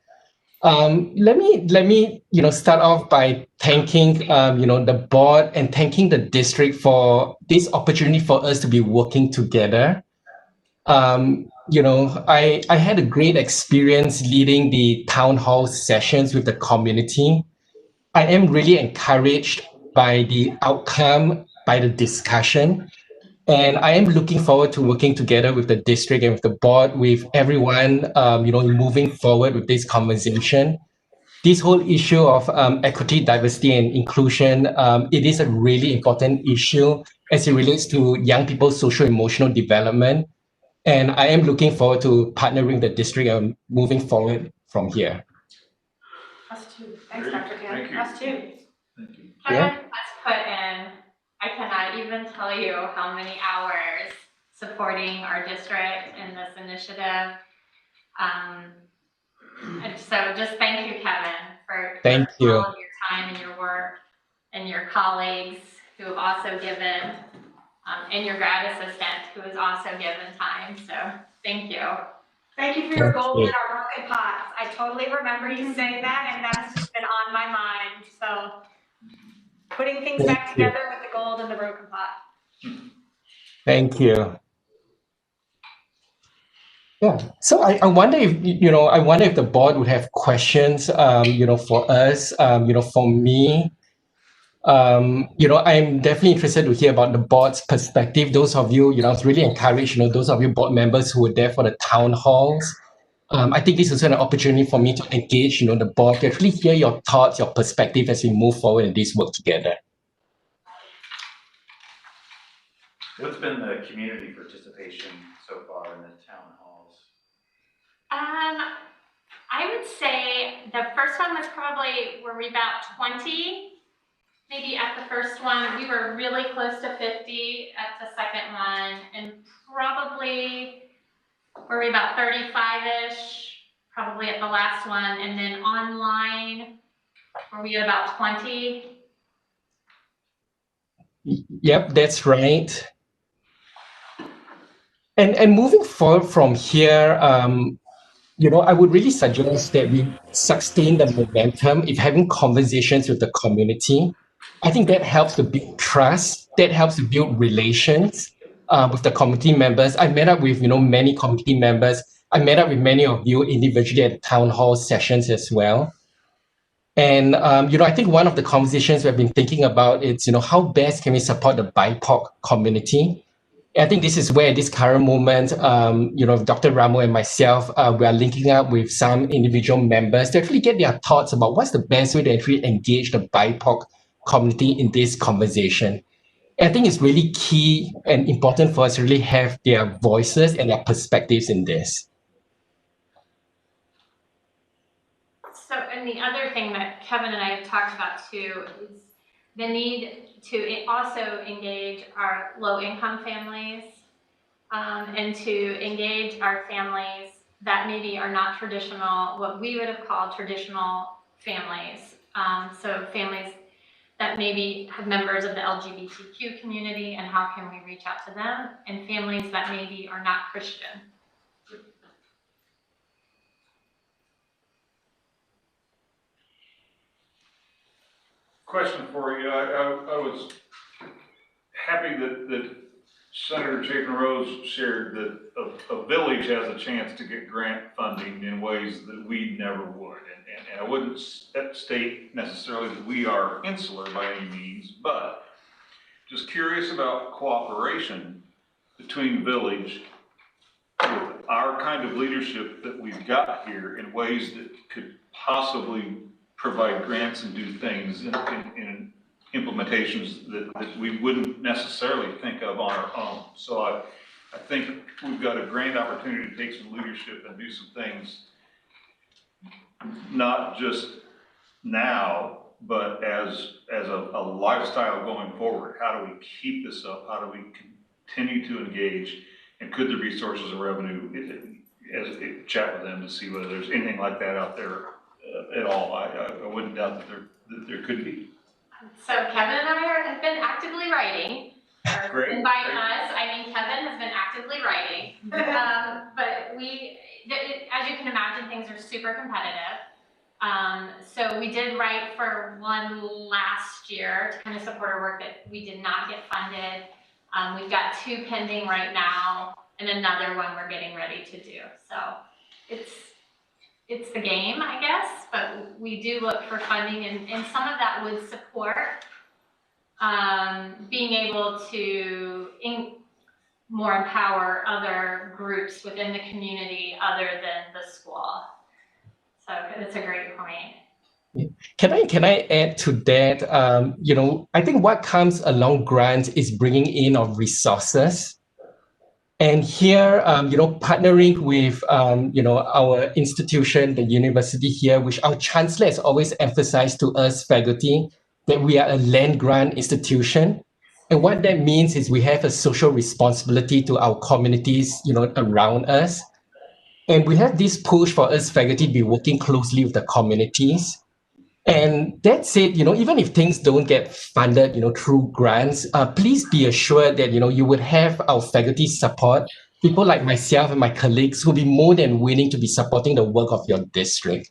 Speaker 19: Let me start off by thanking the board and thanking the district for this opportunity for us to be working together. I had a great experience leading the town hall sessions with the community. I am really encouraged by the outcome, by the discussion. And I am looking forward to working together with the district and with the board, with everyone, moving forward with this conversation. This whole issue of equity, diversity, and inclusion, it is a really important issue as it relates to young people's social emotional development. And I am looking forward to partnering with the district and moving forward from here.
Speaker 2: Us too. Thanks, Dr. Ken.
Speaker 10: Thank you.
Speaker 2: Us too.
Speaker 10: Thank you.
Speaker 18: Kevin has put in, I cannot even tell you how many hours supporting our district in this initiative. And so just thank you, Kevin, for all of your time and your work, and your colleagues who have also given, and your grad assistant who has also given time. So thank you.
Speaker 2: Thank you for your gold in our broken pots. I totally remember you saying that, and that's just been on my mind. So putting things back together with the gold in the broken pot.
Speaker 19: Thank you. Yeah. So I wonder if the board would have questions, for us, for me. I'm definitely interested to hear about the board's perspective. Those of you, I was really encouraged, those of you board members who were there for the town halls. I think this is also an opportunity for me to engage, the board, to actually hear your thoughts, your perspective as we move forward in this work together.
Speaker 12: What's been the community participation so far in the town halls?
Speaker 18: I would say the first one was probably, were we about 20? Maybe at the first one. We were really close to 50 at the second one, and probably were we about 35-ish, probably at the last one, and then online, were we at about 20?
Speaker 19: Yep, that's right. And moving forward from here, I would really suggest that we sustain the momentum if having conversations with the community. I think that helps to build trust, that helps to build relations with the community members. I met up with, many community members. I met up with many of you individually at the town hall sessions as well. And, I think one of the conversations we've been thinking about is, how best can we support the BIPOC community? I think this is where, at this current moment, Dr. Ramo and myself, we are linking up with some individual members to actually get their thoughts about what's the best way to actually engage the BIPOC community in this conversation. And I think it's really key and important for us to really have their voices and their perspectives in this.
Speaker 18: So, and the other thing that Kevin and I have talked about too is the need to also engage our low-income families and to engage our families that maybe are not traditional, what we would have called traditional families. So families that maybe have members of the LGBTQ community, and how can we reach out to them, and families that maybe are not Christian.
Speaker 10: Question for you. I was happy that Senator Chapin Rose shared that a village has a chance to get grant funding in ways that we never would. And I wouldn't state necessarily that we are insular by any means, but just curious about cooperation between village with our kind of leadership that we've got here in ways that could possibly provide grants and do things in implementations that we wouldn't necessarily think of on our own. So I think we've got a grand opportunity to take some leadership and do some things, not just now, but as a lifestyle going forward. How do we keep this up? How do we continue to engage? And could there be sources of revenue chat with them to see whether there's anything like that out there at all? I wouldn't doubt that there could be.
Speaker 18: So Kevin and I have been actively writing.
Speaker 10: Great.
Speaker 18: And by us, I mean Kevin has been actively writing. But as you can imagine, things are super competitive. So we did write for one last year to kind of support our work that we did not get funded. We've got 2 pending right now, and another one we're getting ready to do. So it's the game, I guess, but we do look for funding, and some of that would support being able to more empower other groups within the community other than the school. So it's a great point.
Speaker 19: Can I add to that? I think what comes along grants is bringing in of resources. And here, partnering with, our institution, the university here, which our chancellor has always emphasized to us faculty, that we are a land grant institution. And what that means is we have a social responsibility to our communities, around us. And we have this push for us faculty to be working closely with the communities. And that said, even if things don't get funded, through grants, please be assured that, you would have our faculty support, people like myself and my colleagues who will be more than willing to be supporting the work of your district.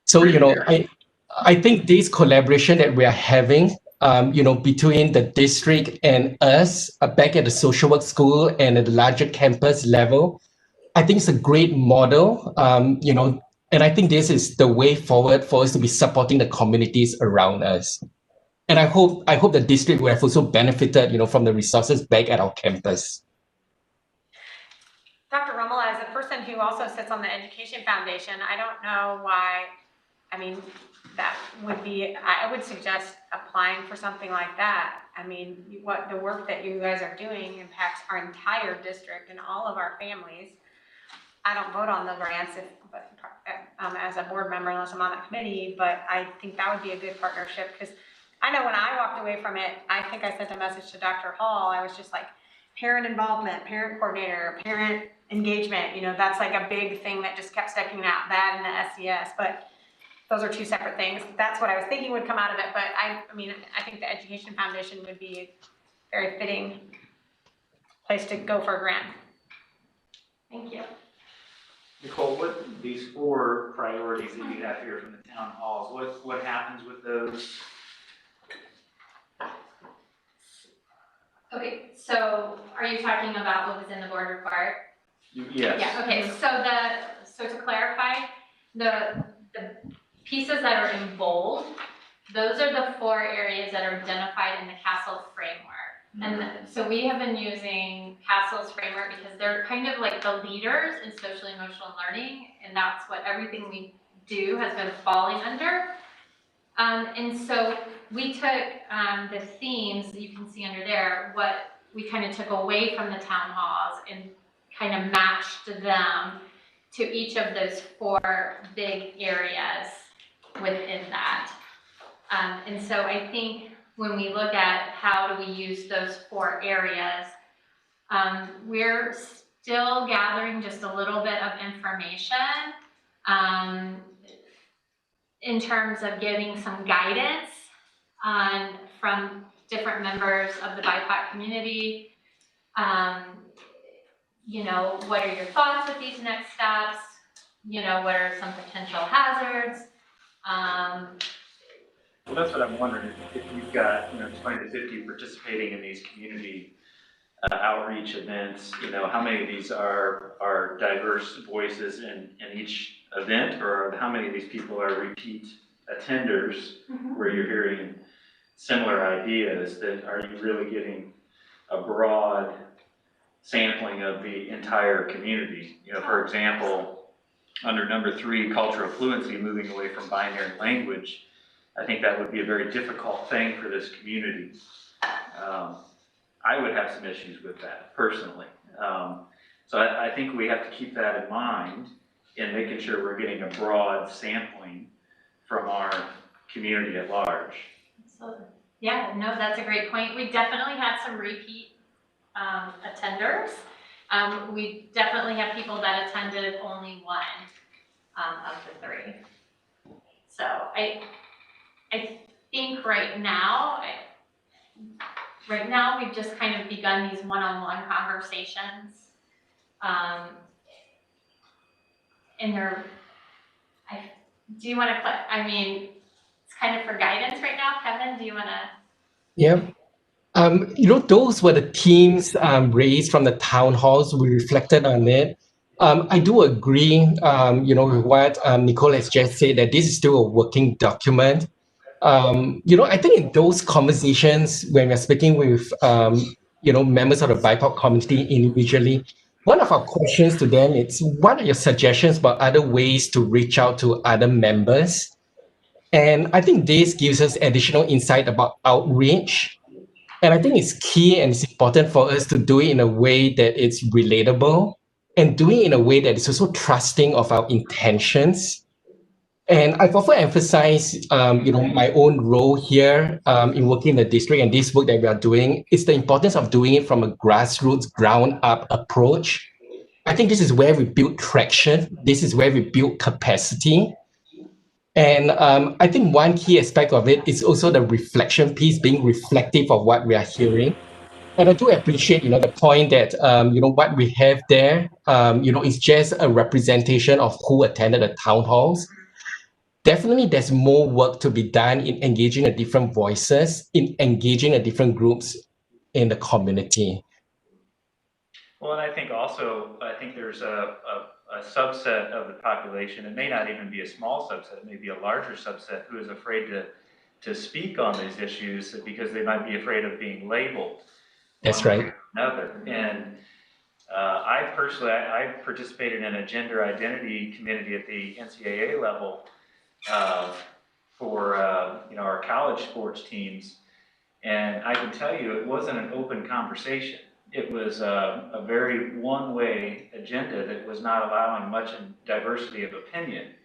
Speaker 19: So, I think this collaboration that we are having, between the district and us back at the social work school and at the larger campus level, I think it's a great model, and I think this is the way forward for us to be supporting the communities around us. And I hope the district will have also benefited, from the resources back at our campus.
Speaker 2: Dr. Rummel, as a person who also sits on the Education Foundation, I don't know why, that would be, I would suggest applying for something like that. What the work that you guys are doing impacts our entire district and all of our families. I don't vote on the grants as a board member unless I'm on that committee, but I think that would be a good partnership, because I know when I walked away from it, I think I sent a message to Dr. Hall. I was just like, parent involvement, parent coordinator, parent engagement, that's like a big thing that just kept sticking out, that and the SES, but those are two separate things. That's what I was thinking would come out of it, but I think the Education Foundation would be a very fitting place to go for a grant. Thank you.
Speaker 12: Nicole, these 4 priorities that you have here from the town halls, what happens with those?
Speaker 18: Okay, so are you talking about what was in the board report?
Speaker 12: Yes.
Speaker 18: Yeah, okay, so to clarify, the pieces that are in bold, those are the 4 areas that are identified in the CASEL framework. And so we have been using CASEL's framework because they're kind of like the leaders in social emotional learning, and that's what everything we do has been falling under. And so we took the themes that you can see under there, what we kind of took away from the town halls and kind of matched them to each of those 4 big areas within that. And so I think when we look at how do we use those 4 areas, we're still gathering just a little bit of information in terms of giving some guidance from different members of the BIPOC community. What are your thoughts with these next steps? What are some potential hazards?
Speaker 12: Well, that's what I'm wondering, if you've got, 20 to 50 participating in these community outreach events, how many of these are diverse voices in each event, or how many of these people are repeat attenders where you're hearing similar ideas? That are you really getting a broad sampling of the entire community? For example, under number 3, cultural fluency, moving away from binary language, I think that would be a very difficult thing for this community. I would have some issues with that personally. So I think we have to keep that in mind in making sure we're getting a broad sampling from our community at large.
Speaker 18: Absolutely. Yeah, no, that's a great point. We definitely had some repeat attenders. We definitely have people that attended only 1 of the 3. So I think right now we've just kind of begun these one-on-one conversations. And do you want to, it's kind of for guidance right now. Kevin, do you want to?
Speaker 19: Yeah. Those were the themes raised from the town halls. We reflected on it. I do agree, with what Nicole has just said, that this is still a working document. I think in those conversations, when we're speaking with, members of the BIPOC community individually, one of our questions to them is, what are your suggestions about other ways to reach out to other members? And I think this gives us additional insight about outreach. And I think it's key and it's important for us to do it in a way that it's relatable and doing it in a way that is also trusting of our intentions. And I've often emphasized, my own role here in working in the district and this work that we are doing is the importance of doing it from a grassroots, ground-up approach. I think this is where we build traction. This is where we build capacity. And I think one key aspect of it is also the reflection piece, being reflective of what we are hearing. And I do appreciate, the point that, what we have there, is just a representation of who attended the town halls. Definitely, there's more work to be done in engaging the different voices, in engaging the different groups in the community.
Speaker 12: Well, and I think there's a subset of the population, it may not even be a small subset, it may be a larger subset, who is afraid to speak on these issues because they might be afraid of being labeled.
Speaker 19: That's right.
Speaker 12: Another. And I participated in a gender identity committee at the NCAA level for our college sports teams, and I can tell you it wasn't an open conversation. It was a very one-way agenda that was not allowing much diversity of opinion.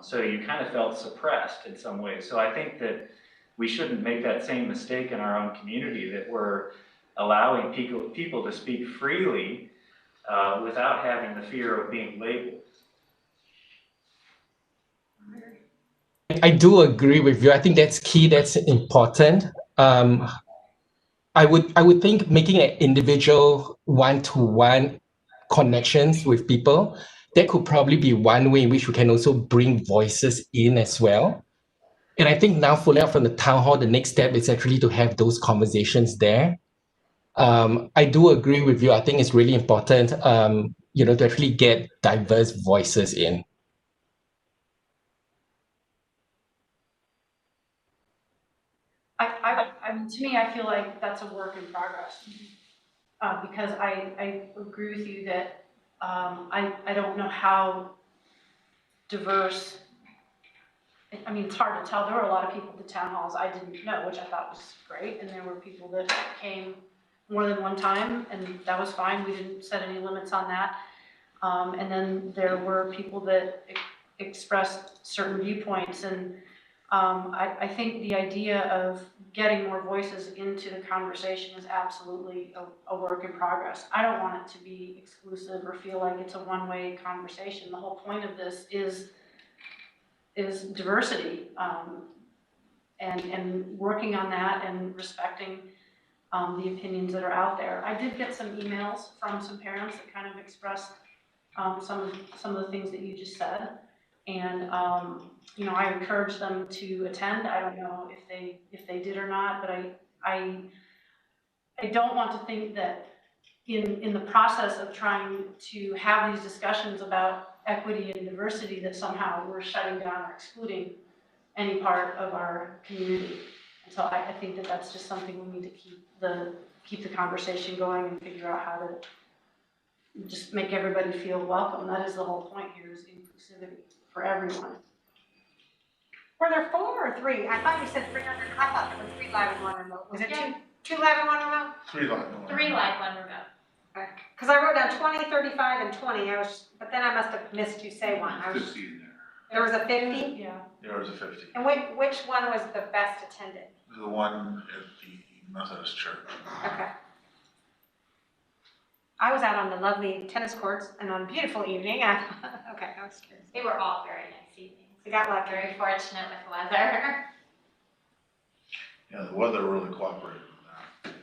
Speaker 12: So you kind of felt suppressed in some ways. So I think that we shouldn't make that same mistake in our own community, that we're allowing people to speak freely without having the fear of being labeled.
Speaker 19: I do agree with you. I think that's key. That's important. I would think making an individual one-to-one connections with people, that could probably be one way in which we can also bring voices in as well. And I think now, following up from the town hall, the next step is actually to have those conversations there. I do agree with you. I think it's really important, to actually get diverse voices in.
Speaker 8: I mean, to me, I feel like that's a work in progress. Because I agree with you that I don't know how diverse. I mean, it's hard to tell. There were a lot of people at the town halls I didn't know, which I thought was great. And there were people that came more than one time, and that was fine. We didn't set any limits on that. And then there were people that expressed certain viewpoints. And I think the idea of getting more voices into the conversation is absolutely a work in progress. I don't want it to be exclusive or feel like it's a one-way conversation. The whole point of this is diversity, and working on that and respecting the opinions that are out there. I did get some emails from some parents that kind of expressed some of the things that you just said. And I encourage them to attend. I don't know if they did or not, but I don't want to think that in the process of trying to have these discussions about equity and diversity that somehow we're shutting down or excluding any part of our community. And so I think that that's just something we need to keep the conversation going and figure out how to just make everybody feel welcome. That is the whole point here, is inclusivity for everyone.
Speaker 2: Were there 4 or 3? I thought you said 300. I thought there were 3 live and 1 remote. Was it 2 live and 1 remote?
Speaker 1: 3 live and 1.
Speaker 18: 3 live, 1 remote.
Speaker 2: Because I wrote down 20, 35, and 20. But then I must have missed you say one.
Speaker 1: 50 in there.
Speaker 2: There was a 50?
Speaker 8: Yeah.
Speaker 1: There was a 50.
Speaker 2: And which one was the best attended?
Speaker 1: The one at the Methodist Church.
Speaker 2: Okay. I was out on the lovely tennis courts and on a beautiful evening. Okay, I was curious.
Speaker 18: They were all very nice evenings.
Speaker 2: We got lucky.
Speaker 18: Very fortunate with the weather.
Speaker 1: Yeah, the weather really cooperated with that.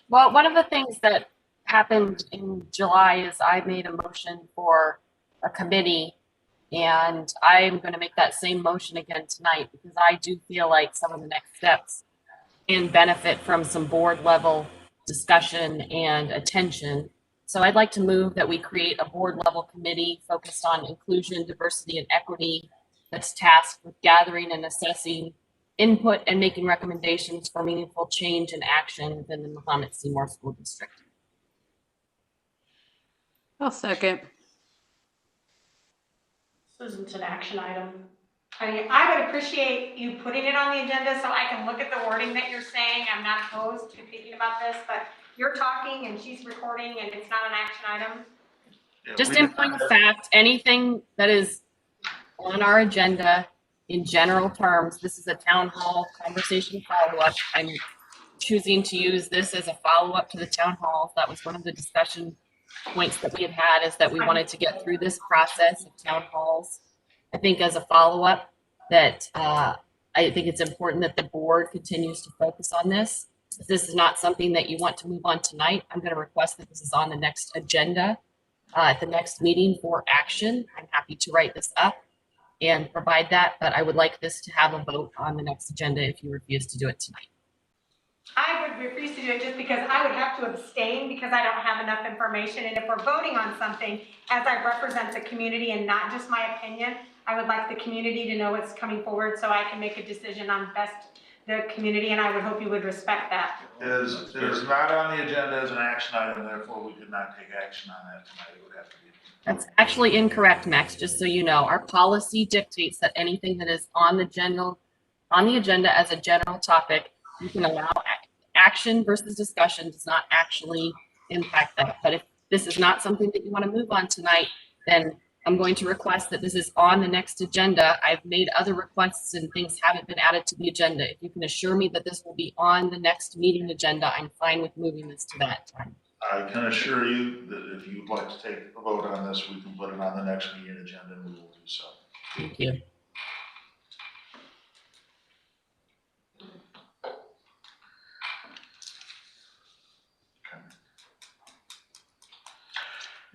Speaker 4: Well, one of the things that happened in July is I made a motion for a committee, and I'm going to make that same motion again tonight because I do feel like some of the next steps can benefit from some board level discussion and attention. So I'd like to move that we create a board level committee focused on inclusion, diversity, and equity that's tasked with gathering and assessing input and making recommendations for meaningful change and action within the Mahomet-Seymour School District.
Speaker 6: I'll second.
Speaker 8: This isn't an action item.
Speaker 2: I mean, I would appreciate you putting it on the agenda so I can look at the wording that you're saying. I'm not opposed to thinking about this, but you're talking and she's recording and it's not an action item.
Speaker 1: Yeah,
Speaker 4: Just in point of fact, anything that is on our agenda in general terms, this is a town hall conversation follow-up. I'm choosing to use this as a follow-up to the town hall. That was one of the discussion points that we had is that we wanted to get through this process of town halls. I think as a follow-up that I think it's important that the board continues to focus on this. If this is not something that you want to move on tonight, I'm going to request that this is on the next agenda at the next meeting for action. I'm happy to write this up and provide that, but I would like this to have a vote on the next agenda if you refuse to do it tonight.
Speaker 2: I would refuse to do it just because I would have to abstain because I don't have enough information. And if we're voting on something, as I represent the community and not just my opinion, I would like the community to know what's coming forward so I can make a decision on best the community, and I would hope you would respect that.
Speaker 1: It is not on the agenda as an action item, therefore we could not take action on that tonight. It would have to be.
Speaker 4: That's actually incorrect, Max, just so you know. Our policy dictates that anything that is on the agenda as a general topic, you can allow action versus discussion does not actually impact that. But if this is not something that you want to move on tonight, then I'm going to request that this is on the next agenda. I've made other requests and things haven't been added to the agenda. If you can assure me that this will be on the next meeting agenda, I'm fine with moving this to that time.
Speaker 1: I can assure you that if you'd like to take a vote on this, we can put it on the next meeting agenda and we will do so.
Speaker 4: Thank you.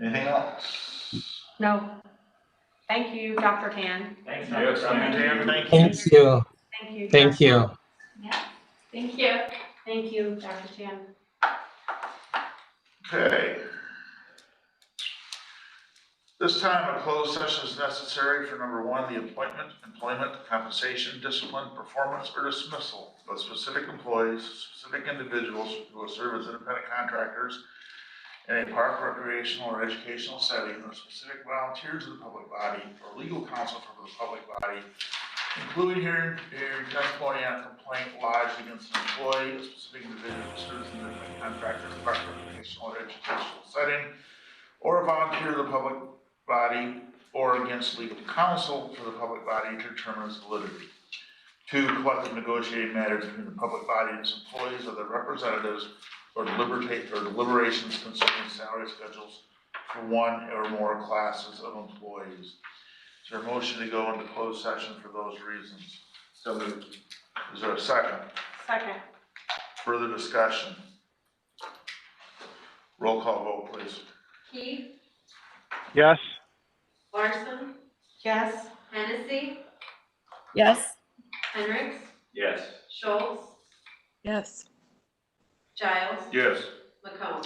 Speaker 1: Anything else?
Speaker 2: No. Thank you, Dr. Tan.
Speaker 1: Thank you. Yes, Dr. Tan, thank you.
Speaker 19: Thank you.
Speaker 2: Thank you.
Speaker 19: Thank
Speaker 2: Dr.
Speaker 19: you.
Speaker 2: Yeah. Thank you. Thank you, Dr. Tan.
Speaker 1: Okay. This time, a closed session is necessary for number one, the appointment, employment, compensation, discipline, performance, or dismissal of specific employees, specific individuals who will serve as independent contractors in a park, recreational, or educational setting, or specific volunteers of the public body, or legal counsel for the public body, including hearing testimony on a complaint lodged against an employee, a specific individual who serves as an independent contractor in a park, recreational, or educational setting, or a volunteer of the public body, or against legal counsel for the public body to determine its validity. Two, collective negotiating matters between the public body and its employees or their representatives, or deliberations concerning salary schedules for one or more classes of employees. Is there a motion to go into closed session for those reasons? So moved. Is there a second?
Speaker 2: Second.
Speaker 1: Further discussion? Roll call vote, please.
Speaker 13: Keith,
Speaker 3: Yes.
Speaker 13: Larson,
Speaker 2: Yes.
Speaker 13: Hennessy,
Speaker 4: Yes.
Speaker 13: Hendricks,
Speaker 10: Yes.
Speaker 13: Schultz,
Speaker 6: Yes.
Speaker 13: Giles,
Speaker 1: Yes.
Speaker 13: McComb.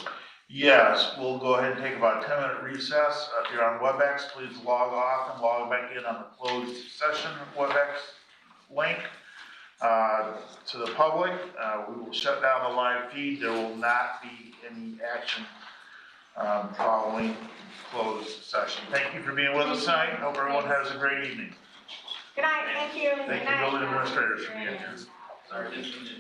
Speaker 1: Yes, we'll go ahead and take about a 10-minute recess. If you're on WebEx, please log off and log back in on the closed session WebEx link. To the public, we will shut down the live feed. There will not be any action following closed session. Thank you for being with us tonight. Hope everyone has a great evening.
Speaker 2: Good night. Thank you.
Speaker 1: Thank you, building administrators, for being here.
Speaker 10: Sorry,